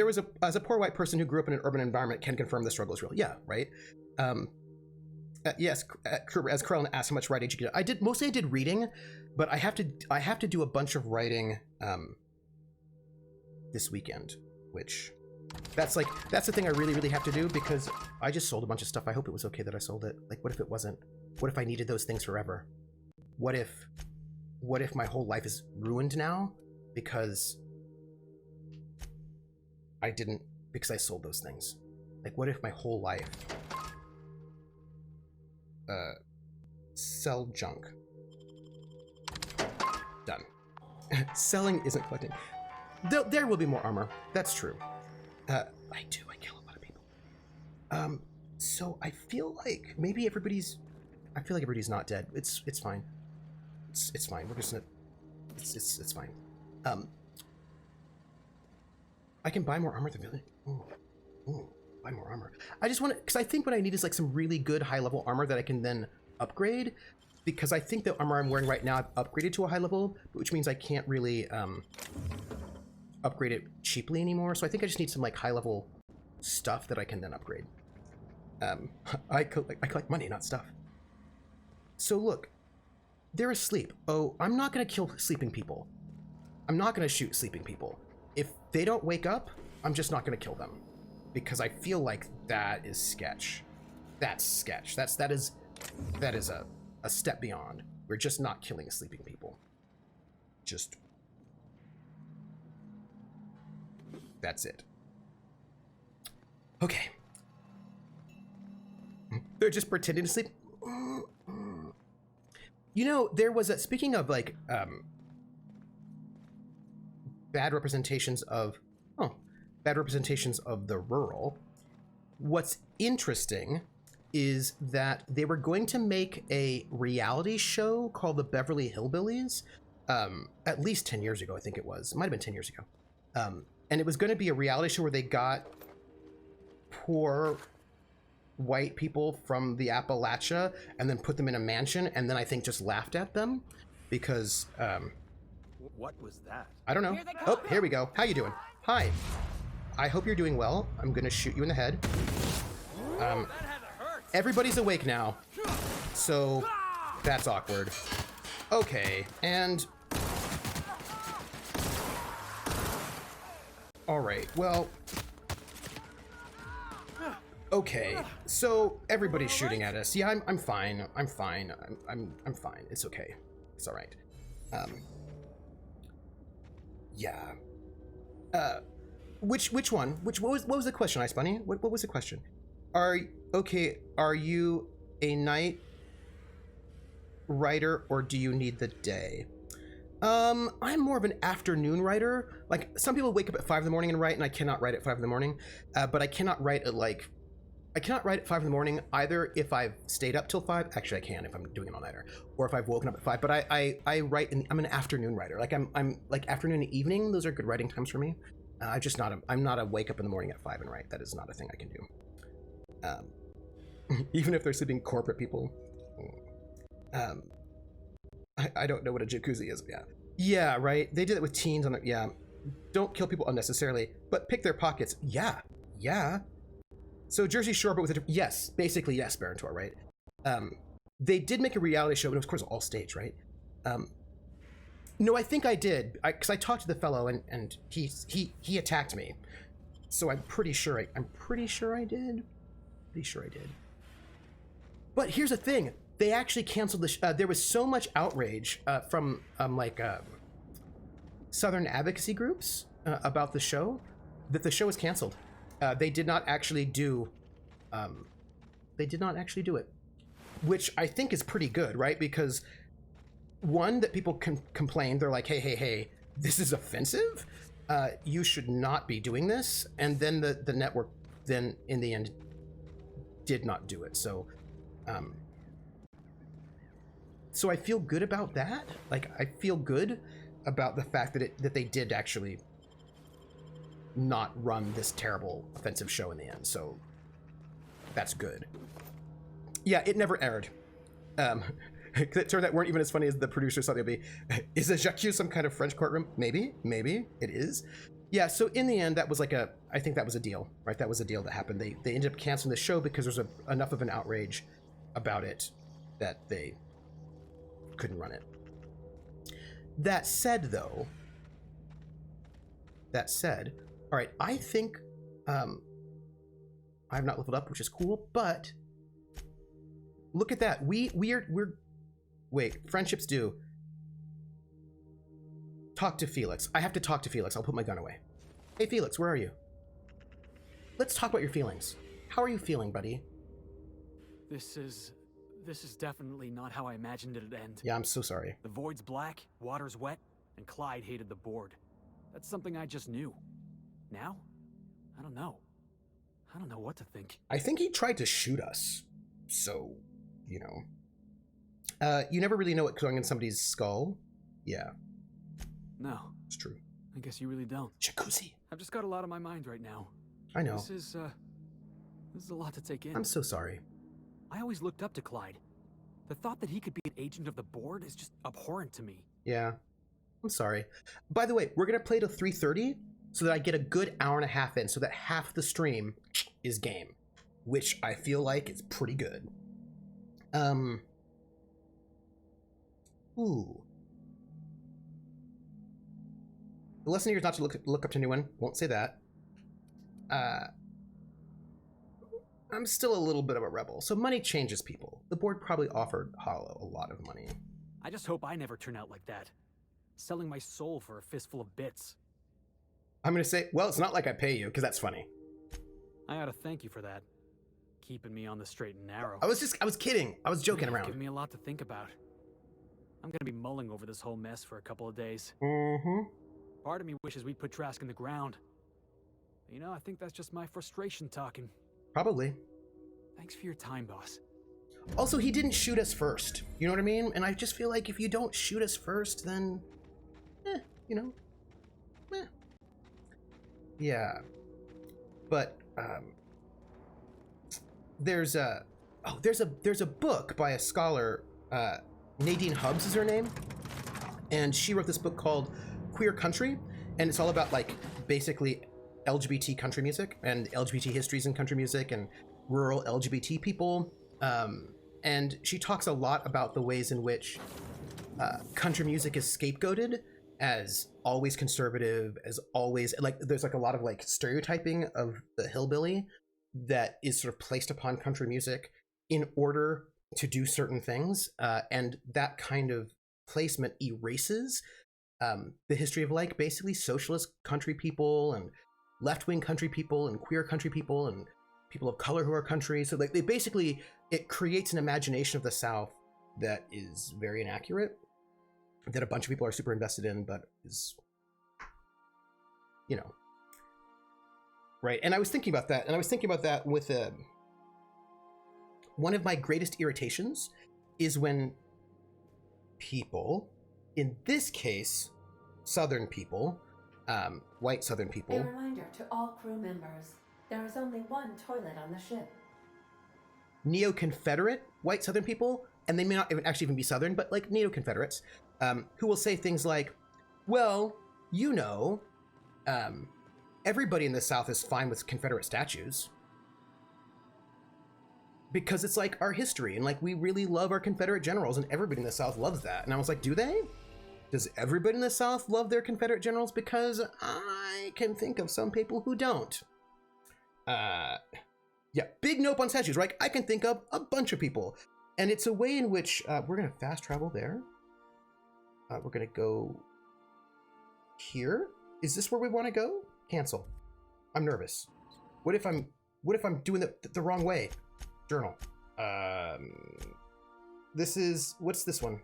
was as a poor white person who grew up in an urban environment can confirm the struggle is real. Yeah, right. yes. As Carlin asked how much writing you could do. I did reading, but I have to do a bunch of writing this weekend, which that's the thing I really have to do, because I just sold a bunch of stuff. I hope it was okay that I sold it. Like, what if it wasn't? What if I needed those things forever? What if my whole life is ruined now because I sold those things? Like, what if my whole life sell junk? Done. Selling isn't collecting. There will be more armor. That's true. I kill a lot of people. So I feel like maybe everybody's not dead. It's fine. It's fine. We're just gonna. It's fine. I can buy more armor at the village. Ooh, buy more armor. I just want to, because I think what I need is like some really good high level armor that I can then upgrade. Because I think the armor I'm wearing right now I've upgraded to a high level, which means I can't really upgrade it cheaply anymore. So I think I just need some like high level stuff that I can then upgrade. I collect money, not stuff. So look, they're asleep. Oh, I'm not gonna kill sleeping people. I'm not gonna shoot sleeping people. If they don't wake up, I'm just not gonna kill them, because I feel like that is sketch. That's sketch. That is a step beyond. We're just not killing sleeping people. Just that's it. Okay. They're just pretending to sleep. You know, there was a, speaking of like bad representations of the rural. What's interesting is that they were going to make a reality show called the Beverly Hillbillies at least 10 years ago, I think it was. It might have been 10 years ago. And it was going to be a reality show where they got poor white people from the Appalachia and then put them in a mansion, and then I think just laughed at them because What was that? I don't know. Oh, here we go. How you doing? Hi. I hope you're doing well. I'm gonna shoot you in the head. Everybody's awake now, so that's awkward. Okay, and all right. Well, okay. So everybody's shooting at us. Yeah, I'm fine. I'm fine. I'm fine. It's okay. It's all right. Yeah. Which one? What was the question, Ice Bunny? What was the question? Are you a night writer or do you need the day? I'm more of an afternoon writer. Like, some people wake up at 5 in the morning and write, and I cannot write at 5 in the morning. But I cannot write at 5 in the morning either if I've stayed up till 5. Actually, I can if I'm doing an all-nighter, or if I've woken up at 5. But I write, I'm an afternoon writer. Like, I'm like afternoon and evening. Those are good writing times for me. I'm not a wake up in the morning at 5 and write. That is not a thing I can do. Even if they're sleeping corporate people. I don't know what a jacuzzi is. Yeah, right. They did it with teens on it. Yeah, don't kill people unnecessarily, but pick their pockets. Yeah. So Jersey Shore, but with a yes, basically yes, Barantor, right? They did make a reality show, but it was, of course, all stage, right? No, I think I did, because I talked to the fellow, and he attacked me. So I'm pretty sure I did. Pretty sure I did. But here's the thing: they actually canceled the. There was so much outrage from Southern advocacy groups about the show that the show was canceled. They did not actually do. They did not actually do it, which I think is pretty good, right? Because one, that people can complain. They're like, hey, this is offensive. You should not be doing this. And then the network then in the end did not do it. So so I feel good about that. Like, I feel good about the fact that they did actually not run this terrible offensive show in the end. So that's good. Yeah, it never aired. It turned out weren't even as funny as the producers thought they'd be. Is a jacuzzi some kind of French courtroom? Maybe it is. Yeah, so in the end, that was like I think that was a deal, right? That was a deal that happened. They ended up canceling the show because there's enough of an outrage about it that they couldn't run it. That said, though, all right, I think I've not leveled up, which is cool, but look at that. We're wait, friendships due. Talk to Felix. I have to talk to Felix. I'll put my gun away. Hey, Felix, where are you? Let's talk about your feelings. How are you feeling, buddy? This is definitely not how I imagined it'd end. Yeah, I'm so sorry. The void's black, water's wet, and Clyde hated the board. That's something I just knew. Now? I don't know. I don't know what to think. I think he tried to shoot us. So, you know. You never really know what's going in somebody's skull. Yeah. No. It's true. I guess you really don't. Jacuzzi. I've just got a lot on my mind right now. I know. This is a lot to take in. I'm so sorry. I always looked up to Clyde. The thought that he could be an agent of the board is just abhorrent to me. Yeah. I'm sorry. By the way, we're going to play till 3:30 so that I get a good hour and a half in, so that half the stream is game, which I feel like is pretty good. Ooh. The lesson here is not to look up to anyone. Won't say that. I'm still a little bit of a rebel, so money changes people. The board probably offered Hollow a lot of money. I just hope I never turn out like that. Selling my soul for a fistful of bits. I'm gonna say, well, it's not like I pay you, because that's funny. I ought to thank you for that. Keeping me on the straight and narrow. I was kidding. I was joking You've around. given me a lot to think about. I'm gonna be mulling over this whole mess for a couple of days. Mm-hmm. Part of me wishes we'd put Trask in the ground. You know, I think that's just my frustration talking. Probably. Thanks for your time, boss. Also, he didn't shoot us first. You know what I mean? And I just feel like if you don't shoot us first, then, you know, yeah. But there's a book by a scholar. Nadine Hubbs is her name, and she wrote this book called Queer Country, and it's all about like basically LGBT country music and LGBT histories in country music and rural LGBT people. And she talks a lot about the ways in which country music is scapegoated as always conservative, as always like there's like a lot of like stereotyping of the hillbilly that is sort of placed upon country music in order to do certain things. And that kind of placement erases the history of like basically socialist country people and left-wing country people and queer country people and people of color who are country. So like they basically, it creates an imagination of the South that is very inaccurate, that a bunch of people are super invested in, but is, you know, right. And I was thinking about that, with one of my greatest irritations is when people, in this case, Southern people, white Southern people. A reminder to all crew members, there is only one toilet on the ship. Neo-Confederate white Southern people, and they may not even be Southern, but like Neo-Confederates, who will say things like, well, you know, everybody in the South is fine with Confederate statues. Because it's like our history, and like we really love our Confederate generals, and everybody in the South loves that. And I was like, do they? Does everybody in the South love their Confederate generals? Because I can think of some people who don't. Yeah, big nope on statues, right? I can think of a bunch of people. And it's a way in which we're going to fast travel there. We're going to go here. Is this where we want to go? Cancel. I'm nervous. What if I'm doing the wrong way? Journal. This is, what's this one?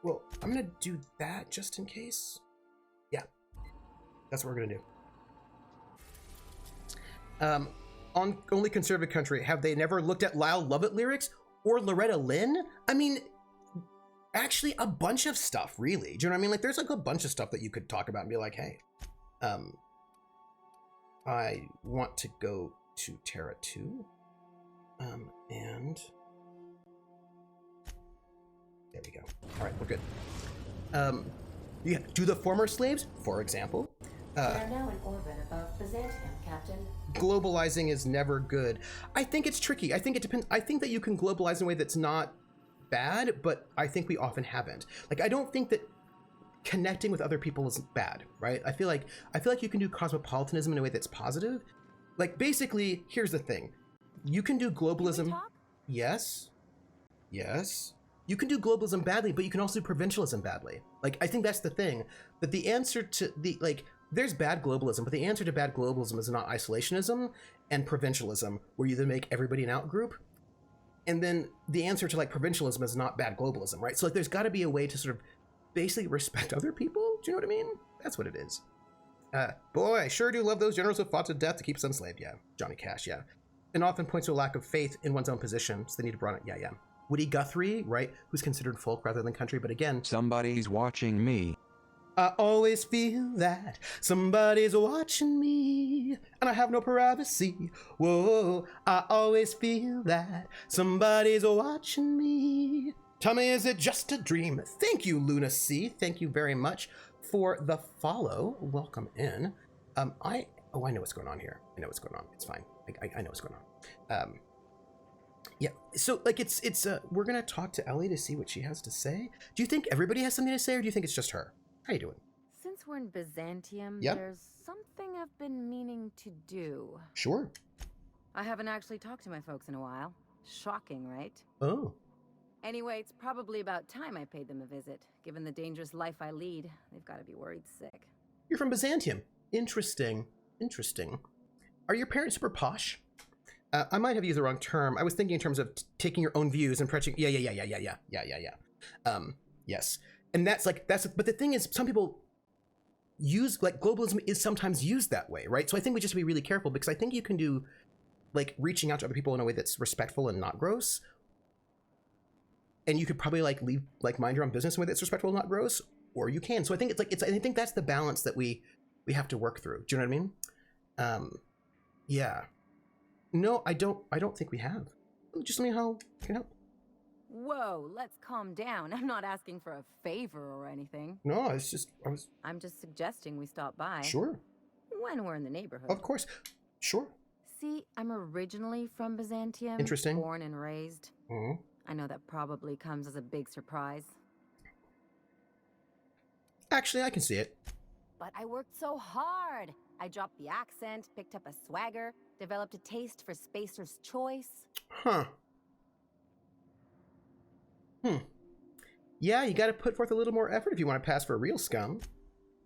Well, I'm gonna do that just in case. Yeah, that's what we're gonna do. On Only Conservative Country, have they never looked at Lyle Lovett lyrics or Loretta Lynn? I mean, actually a bunch of stuff, really. Do you know what I mean? Like there's like a bunch of stuff that you could talk about and be like, hey, I want to go to Terra 2. And there we go. All right, we're good. Yeah, do the former slaves, for example, They are now in orbit above Byzantium, Captain. Globalizing is never good. I think it's tricky. I think it depends. I think that you can globalize in a way that's not bad, but I think we often haven't. Like, I don't think that connecting with other people is bad, right? I feel like you can do cosmopolitanism in a way that's positive. Like, basically, here's the thing. You can do globalism. Can we talk? Yes. Yes. You can do globalism badly, but you can also do provincialism badly. Like, I think that's the thing. That the answer to the, like, there's bad globalism, but the answer to bad globalism is not isolationism and provincialism, where you then make everybody an outgroup. And then the answer to, like, provincialism is not bad globalism, right? So, like, there's got to be a way to sort of basically respect other people. Do you know what I mean? That's what it is. Boy, I sure do love those generals who fought to death to keep us enslaved. Yeah. Johnny Cash, yeah. And often points to a lack of faith in one's own position, so they need to broaden it. Yeah, yeah. Woody Guthrie, right? Who's considered folk rather than country, but again... Somebody's watching me. I always feel that somebody's watching me, and I have no privacy. Whoa, I always feel that somebody's watching me. Tell me, is it just a dream? Thank you, Luna C. Thank you very much for the follow. Welcome in. I know what's going on here. I know what's going on. It's fine. I know what's going on. Yeah. So, like, we're gonna talk to Ellie to see what she has to say. Do you think everybody has something to say, or do you think it's just her? How you doing? Since we're in Byzantium, Yep. there's something I've been meaning to do. Sure. I haven't actually talked to my folks in a while. Shocking, right? Oh. Anyway, it's probably about time I paid them a visit. Given the dangerous life I lead, they've got to be worried sick. You're from Byzantium. Interesting. Interesting. Are your parents super posh? I might have used the wrong term. I was thinking in terms of taking your own views and preaching. Yeah. Yes. And but the thing is, some people use, like, globalism is sometimes used that way, right? So I think we just have to be really careful, because I think you can do, like, reaching out to other people in a way that's respectful and not gross. And you could probably, like, mind your own business in a way that's respectful and not gross, or you can. So I think I think that's the balance that we have to work through. Do you know what I mean? Yeah. No, I don't think we have. Just let me know how I can help. Whoa, let's calm down. I'm not asking for a favor or anything. No, I'm just suggesting we stop by. Sure. When we're in the neighborhood. Of course. Sure. See, I'm originally from Byzantium. Interesting. Born and raised. Mm-hmm. I know that probably comes as a big surprise. Actually, I can see it. But I worked so hard. I dropped the accent, picked up a swagger, developed a taste for Spacer's Choice. Huh. Yeah, you gotta put forth a little more effort if you want to pass for a real scum.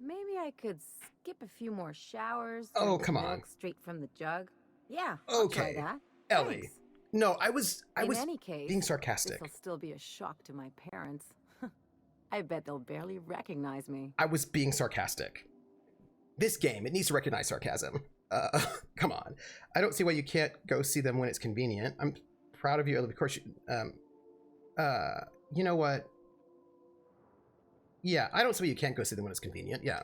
Maybe I could skip a few more showers. Oh, drink come milk on. Straight from the jug. Yeah, I'll try Okay. that. Ellie. Thanks. No, I was In any case, being sarcastic. This'll still be a shock to my parents. I bet they'll barely recognize me. I was being sarcastic. This game, it needs to recognize sarcasm. Come on. I don't see why you can't go see them when it's convenient. I'm proud of you, Ellie. Of course, you know what? Yeah, I don't see why you can't go see them when it's convenient. Yeah.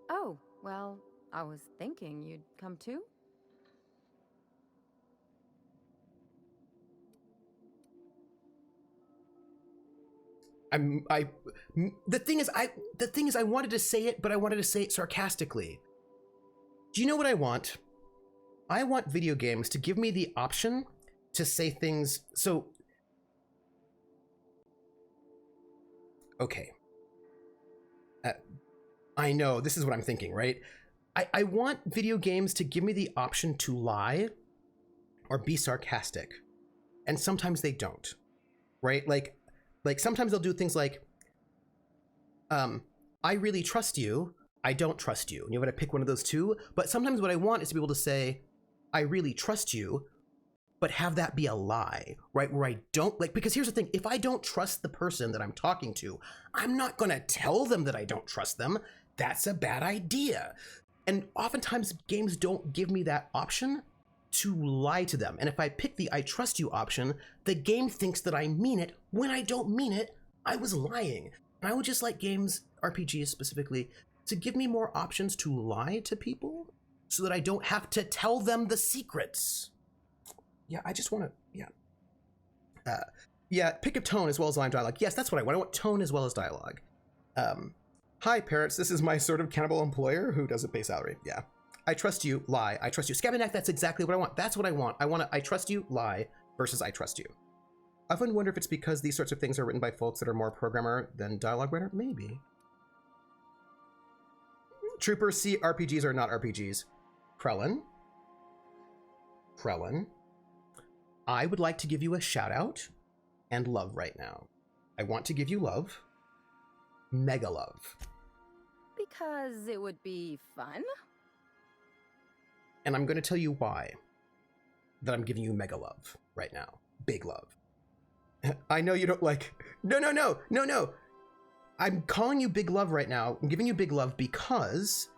Oh, well, I was thinking you'd come too? The thing is I wanted to say it, but I wanted to say it sarcastically. Do you know what I want? I want video games to give me the option to say things. So, okay. I know, this is what I'm thinking, right? I want video games to give me the option to lie or be sarcastic. And sometimes they don't, right? Like sometimes they'll do things like, I really trust you, I don't trust you. And you have to pick one of those two. But sometimes what I want is to be able to say, I really trust you, but have that be a lie, right? Where I don't, like, because here's the thing, if I don't trust the person that I'm talking to, I'm not gonna tell them that I don't trust them. That's a bad idea. And oftentimes games don't give me that option to lie to them. And if I pick the I trust you option, the game thinks that I mean it when I don't mean it. I was lying. And I would just like games, RPGs specifically, to give me more options to lie to people so that I don't have to tell them the secrets. Yeah, I just want to, pick up tone as well as line dialogue. Yes, that's what I want. I want tone as well as dialogue. Hi, parents. This is my sort of cannibal employer who doesn't pay salary. Yeah. I trust you, lie. I trust you. Scabanak, that's exactly what I want. That's what I want. I trust you, lie, versus I trust you. I often wonder if it's because these sorts of things are written by folks that are more programmer than dialogue writer. Maybe. Troopers see RPGs are not RPGs. Krellin, I would like to give you a shout out and love right now. I want to give you love. Mega love. Because it would be fun? And I'm going to tell you why that I'm giving you mega love right now. Big love. I know you don't like... No. I'm calling you big love right now. I'm giving you big love because...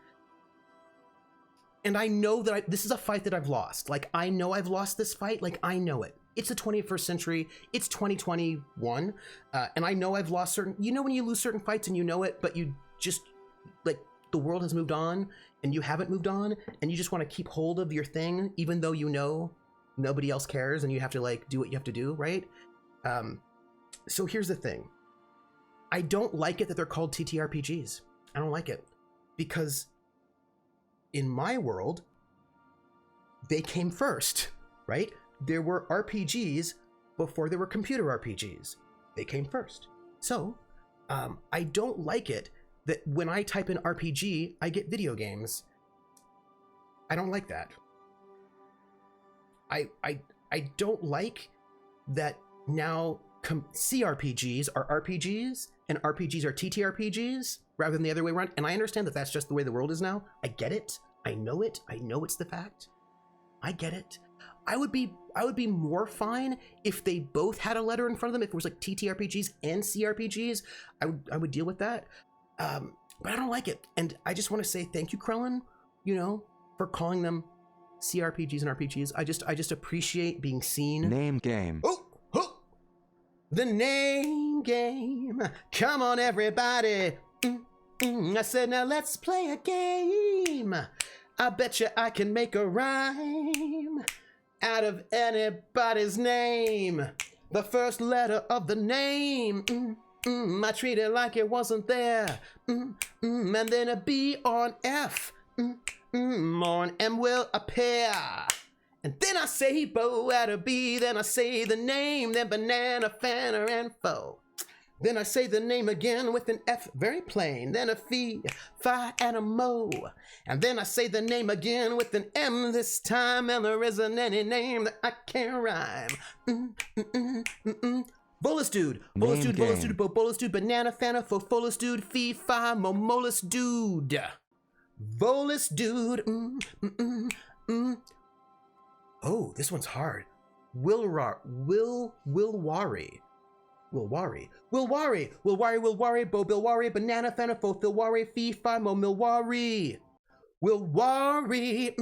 And I know that this is a fight that I've lost. Like, I know I've lost this fight. Like, I know it. It's the 21st century. It's 2021. And I know I've lost certain... You know when you lose certain fights and you know it, but you just... Like, the world has moved on and you haven't moved on and you just want to keep hold of your thing, even though you know nobody else cares and you have to, like, do what you have to do, right? So here's the thing. I don't like it that they're called TTRPGs. I don't like it. Because in my world, they came first, right? There were RPGs before there were computer RPGs. They came first. So, I don't like it that when I type in RPG, I get video games. I don't like that. I don't like that now CRPGs are RPGs and RPGs are TTRPGs rather than the other way around. And I understand that that's just the way the world is now. I get it. I know it. I know it's the fact. I get it. I would be more fine if they both had a letter in front of them. If it was like TTRPGs and CRPGs, I would deal with that. But I don't like it. And I just want to say thank you, Krellin, for calling them CRPGs and RPGs. I just appreciate being seen. Name game. Oh! The name game. Come on, everybody. I said, now let's play a game. I bet you I can make a rhyme out of anybody's name. The first letter of the name. I treat it like it wasn't there. And then a B on F. On M will appear. And then I say bow at a B, then I say the name, then banana, fanner, and foe. Then I say the name again with an F, very plain, then a fee, fi, and a mo. And then I say the name again with an M this time, and there isn't any name that I can't rhyme. Bolus dude, banana, fanner, fofolus dude, fee, fi, momolus dude. Bolus dude, Oh, this one's hard. Wilwari, Bo Bilwari, Banana Fana, Fo Filwari, Fee Fi Mo Milwari. Wilwari,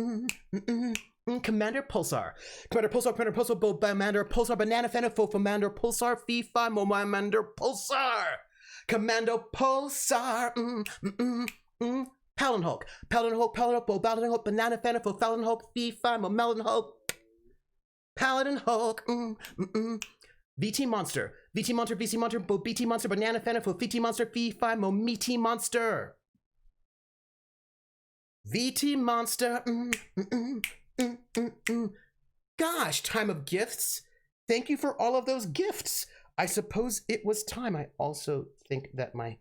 Commander Pulsar, Bo Commander Pulsar, Banana Fana, Fo Commander Pulsar, Fee Fi Mo Commander Pulsar. Commando Pulsar, Paladin Hulk, Bo Paladin Hulk, Banana Fana, Fo Paladin Hulk, Fee Fi Mo Melon Hulk. Paladin Hulk, VT Monster, Bo BT Monster, Banana Fana, Fo VT Monster, Fee Fi Mo Meaty Monster. VT Monster, Gosh, time of gifts. Thank you for all of those gifts. I suppose it was time. I also think that my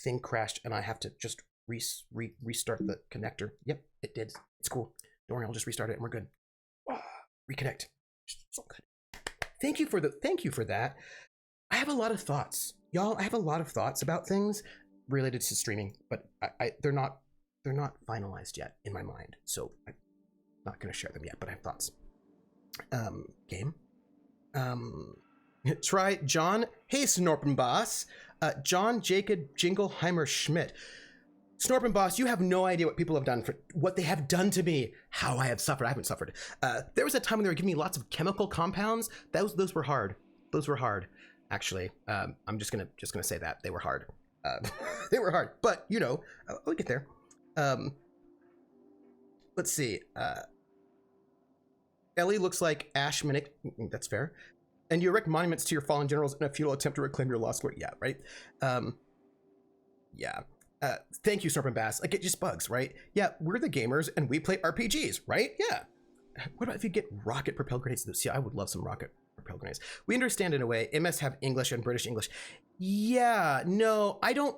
thing crashed and I have to just restart the connector. Yep, it did. It's cool. Don't worry, I'll just restart it and we're good. Reconnect. So good. Thank you for that. I have a lot of thoughts, y'all. I have a lot of thoughts about things related to streaming, but they're not finalized yet in my mind. So I'm not going to share them yet, but I have thoughts. Game. Try John. Hey, Snorpen Boss. John Jacob Jingleheimer Schmidt. Snorpen Boss, you have no idea what they have done to me. How I have suffered. I haven't suffered. There was a time when they were giving me lots of chemical compounds. Those were hard. Those were hard, actually. I'm just gonna say that they were hard. They were hard, but we'll get there. Let's see. Ellie looks like Ash Minnick. That's fair. And you erect monuments to your fallen generals in a futile attempt to reclaim your lost glory. Yeah, right. Yeah. Thank you, Snorp and Bass. Like, it just bugs, right? Yeah, we're the gamers and we play RPGs, right? Yeah. What about if you get rocket propelled grenades? See, I would love some rocket propelled grenades. We understand in a way. MS have English and British English. Yeah, no, I don't.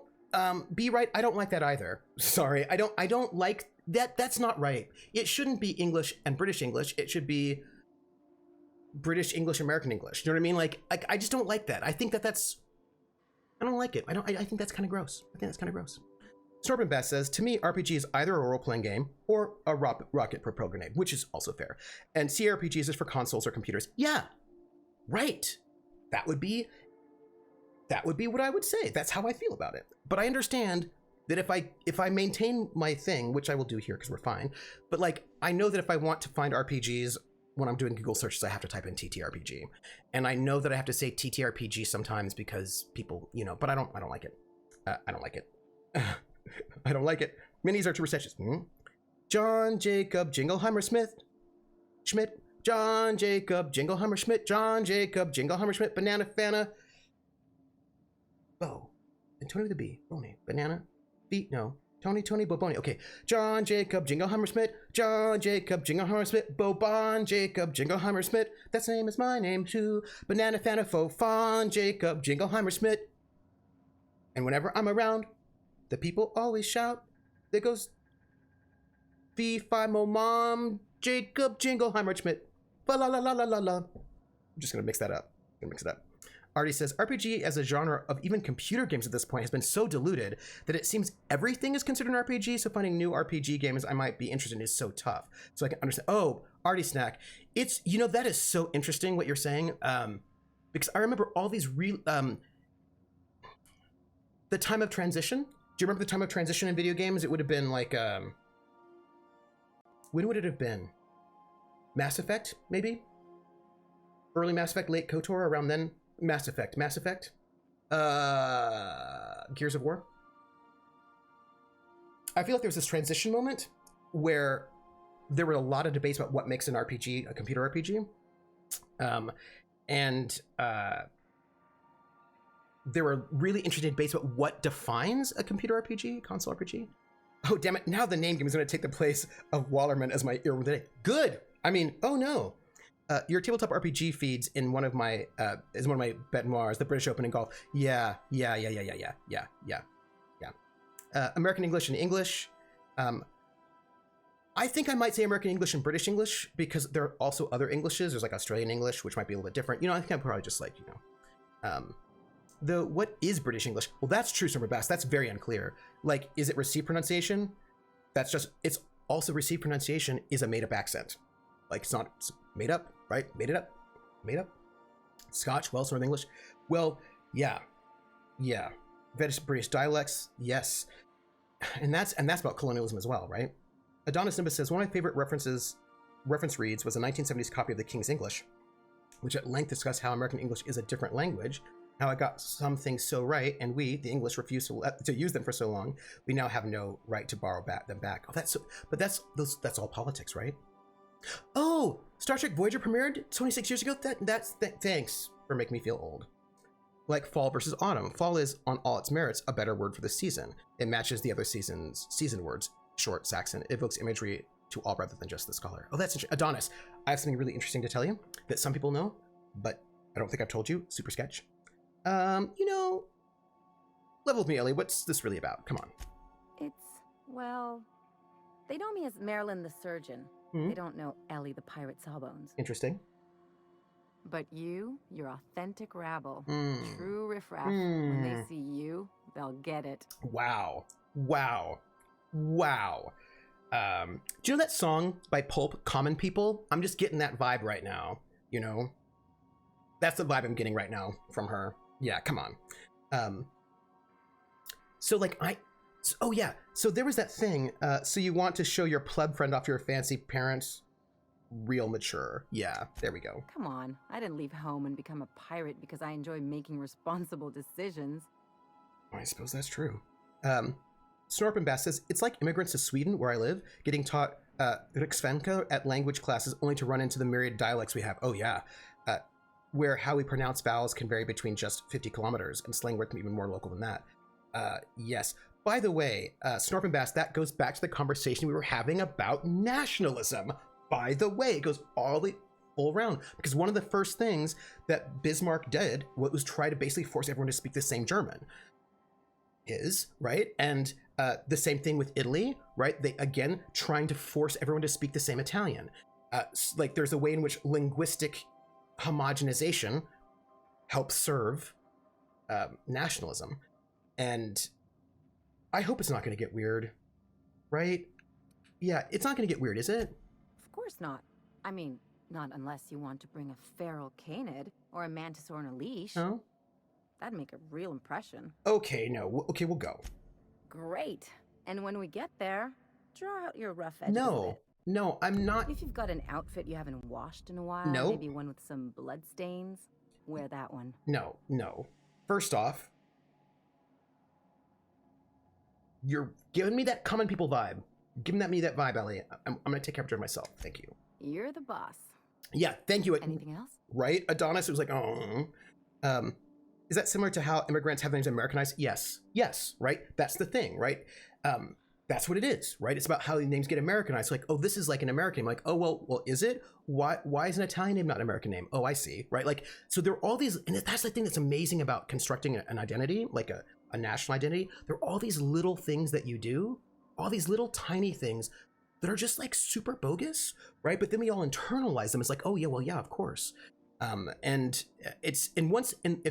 Be right. I don't like that either. Sorry, I don't like that. That's not right. It shouldn't be English and British English. It should be British English, American English. You know what I mean? Like I just don't like that. I think that's. I don't like it. I think that's kind of gross. I think that's kind of gross. Snorpin Best says, to me, RPG is either a role-playing game or a rocket propelled grenade, which is also fair. And CRPGs is for consoles or computers. Yeah, right. That would be what I would say. That's how I feel about it. But I understand that if I maintain my thing, which I will do here because we're fine, but like I know that if I want to find RPGs when I'm doing Google searches, I have to type in TTRPG, and I know that I have to say TTRPG sometimes because people, but I don't like it. I don't like it. I don't like it. Minis are too pretentious. John Jacob Jingleheimer Schmidt. John Jacob Jingleheimer Schmidt. John Jacob Jingleheimer Schmidt. Banana Fana. Bo. And Tony with a B. Boney. Banana. B. No. Tony Boboni. Okay. John Jacob Jingleheimer Schmidt. John Jacob Jingleheimer Schmidt. Bobon Jacob Jingleheimer Schmidt. That name is my name too. Banana Fana Fo Fon Jacob Jingleheimer Schmidt. And whenever I'm around, the people always shout. There goes Fee Fi Mo Mom Jacob Jingleheimer Schmidt. La la la la la la la. I'm just gonna mix that up. Artie says, RPG as a genre of even computer games at this point has been so diluted that it seems everything is considered an RPG, so finding new RPG games I might be interested in is so tough. So I can understand. Oh, Artie Snack. It's, that is so interesting what you're saying. Because I remember all these the time of transition. Do you remember the time of transition in video games? It would have been like, when would it have been? Mass Effect, maybe? Early Mass Effect, late KOTOR, around then? Mass Effect. Gears of War. I feel like there was this transition moment where there were a lot of debates about what makes an RPG a computer RPG. There were really interesting debates about what defines a computer RPG, console RPG. Oh, damn it. Now the name game is going to take the place of Wallerman as my earworm today. Good. I mean, oh no. Your tabletop RPG feeds in one of my bête noirs, the British Open in golf. Yeah. American English and English. I think I might say American English and British English because there are also other Englishes. There's like Australian English, which might be a little bit different. I think I'm probably just like, what is British English? Well, that's true, Summer Bass. That's very unclear. Like, is it received pronunciation? It's also received pronunciation is a made-up accent. Like, it's made up, right? Made up. Scotch, Welsh, Northern English. Well, yeah. British dialects, yes. And that's about colonialism as well, right? Adonis Nimbus says, one of my favorite reference reads was a 1970s copy of the King's English, which at length discussed how American English is a different language, how it got some things so right, and we, the English, refused to use them for so long. We now have no right to borrow them back. Oh, that's all politics, right? Oh, Star Trek Voyager premiered 26 years ago? Thanks for making me feel old. Like fall versus autumn. Fall is, on all its merits, a better word for the season. It matches the other season's season words. Short, Saxon. It evokes imagery to all rather than just the scholar. Oh, that's interesting. Adonis, I have something really interesting to tell you that some people know, but I don't think I've told you. Super sketch. Level with me, Ellie. What's this really about? Come on. They know me as Marilyn the Surgeon. They don't know Ellie the Pirate Sawbones. Interesting. But you're authentic rabble. True riffraff. When they see you, they'll get it. Wow. Do you know that song by Pulp, Common People? I'm just getting that vibe right now, That's the vibe I'm getting right now from her. Yeah, come on. So there was that thing. So you want to show your pleb friend off your fancy parents? Real mature. Yeah, there we go. Come on. I didn't leave home and become a pirate because I enjoy making responsible decisions. I suppose that's true. Snorp and Bass says, it's like immigrants to Sweden, where I live, getting taught Riksvenka at language classes only to run into the myriad dialects we have. Oh, yeah. Where how we pronounce vowels can vary between just 50 kilometers, and slang words can be even more local than that. Yes. By the way, Snorp and Bass, that goes back to the conversation we were having about nationalism. By the way, it goes all around, because one of the first things that Bismarck did was try to basically force everyone to speak the same German. Right? And the same thing with Italy, right? They, again, trying to force everyone to speak the same Italian. Like, there's a way in which linguistic homogenization helps serve nationalism. And I hope it's not going to get weird, right? Yeah, it's not going to get weird, is it? Of course not. I mean, not unless you want to bring a feral canid or a mantis on a leash. No? That'd make a real impression. Okay, no. Okay, we'll go. Great. And when we get there, draw out your rough edges a bit. No, I'm not. If you've got an outfit you haven't washed in a while, No. maybe one with some blood stains, wear that one. No. First off, you're giving me that common people vibe. Giving me that vibe, Ellie. I'm going to take care of it myself. Thank you. You're the boss. Yeah, thank you. Anything else? Right? Adonis was like, oh. Is that similar to how immigrants have their names Americanized? Yes, right? That's the thing, right? That's what it is, right? It's about how the names get Americanized. Like, oh, this is like an American name. Like, oh, well, is it? Why is an Italian name not an American name? Oh, I see, right? Like, so there are all these, and that's the thing that's amazing about constructing an identity, like a national identity. There are all these little things that you do, all these little tiny things that are just like super bogus, right? But then we all internalize them. It's like, oh yeah, well, yeah, of course. And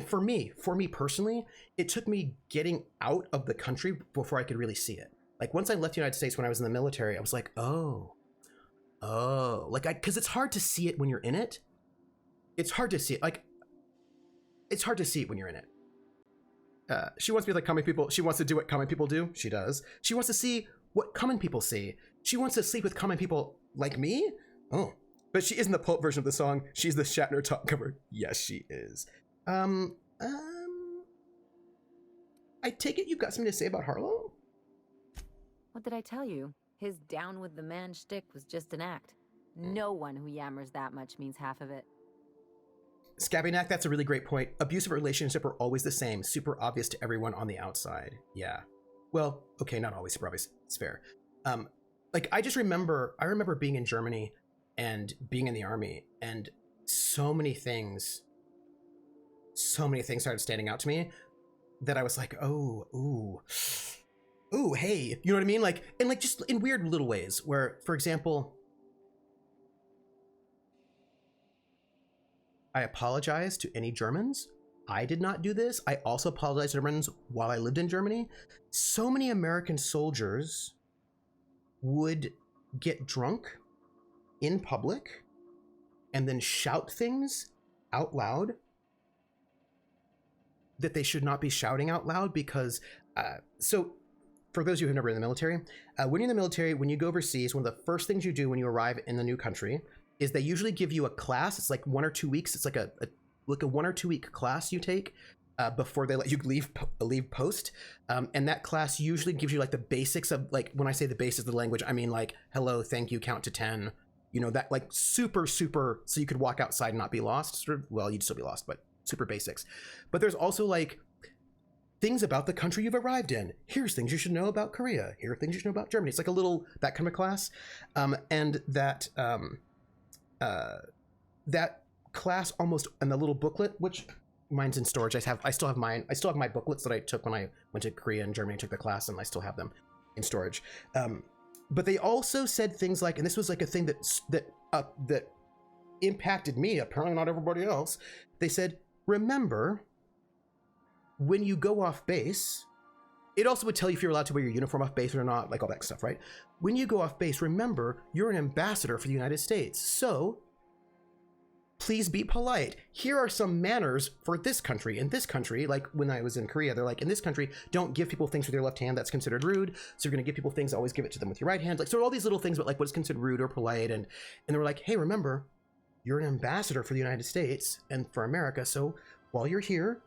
for me personally, it took me getting out of the country before I could really see it. Like, once I left the United States when I was in the military, I was like, because it's hard to see it when you're in it. It's hard to see it. Like, it's hard to see it when you're in it. She wants to be like common people. She wants to do what common people do. She does. She wants to see what common people see. She wants to sleep with common people like me. Oh, but she isn't the pulp version of the song. She's the Shatner top cover. Yes, she is. I take it you've got something to say about Harlow? What did I tell you? His down with the man shtick was just an act. No one who yammers that much means half of it. Scabbynack, that's a really great point. Abusive relationships are always the same, super obvious to everyone on the outside. Yeah. Well, okay, not always super obvious. It's fair. Like, I remember being in Germany and being in the army, and so many things started standing out to me that I was like, ooh, hey, you know what I mean? Like, and like just in weird little ways where, for example, I apologize to any Germans. I did not do this. I also apologize to Germans while I lived in Germany. So many American soldiers would get drunk in public and then shout things out loud that they should not be shouting out loud because, so for those of you who have never been in the military, when you're in the military, when you go overseas, one of the first things you do when you arrive in the new country is they usually give you a class. It's like 1 or 2 weeks. It's like a 1 or 2 week class you take before they let you leave post. And that class usually gives you like the basics of, like, when I say the basics of the language, I mean like hello, thank you, count to 10. You know, that like super, so you could walk outside and not be lost. Sort of, well, you'd still be lost, but super basics. But there's also like things about the country you've arrived in. Here's things you should know about Korea. Here are things you should know about Germany. It's like a little, that kind of class. And that class almost, and the little booklet, which mine's in storage. I still have mine. I still have my booklets that I took when I went to Korea and Germany and took the class, and I still have them in storage. But they also said things like, and this was like a thing that impacted me, apparently not everybody else. They said, remember, when you go off base, it also would tell you if you're allowed to wear your uniform off base or not, like all that stuff, right? When you go off base, remember, you're an ambassador for the United States. So please be polite. Here are some manners for this country. In this country, like when I was in Korea, they're like, in this country, don't give people things with your left hand. That's considered rude. So you're going to give people things, always give it to them with your right hand. Like, so all these little things about like what is considered rude or polite. And they were like, hey, remember, you're an ambassador for the United States and for America. So while you're here,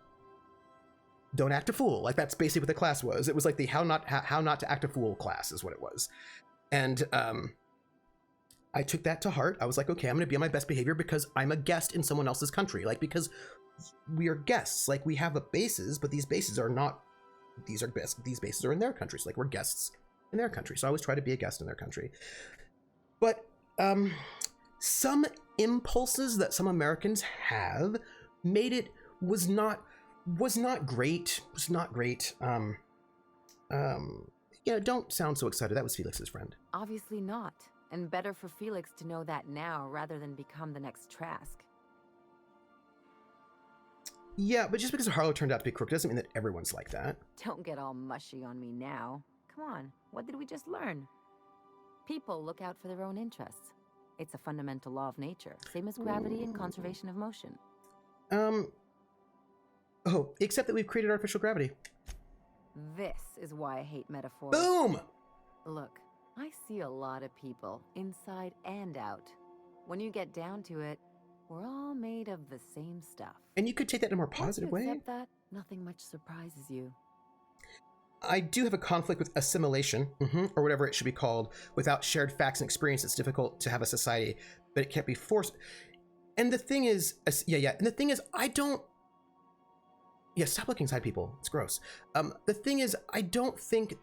don't act a fool. Like, that's basically what the class was. It was like the how not to act a fool class is what it was. And I took that to heart. I was like, okay, I'm going to be on my best behavior because I'm a guest in someone else's country. Like, because we are guests. Like, we have bases, but these bases are not these bases are in their countries. Like, we're guests in their country. So I always try to be a guest in their country. But some impulses that some Americans have made it was not great. Don't sound so excited. That was Felix's friend. Obviously not. And better for Felix to know that now rather than become the next Trask. Yeah, but just because Harlow turned out to be crooked doesn't mean that everyone's like that. Don't get all mushy on me now. Come on, what did we just learn? People look out for their own interests. It's a fundamental law of nature, same as gravity and conservation of motion. Oh, except that we've created artificial gravity. This is why I hate metaphors. Boom! Look, I see a lot of people, inside and out. When you get down to it, we're all made of the same stuff. And you could take that in a more positive way. Once you accept that, nothing much surprises you. I do have a conflict with assimilation, or whatever it should be called. Without shared facts and experience, it's difficult to have a society, but it can't be forced. And the thing is, and the thing is, I don't... Yeah, stop looking inside people. It's gross. The thing is, I don't think...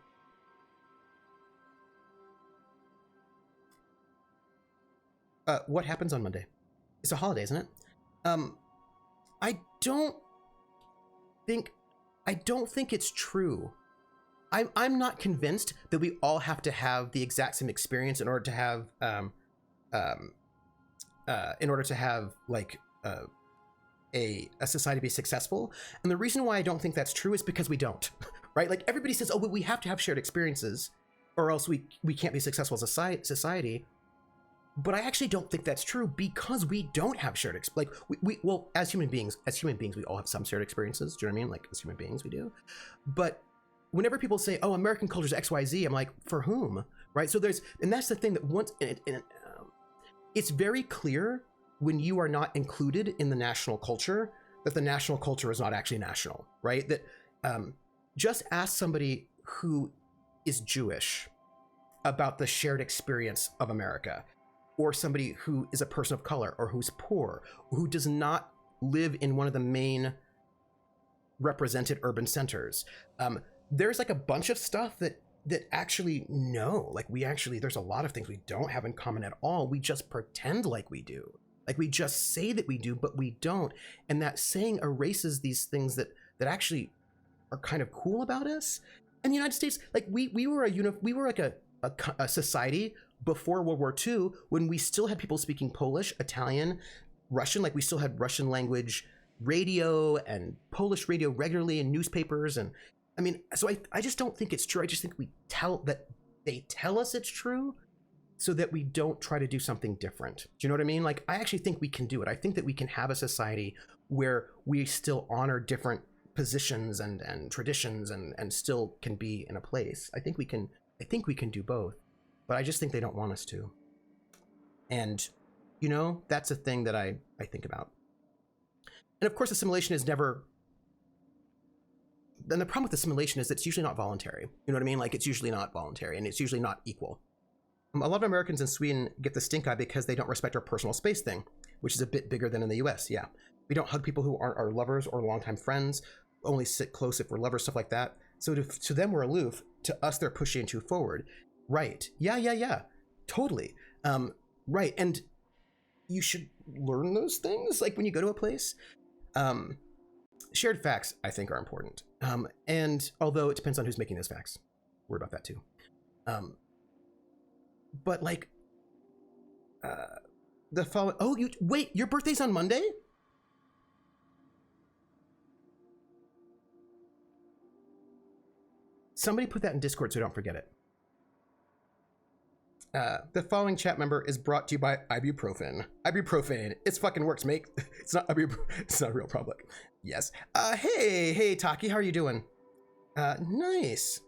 what happens on Monday? It's a holiday, isn't it? I don't think it's true. I'm not convinced that we all have to have the exact same experience in order to have like a society be successful. And the reason why I don't think that's true is because we don't, right? Like, everybody says, oh, but we have to have shared experiences or else we can't be successful as a society. But I actually don't think that's true because we don't have shared like well, as human beings, we all have some shared experiences. Do you know what I mean? Like, as human beings, we do. But whenever people say, "Oh, American culture is XYZ," I'm like, for whom? Right? So and that's the thing that it's very clear when you are not included in the national culture that the national culture is not actually national, right? That just ask somebody who is Jewish about the shared experience of America, or somebody who is a person of color, or who's poor, who does not live in one of the main represented urban centers. There's like a bunch of stuff that actually, no, like there's a lot of things we don't have in common at all. We just pretend like we do. Like, we just say that we do, but we don't. And that saying erases these things that actually are kind of cool about us. In the United States, like, we were like a society before World War II, when we still had people speaking Polish, Italian, Russian. Like, we still had Russian language radio and Polish radio regularly in newspapers. And I mean, so I just don't think it's true. I just think they tell us it's true so that we don't try to do something different. Do you know what I mean? Like, I actually think we can do it. I think that we can have a society where we still honor different positions and traditions and still can be in a place. I think we can do both. But I just think they don't want us to. And, that's a thing that I think about. And of course, assimilation is never... Then the problem with assimilation is it's usually not voluntary. You know what I mean? Like, it's usually not voluntary, and it's usually not equal. A lot of Americans in Sweden get the stink eye because they don't respect our personal space thing, which is a bit bigger than in the US, yeah. We don't hug people who aren't our lovers or longtime friends, only sit close if we're lovers, stuff like that. So to them, we're aloof. To us, they're pushing too forward. Right. Yeah. Totally. Right. And you should learn those things, like, when you go to a place. Shared facts, I think, are important. And although it depends on who's making those facts. Worry about that too. But like, the following, wait, your birthday's on Monday? Somebody put that in Discord so I don't forget it. The following chat member is brought to you by ibuprofen. Ibuprofen, it's fucking works, mate. It's not it's not real public. Yes. Hey, Taki, how are you doing? Nice.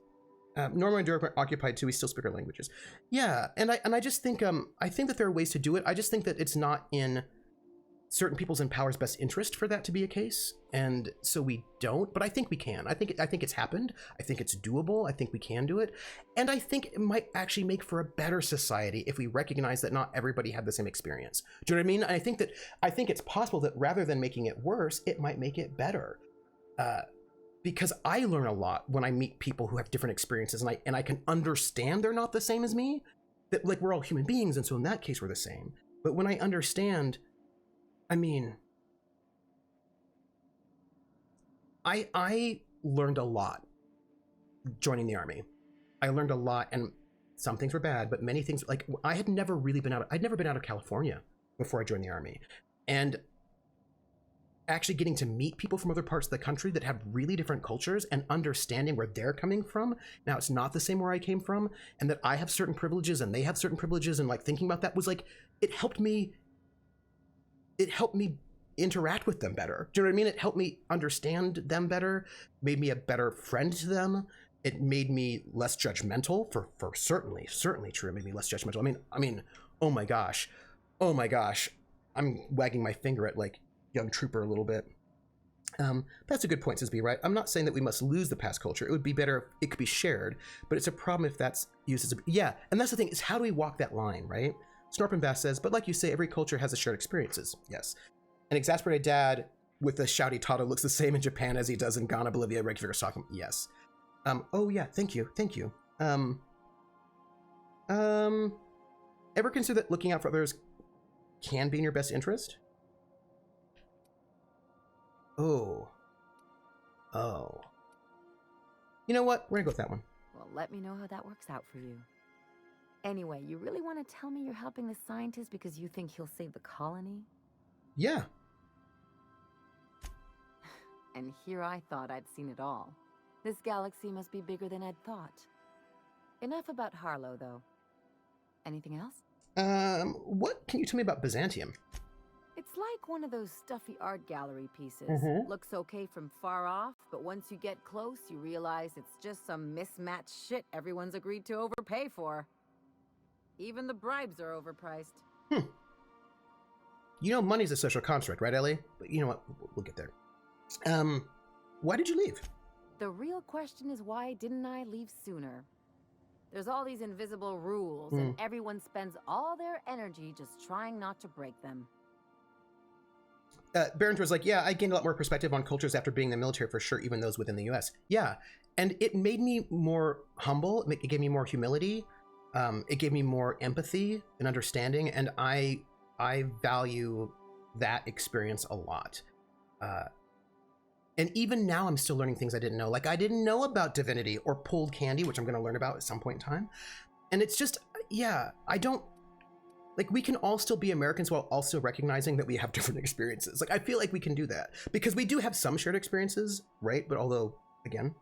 Norma and Dirk are occupied too. We still speak our languages. Yeah, and I just think I think that there are ways to do it. I just think that it's not in certain people's in power's best interest for that to be a case, and so we don't. But I think we can. I think it's happened. I think it's doable. I think we can do it, and I think it might actually make for a better society if we recognize that not everybody had the same experience. Do you know what I mean? And I think it's possible that rather than making it worse, it might make it better. because I learn a lot when I meet people who have different experiences, and I can understand they're not the same as me. That, like, we're all human beings, and so in that case we're the same. But when I understand, I mean, I learned a lot joining the Army. I learned a lot, and some things were bad, but many things, like, I'd never been out of California before I joined the Army. And actually getting to meet people from other parts of the country that have really different cultures and understanding where they're coming from. Now, it's not the same where I came from, and that I have certain privileges and they have certain privileges, and like thinking about that was like, it helped me interact with them better. Do you know what I mean? It helped me understand them better, made me a better friend to them. It made me less judgmental, for certainly true. It made me less judgmental. I mean, oh my gosh. I'm wagging my finger at like young trooper a little bit. That's a good point, Sisby, right? I'm not saying that we must lose the past culture. It would be better if it could be shared, but it's a problem if that's used as a, yeah. And that's the thing, is how do we walk that line, right? Snorpin Bass says, but like you say, every culture has its shared experiences. Yes. An exasperated dad with a shouty toddler looks the same in Japan as he does in Ghana, Bolivia, Reykjavik, or Stockholm. Yes. Oh yeah, thank you. Ever consider that looking out for others can be in your best interest? Oh. You know what? We're gonna go with that one. Well, let me know how that works out for you. Anyway, you really want to tell me you're helping the scientist because you think he'll save the colony? Yeah. And here I thought I'd seen it all. This galaxy must be bigger than I'd thought. Enough about Harlow, though. Anything else? What can you tell me about Byzantium? It's like one of those stuffy art gallery pieces. Mm-hmm. Looks okay from far off, but once you get close, you realize it's just some mismatched shit everyone's agreed to overpay for. Even the bribes are overpriced. You know, money's a social construct, right, Ellie? But you know what? We'll get there. Why did you leave? The real question is, why didn't I leave sooner? There's all these invisible rules, and everyone spends all their energy just trying not to break them. Barrington was like, yeah, I gained a lot more perspective on cultures after being in the military, for sure, even those within the US. Yeah, and it made me more humble. It gave me more humility. It gave me more empathy and understanding, and I value that experience a lot. And even now, I'm still learning things I didn't know. Like, I didn't know about divinity or pulled candy, which I'm going to learn about at some point in time. And it's just, yeah, I don't, like, we can all still be Americans while also recognizing that we have different experiences. Like, I feel like we can do that because we do have some shared experiences, right? But although, again,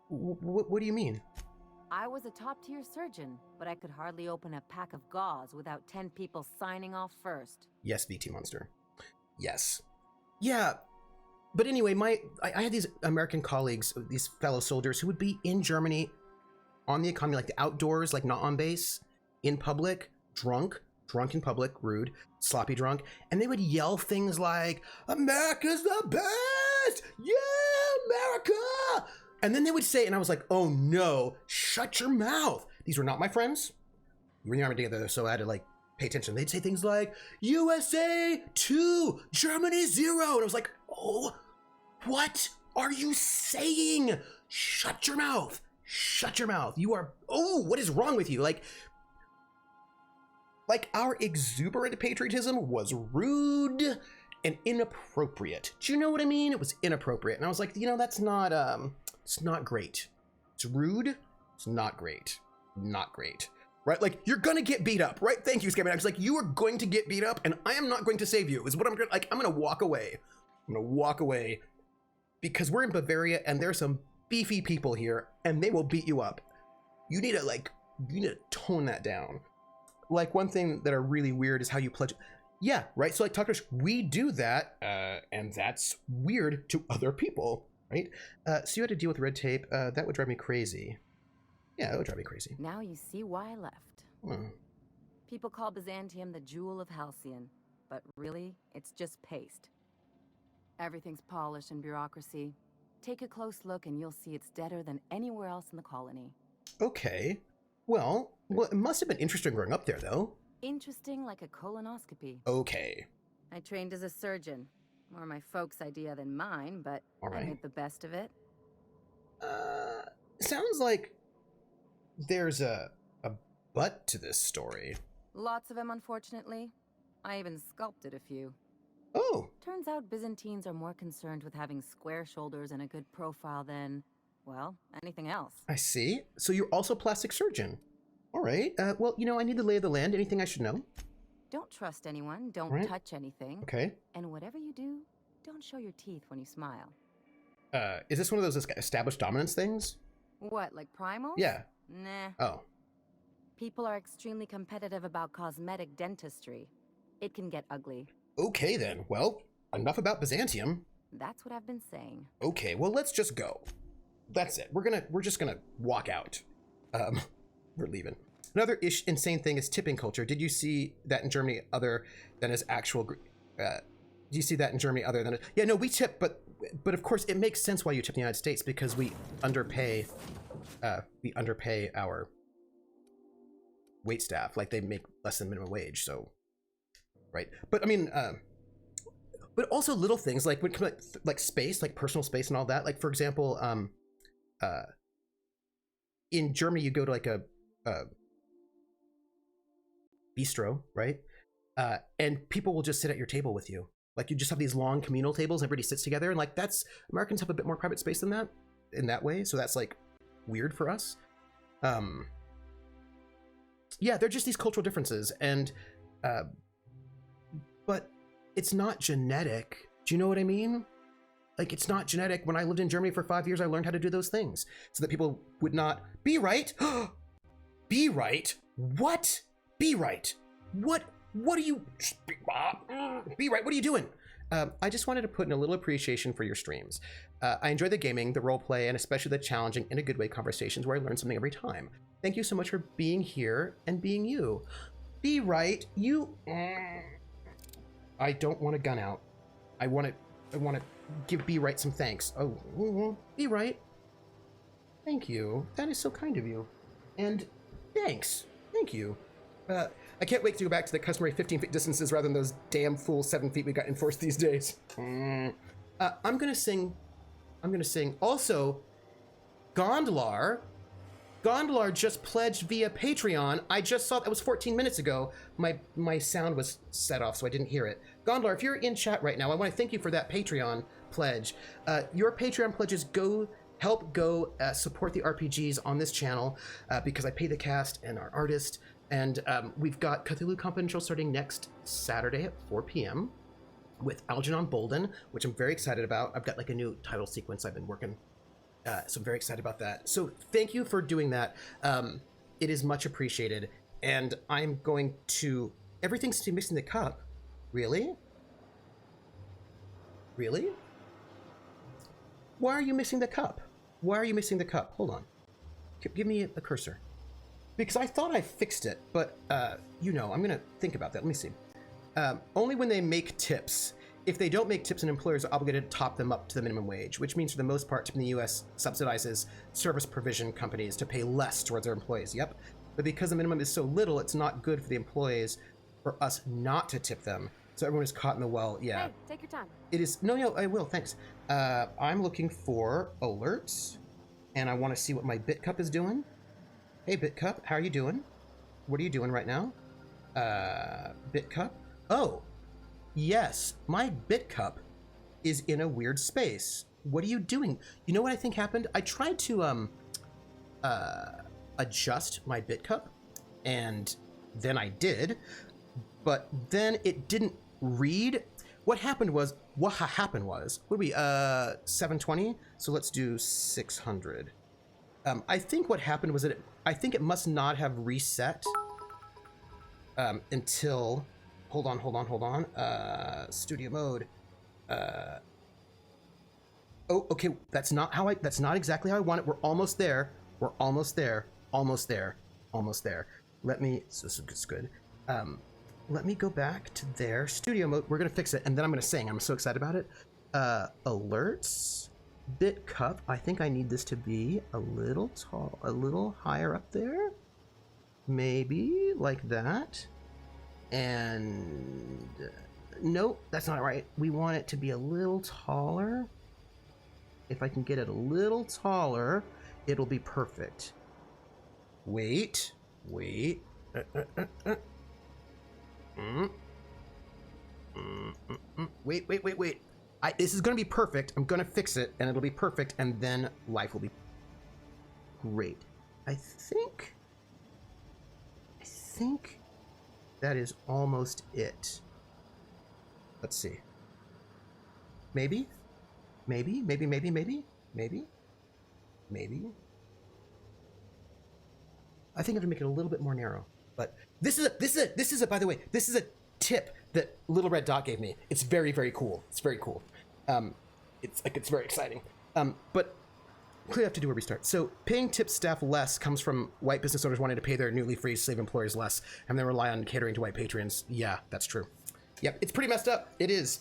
what do you mean? I was a top-tier surgeon, but I could hardly open a pack of gauze without 10 people signing off first. Yes, VT Monster. Yes. Yeah. But anyway, I had these American colleagues, these fellow soldiers who would be in Germany on the economy, like the outdoors, like not on base, in public, drunk in public, rude, sloppy drunk, and they would yell things like, America's the best! Yeah, America! And then they would say, and I was like, oh no, shut your mouth. These were not my friends. We were in the Army together, so I had to like pay attention. They'd say things like, USA 2, Germany 0. And I was like, oh, what are you saying? Shut your mouth. Shut your mouth. You are, oh, what is wrong with you? Like our exuberant patriotism was rude and inappropriate. Do you know what I mean? It was inappropriate. And I was like, you know, that's not, it's not great. It's rude. It's not great. Not great. Right? Like, you're gonna get beat up, right? Thank you, Scammy. I was like, you are going to get beat up, and I am not going to save you, is what I'm gonna, like, I'm gonna walk away. I'm gonna walk away because we're in Bavaria, and there's some beefy people here, and they will beat you up. You need to tone that down. Like, one thing that are really weird is how you pledge. Yeah, right? So, like, talkers, we do that, and that's weird to other people, right? So you had to deal with red tape. That would drive me crazy. Yeah, that would drive me crazy. Now you see why I left. People call Byzantium the jewel of Halcyon, but really, it's just paste. Everything's polished and bureaucracy. Take a close look and you'll see it's deader than anywhere else in the colony. Okay. Well, it must have been interesting growing up there, though. Interesting like a colonoscopy. Okay. I trained as a surgeon. More my folks' idea than mine, but All I right. made the best of it. Sounds like there's a but to this story. Lots of them, unfortunately. I even sculpted a few. Oh, Turns out Byzantines are more concerned with having square shoulders and a good profile than, well, anything else. I see. So you're also a plastic surgeon. All right. Well, you know, I need the lay of the land. Anything I should know? Don't trust anyone, don't Right. touch anything. Okay. And whatever you do, don't show your teeth when you smile. Is this one of those established dominance things? What, like primals? Yeah. Nah. Oh. People are extremely competitive about cosmetic dentistry. It can get ugly. Okay then. Well, enough about Byzantium. That's what I've been saying. Okay, well, let's just go. That's it. We're just gonna walk out. We're leaving. Another insane thing is tipping culture. Did you see that in Germany other than as actual? Do you see that in Germany other than? Yeah, no, we tip, but of course it makes sense why you tip in the United States because we underpay our wait staff. Like they make less than minimum wage, so right. But I mean, but also little things like when like space, like personal space and all that. Like for example, in Germany you go to like a bistro, right? And people will just sit at your table with you. Like you just have these long communal tables, everybody sits together, and like that's Americans have a bit more private space than that in that way. So that's like weird for us. Yeah, they're just these cultural differences, and but it's not genetic. Do you know what I mean? Like it's not genetic. When I lived in Germany for 5 years, I learned how to do those things so that people would not be right. Be right? What? Be right? What are you? Be right? What are you doing? I just wanted to put in a little appreciation for your streams. I enjoy the gaming, the role play, and especially the challenging, in a good way, conversations where I learn something every time. Thank you so much for being here and being you. Be right. You. I don't want a gun out. I want to give Be Right some thanks. Oh, Be Right. Thank you. That is so kind of you. And thanks. Thank you. I can't wait to go back to the customary 15-foot distances rather than those damn fool 7 feet we got enforced these days. I'm gonna sing. Also, Gondlar just pledged via Patreon. I just saw that was 14 minutes ago. My sound was set off, so I didn't hear it. Gondlar, if you're in chat right now, I want to thank you for that Patreon pledge. Your Patreon pledges help support the RPGs on this channel because I pay the cast and our artist. And we've got Cthulhu Confidential starting next Saturday at 4 p.m. with Algernon Bolden, which I'm very excited about. I've got like a new title sequence I've been working, so I'm very excited about that. So thank you for doing that. It is much appreciated. And I'm going to... Everything seems to be mixing the cup. Really? Really? Why are you missing the cup? Why are you missing the cup? Hold on. Give me a cursor. Because I thought I fixed it, but, you know, I'm going to think about that. Let me see. Only when they make tips. If they don't make tips, and employers are obligated to top them up to the minimum wage, which means for the most part, tipping in the U.S. subsidizes service provision companies to pay less towards their employees. Yep. But because the minimum is so little, it's not good for the employees for us not to tip them. So everyone is caught in the well. Yeah. Hey, take your time. It is... No, I will. Thanks. I'm looking for alerts, and I want to see what my BitCup is doing. Hey, BitCup, how are you doing? What are you doing right now? BitCup? Oh, yes, my BitCup is in a weird space. What are you doing? You know what I think happened? I tried to adjust my BitCup, and then I did, but then it didn't read. What happened was, what are we, 720? So let's do 600. I think what happened was that I think it must not have reset until, hold on. Studio mode. Oh, okay. That's not exactly how I want it. We're almost there. Almost there. Let me, so this is good. Let me go back to there. Studio mode. We're going to fix it. And then I'm going to sing. I'm so excited about it. Alerts. BitCup. I think I need this to be a little tall, a little higher up there. Maybe like that. And Nope, that's not right. We want it to be a little taller. If I can get it a little taller, it'll be perfect. Wait. Wait. Wait. This is gonna be perfect. I'm gonna fix it, and it'll be perfect, and then life will be great. I think that is almost it. Let's see. Maybe. I think I have to make it a little bit more narrow. But this is a by the way, this is a tip that Little Red Dot gave me. It's very, very cool. It's very cool. It's very exciting. But clearly have to do where we start. So paying tip staff less comes from white business owners wanting to pay their newly freed slave employees less and then rely on catering to white patrons. Yeah, that's true. Yep, it's pretty messed up. It is.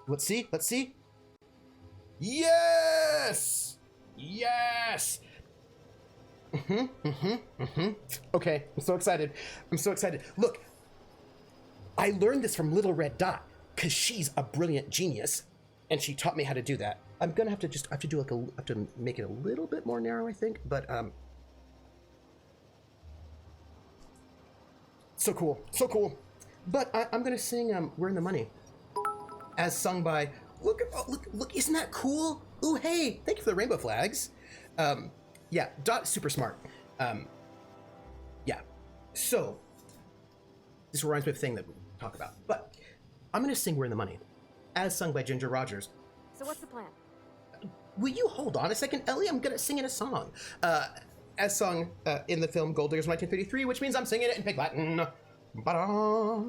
Let's see. Yes! Okay, I'm so excited. Look, I learned this from Little Red Dot because she's a brilliant genius and she taught me how to do that. I'm gonna have to do have to make it a little bit more narrow, I think, but so cool. But I'm gonna sing "We're in the Money," as sung by look, isn't that cool? Ooh, hey, thank you for the rainbow flags. Yeah, Dot is super smart. Yeah, so this reminds me of a thing that we talk about. But I'm gonna sing "We're in the Money," as sung by Ginger Rogers. So what's the plan? Will you hold on a second, Ellie? I'm gonna sing in a song. As sung in the film Gold Diggers 1933, which means I'm singing it in Pig Latin. Ba-da.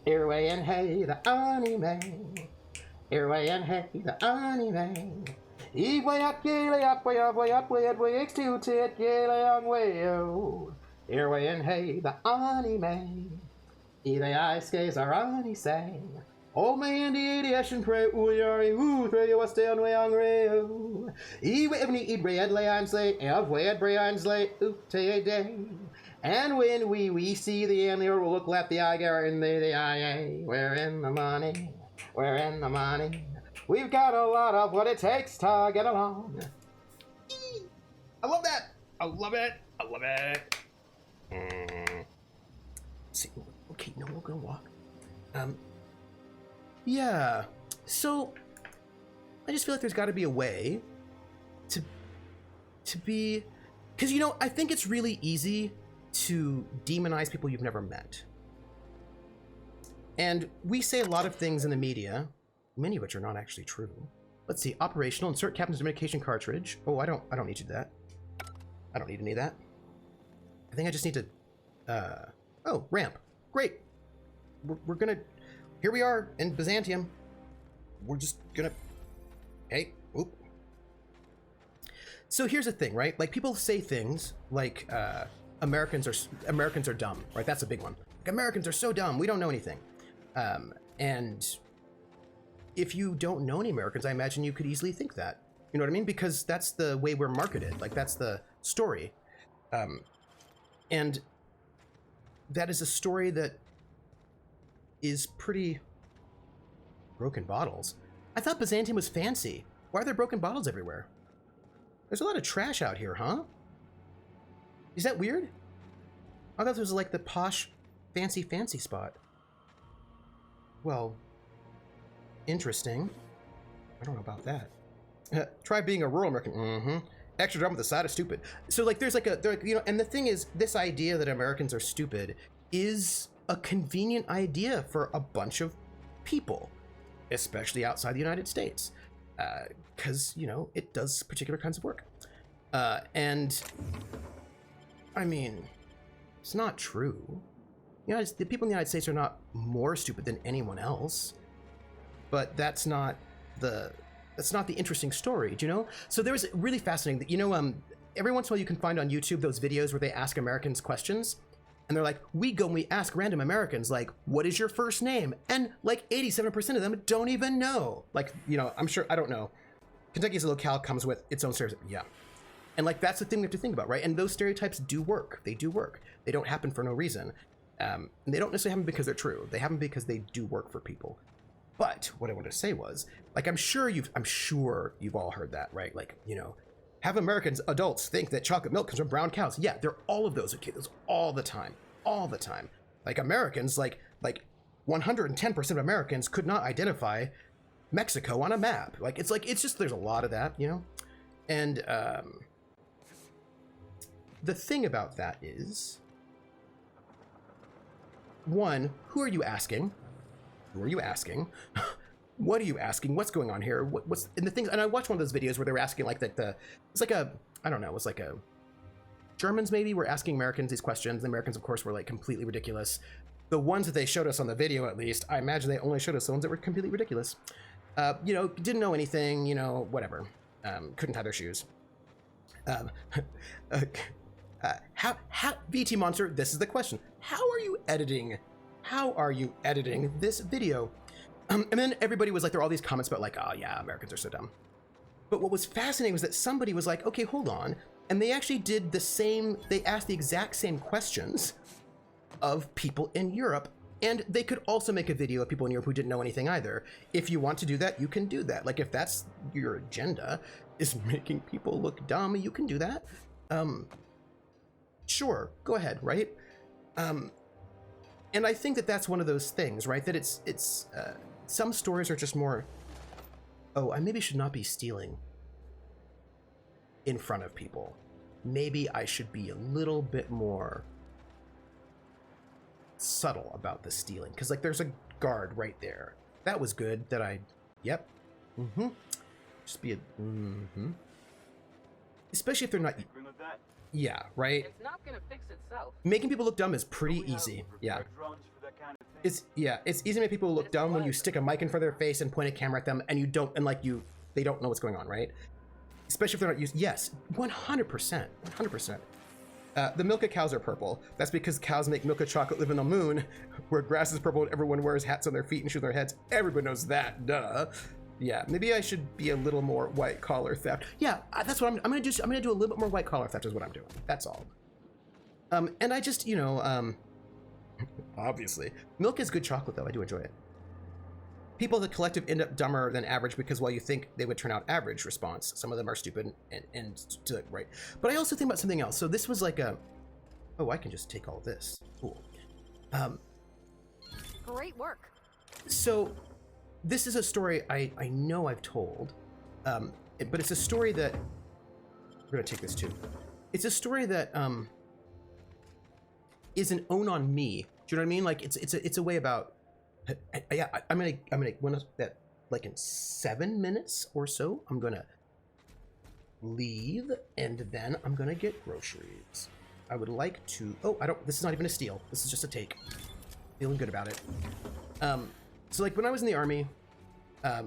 Airway and hey, the anime. Airway and hey, the anime. Way up, way X2 tit, young way oh. Airway and hey, the anime. The ice skates are on, he sang. Old man, the Asian pray, we are who throw you was down way on rail. When he eat red lion slay, of red brian slay, oop day day. And when we see the end, we'll look left the eye, in the eye. We're in the money, we're in the money. We've got a lot of what it takes to get along. I love that. I love it. See, okay, no, we're gonna walk. Yeah, so I just feel like there's got to be a way to be, because I think it's really easy to demonize people you've never met, and we say a lot of things in the media, many of which are not actually true. Let's see, operational, insert captain's medication cartridge. Oh, I don't need to do that. I don't need any of that. I think I just need to. Oh, ramp. Great. We're gonna. Here we are in Byzantium. We're just gonna. Hey, oop. So here's the thing, right? Like people say things like Americans are dumb, right? That's a big one. Like Americans are so dumb. We don't know anything. And if you don't know any Americans, I imagine you could easily think that. You know what I mean? Because that's the way we're marketed. Like that's the story. And that is a story that is pretty broken bottles. I thought Byzantium was fancy. Why are there broken bottles everywhere? There's a lot of trash out here, huh? Is that weird? I thought this was like the posh, fancy spot. Well, interesting. I don't know about that. Try being a rural American. Extra drum with the side of stupid. So like there's like and the thing is, this idea that Americans are stupid is a convenient idea for a bunch of people, especially outside the United States, because it does particular kinds of work, and I mean, it's not true. The people in the United States are not more stupid than anyone else, but that's not the interesting story. Do you know? So there was really fascinating that every once in a while you can find on YouTube those videos where they ask Americans questions. And they're like, we go and we ask random Americans, like, what is your first name? And like 87% of them don't even know. Like, I'm sure, I don't know. Kentucky as a locale comes with its own service. Yeah. And like, that's the thing we have to think about, right? And those stereotypes do work. They do work. They don't happen for no reason. And they don't necessarily happen because they're true. They happen because they do work for people. But what I wanted to say was, like, I'm sure you've all heard that, right? Like, you know, have Americans, adults, think that chocolate milk comes from brown cows? Yeah, they're all of those, okay? Those all the time. Like, Americans, like 110% of Americans could not identify Mexico on a map. Like, it's just, there's a lot of that, you know? And the thing about that is, one, who are you asking? What are you asking? What's going on here? What's and the things? And I watched one of those videos where they were asking like it's like a, I don't know, it was like a Germans maybe were asking Americans these questions. The Americans, of course, were like completely ridiculous. The ones that they showed us on the video, at least, I imagine they only showed us the ones that were completely ridiculous. You know, didn't know anything, you know, whatever. Couldn't tie their shoes. How VT Monster, this is the question. How are you editing this video? And then everybody was like, there are all these comments about like, oh yeah, Americans are so dumb. But what was fascinating was that somebody was like, okay, hold on. And they actually did the same, they asked the exact same questions of people in Europe. And they could also make a video of people in Europe who didn't know anything either. If you want to do that, you can do that. Like if that's your agenda, is making people look dumb, you can do that. Sure, go ahead, right? And I think that that's one of those things, right? That it's some stories are just more, oh, I maybe should not be stealing in front of people. Maybe I should be a little bit more subtle about the stealing. Because like there's a guard right there. That was good that I, yep. Just be a, especially if they're not, yeah, right? It's not gonna fix itself. Making people look dumb is pretty easy. Yeah. It's easy to make people look dumb when you stick a mic in front of their face and point a camera at them and you don't, and like they don't know what's going on, right? Especially if they're not used. Yes, 100%, 100%. The milk of cows are purple. That's because cows make milk of chocolate live in the moon, where grass is purple and everyone wears hats on their feet and shoes on their heads. Everybody knows that, duh. Yeah, maybe I should be a little more white collar theft. Yeah, that's what I'm gonna do. I'm gonna do a little bit more white collar theft is what I'm doing. That's all. And I just, you know, obviously, milk is good chocolate though. I do enjoy it. People, the collective, end up dumber than average because while you think they would turn out average response, some of them are stupid and right. But I also think about something else. So this was like a, oh, I can just take all this. Cool. Great work. So this is a story I know I've told, but it's a story that we're gonna take this too. It's a story that is an own on me. Do you know what I mean? Like it's a way about. Yeah, I'm gonna when that like in 7 minutes or so, I'm gonna leave and then I'm gonna get groceries. I would like to. Oh, I don't. This is not even a steal. This is just a take. Feeling good about it. So like when I was in the Army, I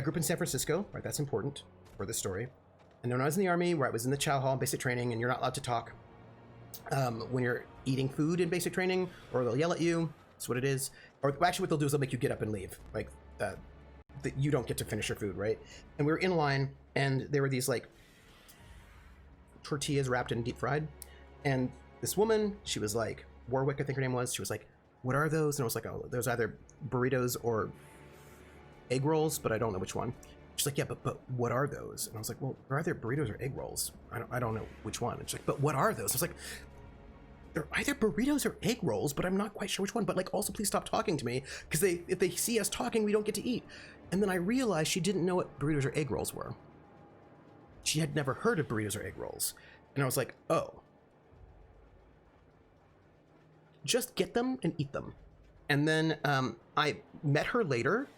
grew up in San Francisco, right? That's important for this story. And then when I was in the Army, where I was in the chow hall, basic training, and you're not allowed to talk when you're eating food in basic training, or they'll yell at you. That's what it is. Or actually what they'll do is they'll make you get up and leave. Like, that you don't get to finish your food, right? And we were in line, and there were these, like, tortillas wrapped in deep fried. And this woman, she was like, Warwick, I think her name was, she was like, what are those? And I was like, oh, those are either burritos or egg rolls, but I don't know which one. She's like, yeah, but what are those? And I was like, well, they're either burritos or egg rolls. I don't know which one. And she's like, but what are those? I was like, they're either burritos or egg rolls, but I'm not quite sure which one. But like, also please stop talking to me, because if they see us talking, we don't get to eat. And then I realized she didn't know what burritos or egg rolls were. She had never heard of burritos or egg rolls. And I was like, oh. Just get them and eat them. And then I met her later,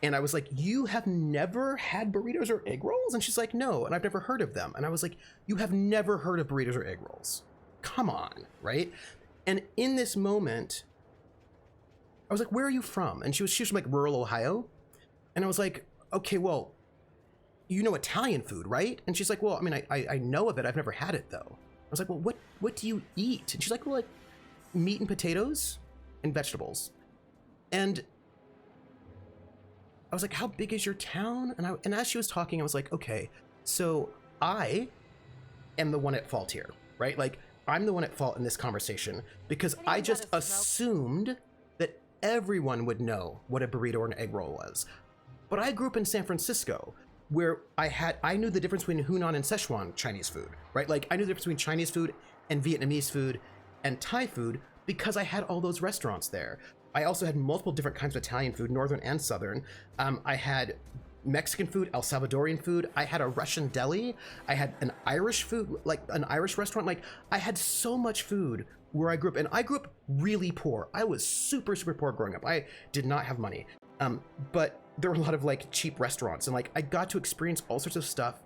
and I was like, you have never had burritos or egg rolls? And she's like, no, and I've never heard of them. And I was like, you have never heard of burritos or egg rolls? Come on, right? And in this moment, I was like, where are you from? And she was from like rural Ohio. And I was like, okay, well, you know Italian food, right? And she's like, well, I mean, I know of it. I've never had it though. I was like, well, what do you eat? And she's like, well, like meat and potatoes and vegetables. And I was like, how big is your town? And as she was talking, I was like, okay, so I am the one at fault here, right? Like, I'm the one at fault in this conversation because I just assumed that everyone would know what a burrito or an egg roll was. But I grew up in San Francisco, where I knew the difference between Hunan and Szechuan Chinese food, right? Like, I knew the difference between Chinese food and Vietnamese food and Thai food because I had all those restaurants there. I also had multiple different kinds of Italian food, northern and southern. I had Mexican food, El Salvadorian food. I had a Russian deli. I had an Irish food, like an Irish restaurant. Like, I had so much food where I grew up, and I grew up really poor. I was super, super poor growing up. I did not have money. But there were a lot of like cheap restaurants, and like I got to experience all sorts of stuff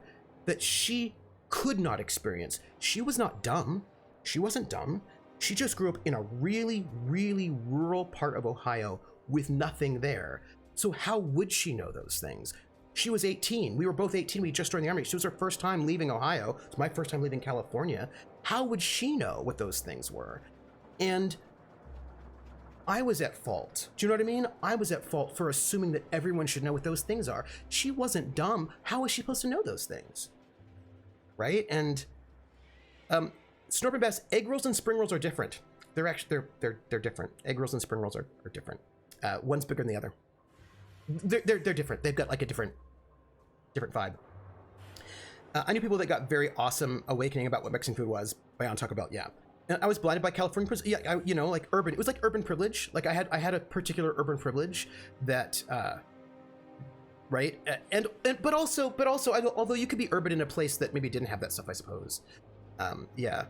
that she could not experience. She was not dumb. She wasn't dumb. She just grew up in a really, really rural part of Ohio with nothing there. So how would she know those things? She was 18. We were both 18. We just joined the army. She was her first time leaving Ohio. It's my first time leaving California. How would she know what those things were? And I was at fault. Do you know what I mean? I was at fault for assuming that everyone should know what those things are. She wasn't dumb. How was she supposed to know those things? Right? And Snorpin' Bass, egg rolls and spring rolls are different. They're actually they're different. Egg rolls and spring rolls are different. One's bigger than the other. They're different. They've got like a different vibe. I knew people that got very awesome awakening about what Mexican food was by on Taco Bell. Yeah, and I was blinded by California. Yeah, you know, like urban. It was like urban privilege. Like I had a particular urban privilege that, right, and but also, although you could be urban in a place that maybe didn't have that stuff, I suppose. Yeah.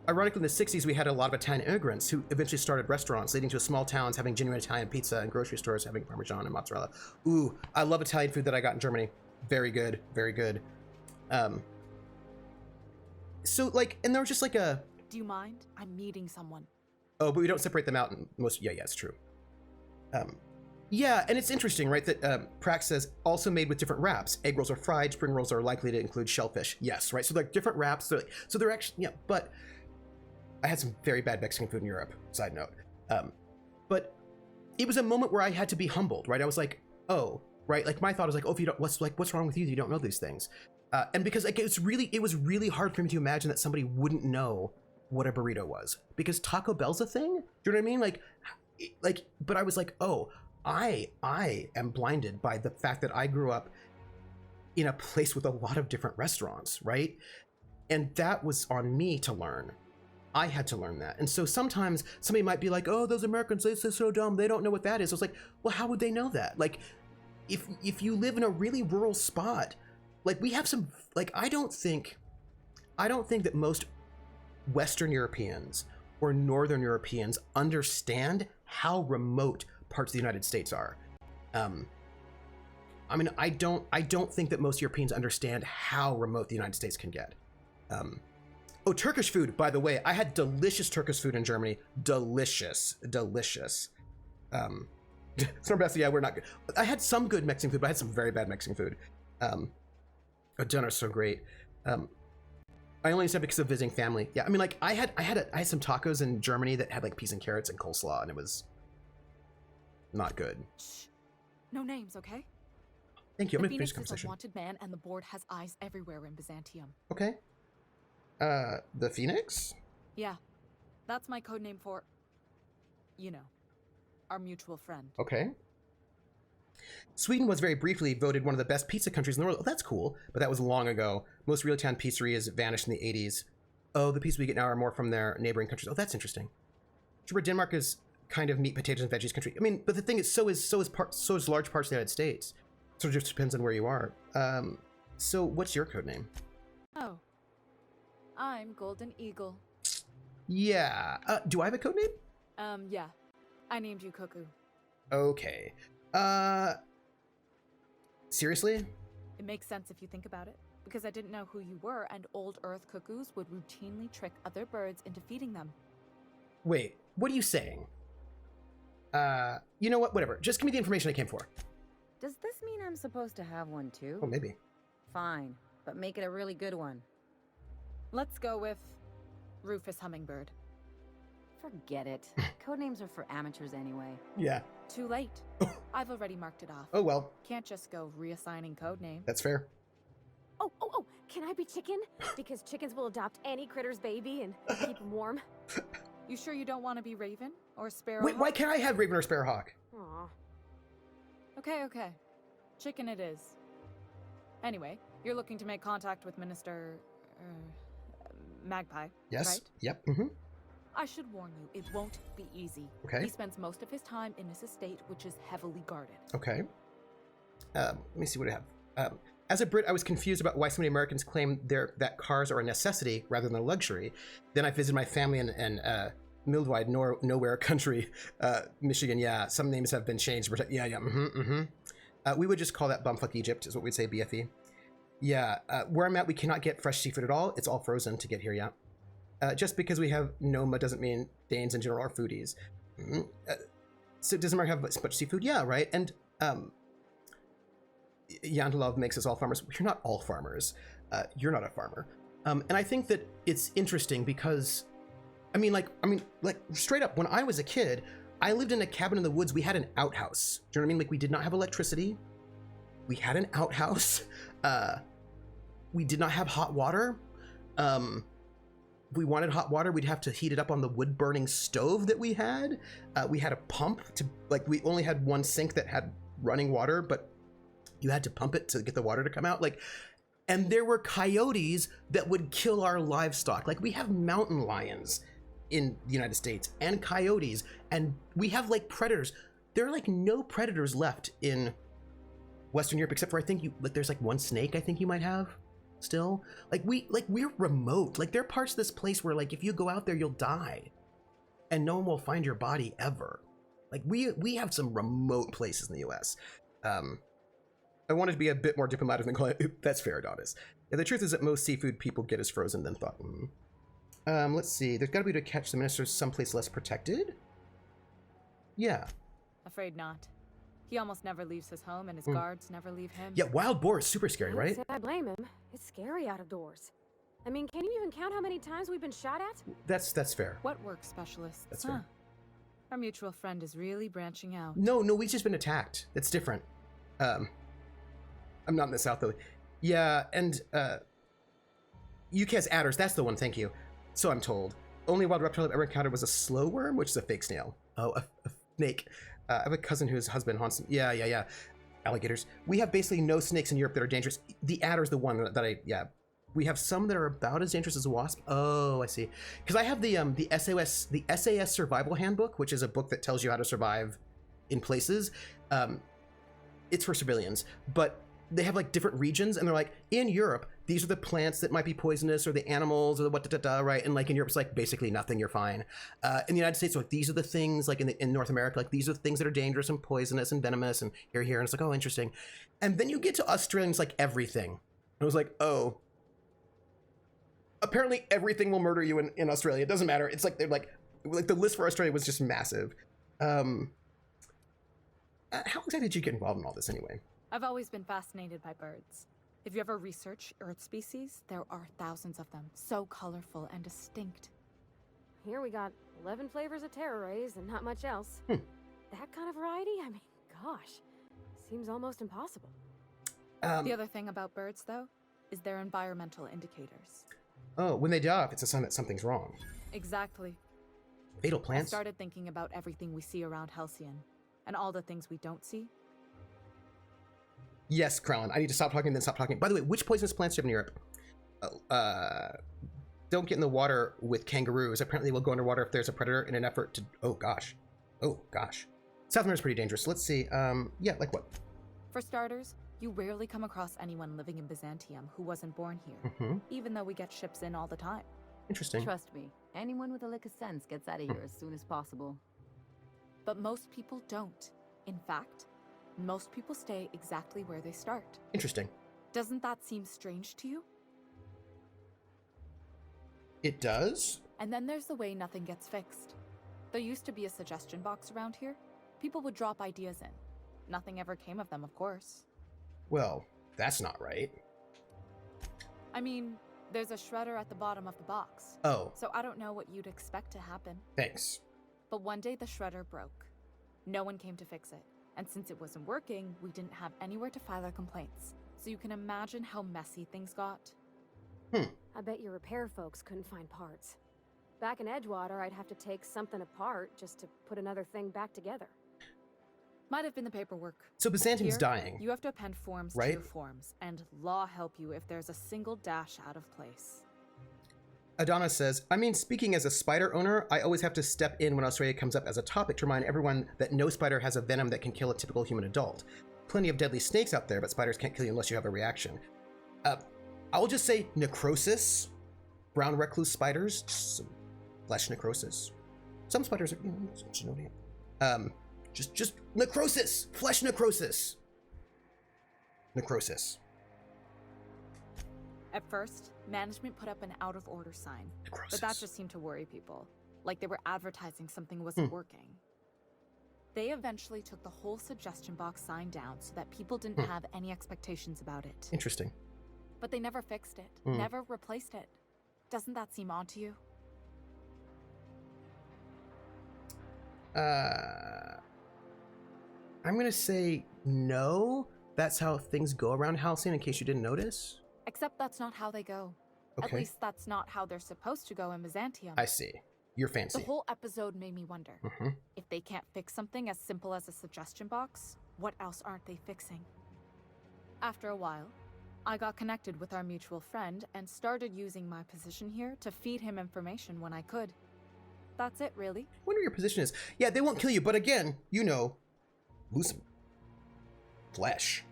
Ironically, in the 60s, we had a lot of Italian immigrants who eventually started restaurants, leading to small towns having genuine Italian pizza and grocery stores having Parmesan and mozzarella. Ooh, I love Italian food that I got in Germany. Very good, very good. So, like, and there was just like a... Do you mind? I'm meeting someone. Oh, but we don't separate them out in most... Yeah, it's true. Yeah, and it's interesting, right, that Prax says, also made with different wraps. Egg rolls are fried, spring rolls are likely to include shellfish. Yes, right? So they're different wraps. So they're actually... Yeah, but... I had some very bad Mexican food in Europe, side note. But it was a moment where I had to be humbled, right? I was like, oh, right? Like my thought was like, oh, if you don't, what's wrong with you? You don't know these things. And because like, it was really hard for me to imagine that somebody wouldn't know what a burrito was, because Taco Bell's a thing. Do you know what I mean? Like, but I was like, oh, I am blinded by the fact that I grew up in a place with a lot of different restaurants, right? And that was on me to learn. I had to learn that. And so sometimes somebody might be like, oh, those Americans, they're so dumb. They don't know what that is. I was like, well, how would they know that? Like, if you live in a really rural spot, like we have some, like, I don't think that most Western Europeans or Northern Europeans understand how remote parts of the United States are. I mean, I don't think that most Europeans understand how remote the United States can get. Oh, Turkish food, by the way. I had delicious Turkish food in Germany. Delicious. It's not best. Yeah, we're not good. I had some good Mexican food, but I had some very bad Mexican food. Dinner's so great. I only said because of visiting family. Yeah, I mean, like I had some tacos in Germany that had like peas and carrots and coleslaw, and it was not good. Shh. No names, okay? Thank you. I'm The gonna finish Phoenix the is conversation. a wanted man, and the board has eyes everywhere in Byzantium. Okay. The Phoenix? Yeah, that's my code name for, you know, our mutual friend. Okay. Sweden was very briefly voted one of the best pizza countries in the world. Oh, that's cool, but that was long ago. Most real town pizzerias vanished in the 80s. Oh, the pizza we get now are more from their neighboring countries. Oh, that's interesting. Remember, Denmark is kind of meat, potatoes, and veggies country. I mean, but the thing is, so is large parts of the United States. So it just depends on where you are. So what's your code name? Oh, I'm Golden Eagle. Yeah. Do I have a code name? Yeah. I named you Cuckoo. Okay. Seriously? It makes sense if you think about it, because I didn't know who you were, and old Earth cuckoos would routinely trick other birds into feeding them. Wait, what are you saying? You know what? Whatever. Just give me the information I came for. Does this mean I'm supposed to have one too? Oh, maybe. Fine, but make it a really good one. Let's go with Rufus Hummingbird. Forget it. Codenames are for amateurs anyway. Yeah. Too late. I've already marked it off. Oh, well. Can't just go reassigning code names. That's fair. Oh, Can I be chicken? Because chickens will adopt any critter's baby and keep him warm. You sure you don't want to be Raven or Sparrowhawk? Wait, why can't I have Raven or Sparrowhawk? Aw. Okay. Chicken it is. Anyway, you're looking to make contact with Minister... Magpie, Yes. right? Yep. Mm-hmm. I should warn you, it won't be easy. Okay. He spends most of his time in his estate, which is heavily guarded. Okay. Let me see what I have. As a Brit, I was confused about why so many Americans claim that cars are a necessity rather than a luxury. Then I visited my family in Mildwide, nowhere country, Michigan. Yeah, some names have been changed. Yeah. We would just call that bumfuck Egypt, is what we'd say, BFE. Yeah, where I'm at, we cannot get fresh seafood at all. It's all frozen to get here, yeah. Just because we have Noma doesn't mean Danes in general are foodies. So does America have much seafood? Yeah, right? And Yantalov makes us all farmers. You're not all farmers. You're not a farmer. And I think that it's interesting because, I mean, straight up, when I was a kid, I lived in a cabin in the woods. We had an outhouse. Do you know what I mean? Like, we did not have electricity. We had an outhouse. We did not have hot water. If we wanted hot water, we'd have to heat it up on the wood-burning stove that we had. We had a pump to, like, we only had one sink that had running water, but you had to pump it to get the water to come out. Like, and there were coyotes that would kill our livestock. Like, we have mountain lions in the United States and coyotes, and we have, like, predators. There are, like, no predators left in Western Europe, except for, I think there's like one snake I think you might have still. We're remote. Like, there are parts of this place where, like, if you go out there, you'll die and no one will find your body ever. Like, we have some remote places in the US. I wanted to be a bit more diplomatic than call it, that's fair, Adonis. Yeah, the truth is that most seafood people get is frozen than thought. Let's see, there's gotta be a way to catch the minister someplace less protected? Yeah. Afraid not. He almost never leaves his home, and his guards never leave him. Yeah, wild boar is super scary, right? I blame him. It's scary out of doors. I mean, can you even count how many times we've been shot at? That's fair. What work specialists? That's fair. Our mutual friend is really branching out. No, we've just been attacked. That's different. I'm not in the South, though. Yeah, and UK has adders. That's the one, thank you. So I'm told. Only wild reptile I've ever encountered was a slow worm, which is a fake snail. Oh, a snake. I have a cousin whose husband haunts them. Yeah. Alligators. We have basically no snakes in Europe that are dangerous. The adder's the one that we have some that are about as dangerous as a wasp. Oh, I see. Because I have the SAS Survival Handbook, which is a book that tells you how to survive in places. It's for civilians, but they have like different regions, and they're like, in Europe, these are the plants that might be poisonous, or the animals, or the right? And like in Europe, it's like basically nothing, you're fine. In the United States, like these are the things, like in North America, like these are the things that are dangerous and poisonous and venomous, and here, and it's like, oh, interesting. And then you get to Australia, and it's like everything. And I was like, oh, apparently everything will murder you in Australia. It doesn't matter. It's like, they're like the list for Australia was just massive. How exactly did you get involved in all this anyway? I've always been fascinated by birds. If you ever research Earth species, there are thousands of them, so colorful and distinct. Here we got 11 flavors of terror rays and not much else. That kind of variety? I mean, gosh, seems almost impossible. The other thing about birds, though, is their environmental indicators. Oh, when they die off, it's a sign that something's wrong. Exactly. Fatal plants? I started thinking about everything we see around Halcyon, and all the things we don't see. Yes, Krellin. I need to stop talking, then stop talking. By the way, which poisonous plants do you have in Europe? Don't get in the water with kangaroos. Apparently, we'll go underwater if there's a predator in an effort to... Oh, gosh. South America's pretty dangerous. Let's see. Yeah, like what? For starters, you rarely come across anyone living in Byzantium who wasn't born here, even though we get ships in all the time. Interesting. Trust me, anyone with a lick of sense gets out of here as soon as possible. But most people don't. In fact, most people stay exactly where they start. Interesting. Doesn't that seem strange to you? It does? And then there's the way nothing gets fixed. There used to be a suggestion box around here. People would drop ideas in. Nothing ever came of them, of course. Well, that's not right. I mean, there's a shredder at the bottom of the box. Oh. So I don't know what you'd expect to happen. Thanks. But one day the shredder broke. No one came to fix it. And since it wasn't working, we didn't have anywhere to file our complaints. So you can imagine how messy things got. I bet your repair folks couldn't find parts. Back in Edgewater, I'd have to take something apart just to put another thing back together. Might have been the paperwork. So Byzantium's Here, dying. You have to append forms right? to your forms, and law help you if there's a single dash out of place. Adana says, I mean, speaking as a spider owner, I always have to step in when Australia comes up as a topic to remind everyone that no spider has a venom that can kill a typical human adult. Plenty of deadly snakes out there, but spiders can't kill you unless you have a reaction. I will just say necrosis, brown recluse spiders, some flesh necrosis. Some spiders are, just necrosis, flesh necrosis. Necrosis. At first, management put up an out-of-order sign, Necrosis. but that just seemed to worry people, like they were advertising something wasn't working. They eventually took the whole suggestion box sign down so that people didn't have any expectations about it. Interesting. But they never fixed it, never replaced it. Doesn't that seem odd to you? I'm gonna say no. That's how things go around Halcyon, in case you didn't notice. Except that's not how they go. Okay. At least that's not how they're supposed to go in Byzantium. I see. You're fancy. The whole episode made me wonder, if they can't fix something as simple as a suggestion box, what else aren't they fixing? After a while, I got connected with our mutual friend and started using my position here to feed him information when I could. That's it, really. I wonder what your position is. Yeah, they won't kill you, but again, you know, lose some flesh.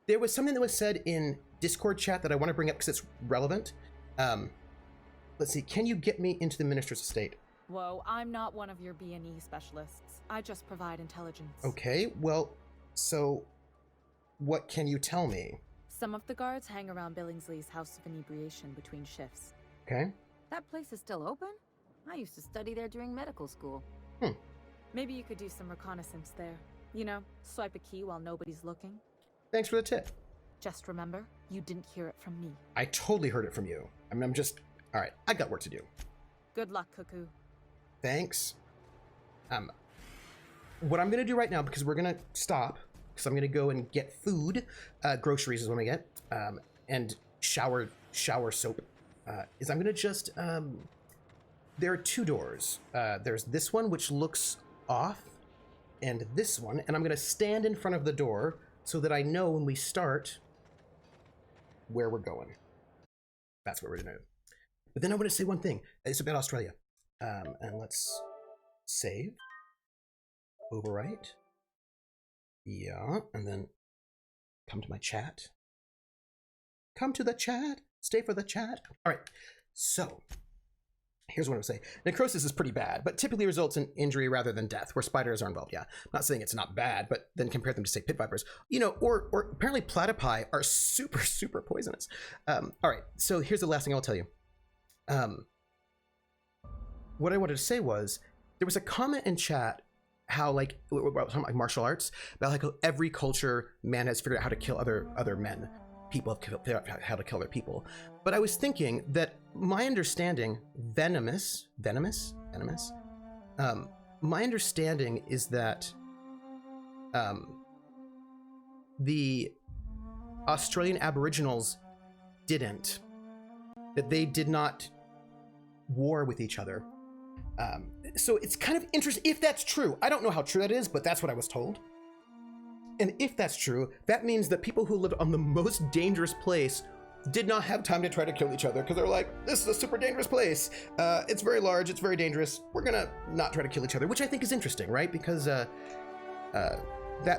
There was something that was said in Discord chat that I want to bring up because it's relevant. Let's see, can you get me into the Minister's estate? Whoa, I'm not one of your B&E specialists. I just provide intelligence. Okay, well, so what can you tell me? Some of the guards hang around Billingsley's House of Inebriation between shifts. Okay. That place is still open? I used to study there during medical school. Maybe you could do some reconnaissance there. You know, swipe a key while nobody's looking. Thanks for the tip. Just remember, you didn't hear it from me. I totally heard it from you. I mean, I'm just... All right, I got work to do. Good luck, Cuckoo. Thanks. What I'm going to do right now, because we're going to stop, because I'm going to go and get food, groceries is what I get, and shower soap, is I'm going to just... there are two doors. There's this one, which looks off, and this one, and I'm going to stand in front of the door so that I know when we start where we're going. That's what we're going to do. But then I want to say one thing. It's about Australia. And let's save. Overwrite. Yeah, and then come to my chat. Come to the chat. Stay for the chat. All right, so here's what I'm saying. Necrosis is pretty bad, but typically results in injury rather than death, where spiders are involved. Yeah, I'm not saying it's not bad, but then compare them to, say, pit vipers. You know, or apparently platypi are super, super poisonous. All right, so here's the last thing I'll tell you. What I wanted to say was, there was a comment in chat how, like, talking like martial arts, about like every culture, man has figured out how to kill other men. People have figured out how to kill other people. But I was thinking that my understanding, venomous. My understanding is that the Australian Aboriginals didn't. That they did not war with each other. So it's kind of interesting if that's true. I don't know how true that is, but that's what I was told. And if that's true, that means that people who lived on the most dangerous place did not have time to try to kill each other because they're like, this is a super dangerous place. It's very large, it's very dangerous. We're gonna not try to kill each other, which I think is interesting, right? Because that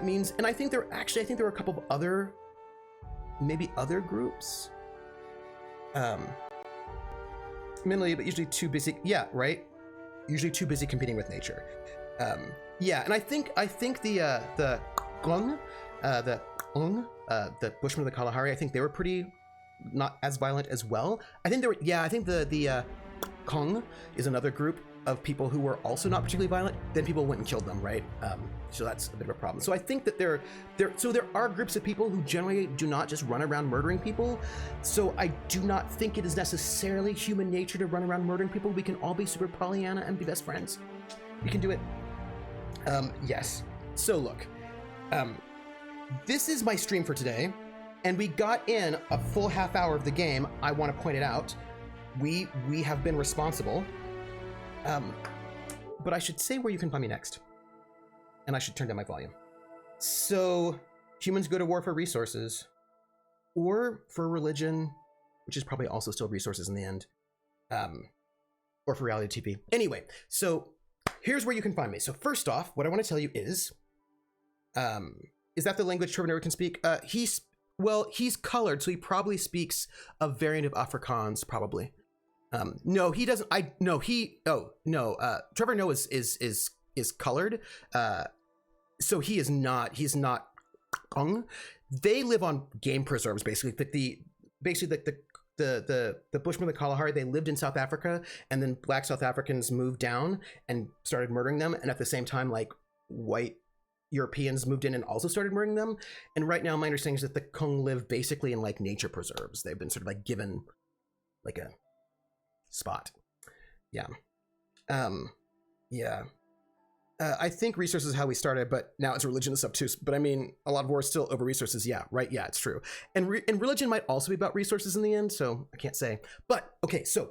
means, and I think there were a couple of other, maybe other groups. Mentally, but usually too busy. Yeah, right. Usually too busy competing with nature. Yeah, and I think the Qung, the Bushmen of the Kalahari, I think they were pretty not as violent as well. I think I think the Qung is another group of people who were also not particularly violent. Then people went and killed them, right? So that's a bit of a problem. So I think that there are groups of people who generally do not just run around murdering people. So I do not think it is necessarily human nature to run around murdering people. We can all be super Pollyanna and be best friends. We can do it. Yes. So look, this is my stream for today. and we got in a full half hour of the game. I want to point it out. We have been responsible. But I should say where you can find me next. And I should turn down my volume. So, humans go to war for resources, or for religion, which is probably also still resources in the end, or for reality TV. Anyway, so here's where you can find me. So first off, what I want to tell you is that the language Trevor Noah can speak? He's colored, so he probably speaks a variant of Afrikaans, probably. No, he doesn't. Trevor Noah is colored. So he's not Kong. They live on game preserves, basically. The Bushmen of the Kalahari, they lived in South Africa, and then black South Africans moved down and started murdering them. And at the same time, like, white Europeans moved in and also started murdering them. And right now, my understanding is that the Kong live basically in like nature preserves. They've been sort of like given like a spot. Yeah. I think resources is how we started, but now it's religion and stuff too. But I mean, a lot of war is still over resources. Yeah, right. Yeah, it's true. And religion might also be about resources in the end. So I can't say. But okay, so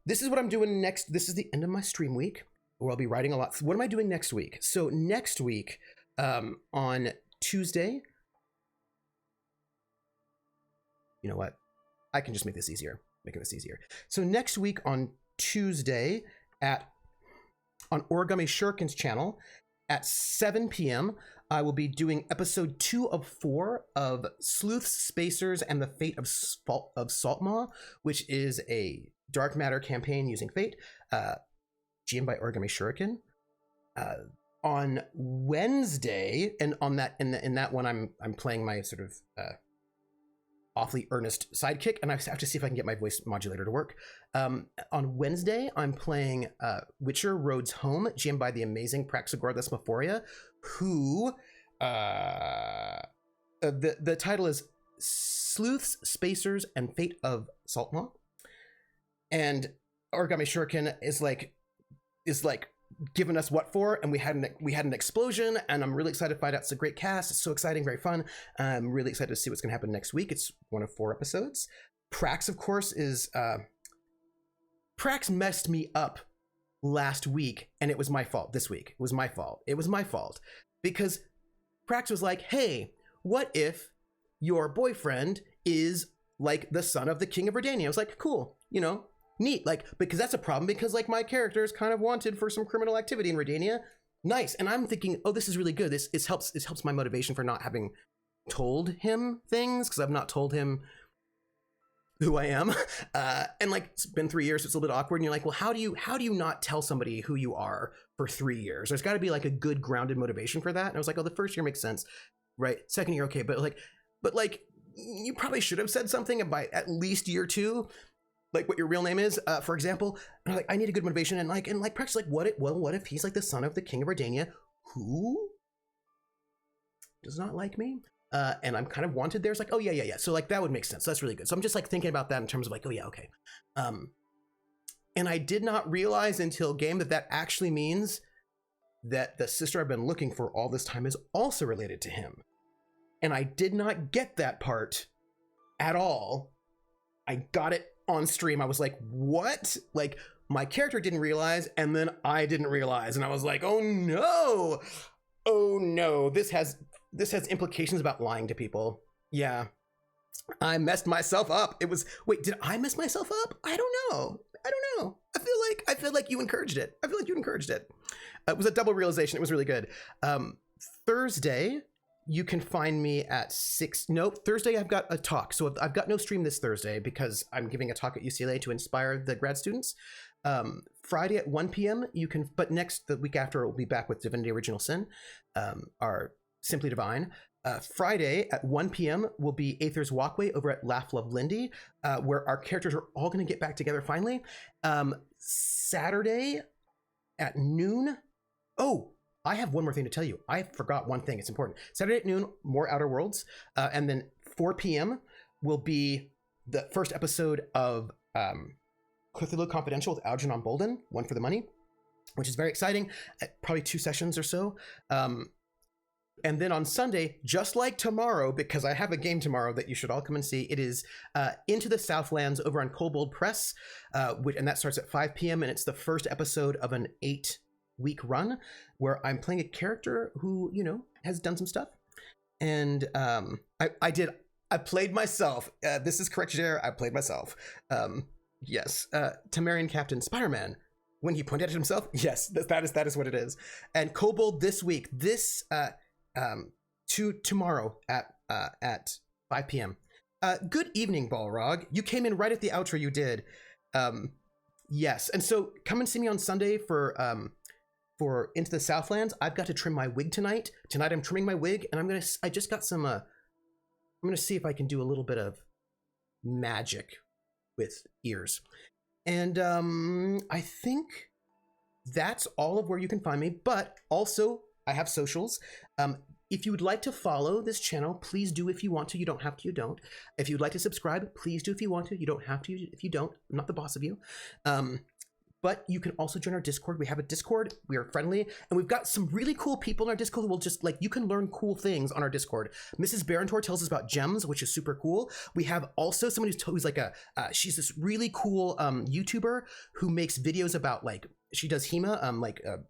this is what I'm doing next. This is the end of my stream week, where I'll be writing a lot. What am I doing next week? So next week, on Tuesday, you know what? I can just make this easier. So next week on Tuesday on Origami Shuriken's channel at 7 p.m. I will be doing episode 2 of 4 of Sleuths, Spacers, and the Fate of Saltmaw, which is a dark matter campaign using Fate, GM by Origami Shuriken. On Wednesday, and on that in that one, I'm playing my sort of awfully earnest sidekick, and I have to see if I can get my voice modulator to work. On Wednesday, I'm playing Witcher Roads Home, GM by the amazing Praxagorthus Mephoria, who the title is Sleuths, Spacers, and Fate of Saltmaw. And Origami Shuriken is like giving us what for, and we had an explosion, and I'm really excited to find out. It's a great cast. It's so exciting, very fun. I'm really excited to see what's going to happen next week. It's one of 4 episodes. Prax, of course, is Prax messed me up last week, and it was my fault. This week, it was my fault because Prax was like, "Hey, what if your boyfriend is like the son of the King of Redania?" I was like, "Cool, neat, like, because that's a problem, because like my character is kind of wanted for some criminal activity in Redania. Nice." And I'm thinking, oh, this is really good. This helps my motivation for not having told him things, because I've not told him who I am. And like, it's been 3 years, so it's a little bit awkward. And you're like, well, how do you not tell somebody who you are for 3 years? There's got to be like a good grounded motivation for that. And I was like, oh, the first year makes sense, right? Second year, okay, but like you probably should have said something by at least year 2. Like what your real name is, for example. And I'm like, I need a good motivation, and practice like what if he's like the son of the King of Redania who does not like me, and I'm kind of wanted there. It's like, oh yeah. So like that would make sense. So that's really good. So I'm just like thinking about that in terms of like, oh yeah, okay. And I did not realize until game that actually means that the sister I've been looking for all this time is also related to him, and I did not get that part at all. I got it on stream. I was like, what? Like, my character didn't realize, and then I didn't realize, and I was like, oh no, this has implications about lying to people. Yeah, I messed myself up. Wait, did I mess myself up? I don't know. I feel like you encouraged it. It was a double realization. It was really good. Thursday, you can find me at 6. No, Thursday I've got a talk. So I've got no stream this Thursday because I'm giving a talk at UCLA to inspire the grad students. Friday at 1 p.m. but the week after, we'll be back with Divinity Original Sin, our Simply Divine. Friday at 1 p.m. will be Aether's Walkway over at Laugh Love Lindy, where our characters are all going to get back together finally. Saturday at noon. Oh, I have one more thing to tell you. I forgot one thing. It's important. Saturday at noon, more Outer Worlds. And then 4 p.m. will be the first episode of Cthulhu Confidential with Algernon Bolden, One for the Money, which is very exciting. Probably 2 sessions or so. And then on Sunday, just like tomorrow, because I have a game tomorrow that you should all come and see, it is Into the Southlands over on Kobold Press, and that starts at 5 p.m. and it's the first episode of an 8-week run where I'm playing a character who, you know, has done some stuff. And I played myself. This is correct, Jer. I played myself. Yes, Temerian Captain Spider-Man. When he pointed at himself, yes, that is what it is. And Kobold this week, tomorrow at 5 p.m. Good evening, Balrog. You came in right at the outro. You did. Yes, and so come and see me on Sunday for Into the Southlands. I've got to trim my wig tonight. Tonight I'm trimming my wig, and I just got some. I'm gonna see if I can do a little bit of magic with ears. And I think that's all of where you can find me. But also, I have socials. If you would like to follow this channel, please do if you want to. You don't have to, you don't. If you'd like to subscribe, please do if you want to. You don't have to if you don't. I'm not the boss of you. But you can also join our Discord. We have a Discord. We are friendly. And we've got some really cool people in our Discord who will just, like, you can learn cool things on our Discord. Mrs. Barentor tells us about gems, which is super cool. We have also someone who's like she's this really cool YouTuber who makes videos about, like, she does HEMA,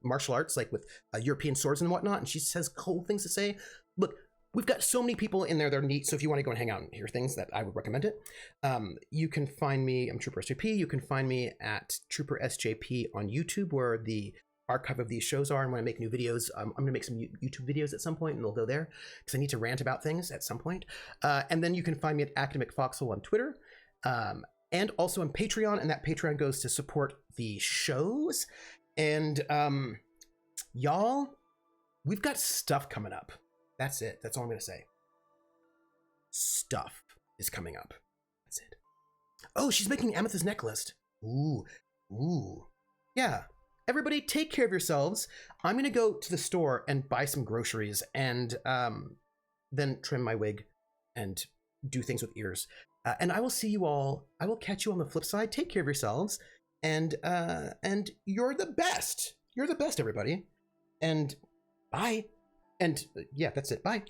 martial arts, like with European swords and whatnot. And she has cool things to say. Look, we've got so many people in there that are neat. So if you want to go and hang out and hear things, that I would recommend it. You can find me, I'm Trooper SJP. You can find me at Trooper SJP on YouTube, where the archive of these shows are. And when I make new videos, I'm going to make some YouTube videos at some point, and they'll go there because I need to rant about things at some point. And then you can find me at Academic Foxhole on Twitter. And also on Patreon, and that Patreon goes to support the shows. And y'all, we've got stuff coming up. That's it. That's all I'm going to say. Stuff is coming up. That's it. Oh, she's making an amethyst necklace. Ooh. Yeah. Everybody, take care of yourselves. I'm going to go to the store and buy some groceries and then trim my wig and do things with ears. And I will see you all. I will catch you on the flip side. Take care of yourselves. And you're the best. You're the best, everybody. And bye. And yeah, that's it. Bye.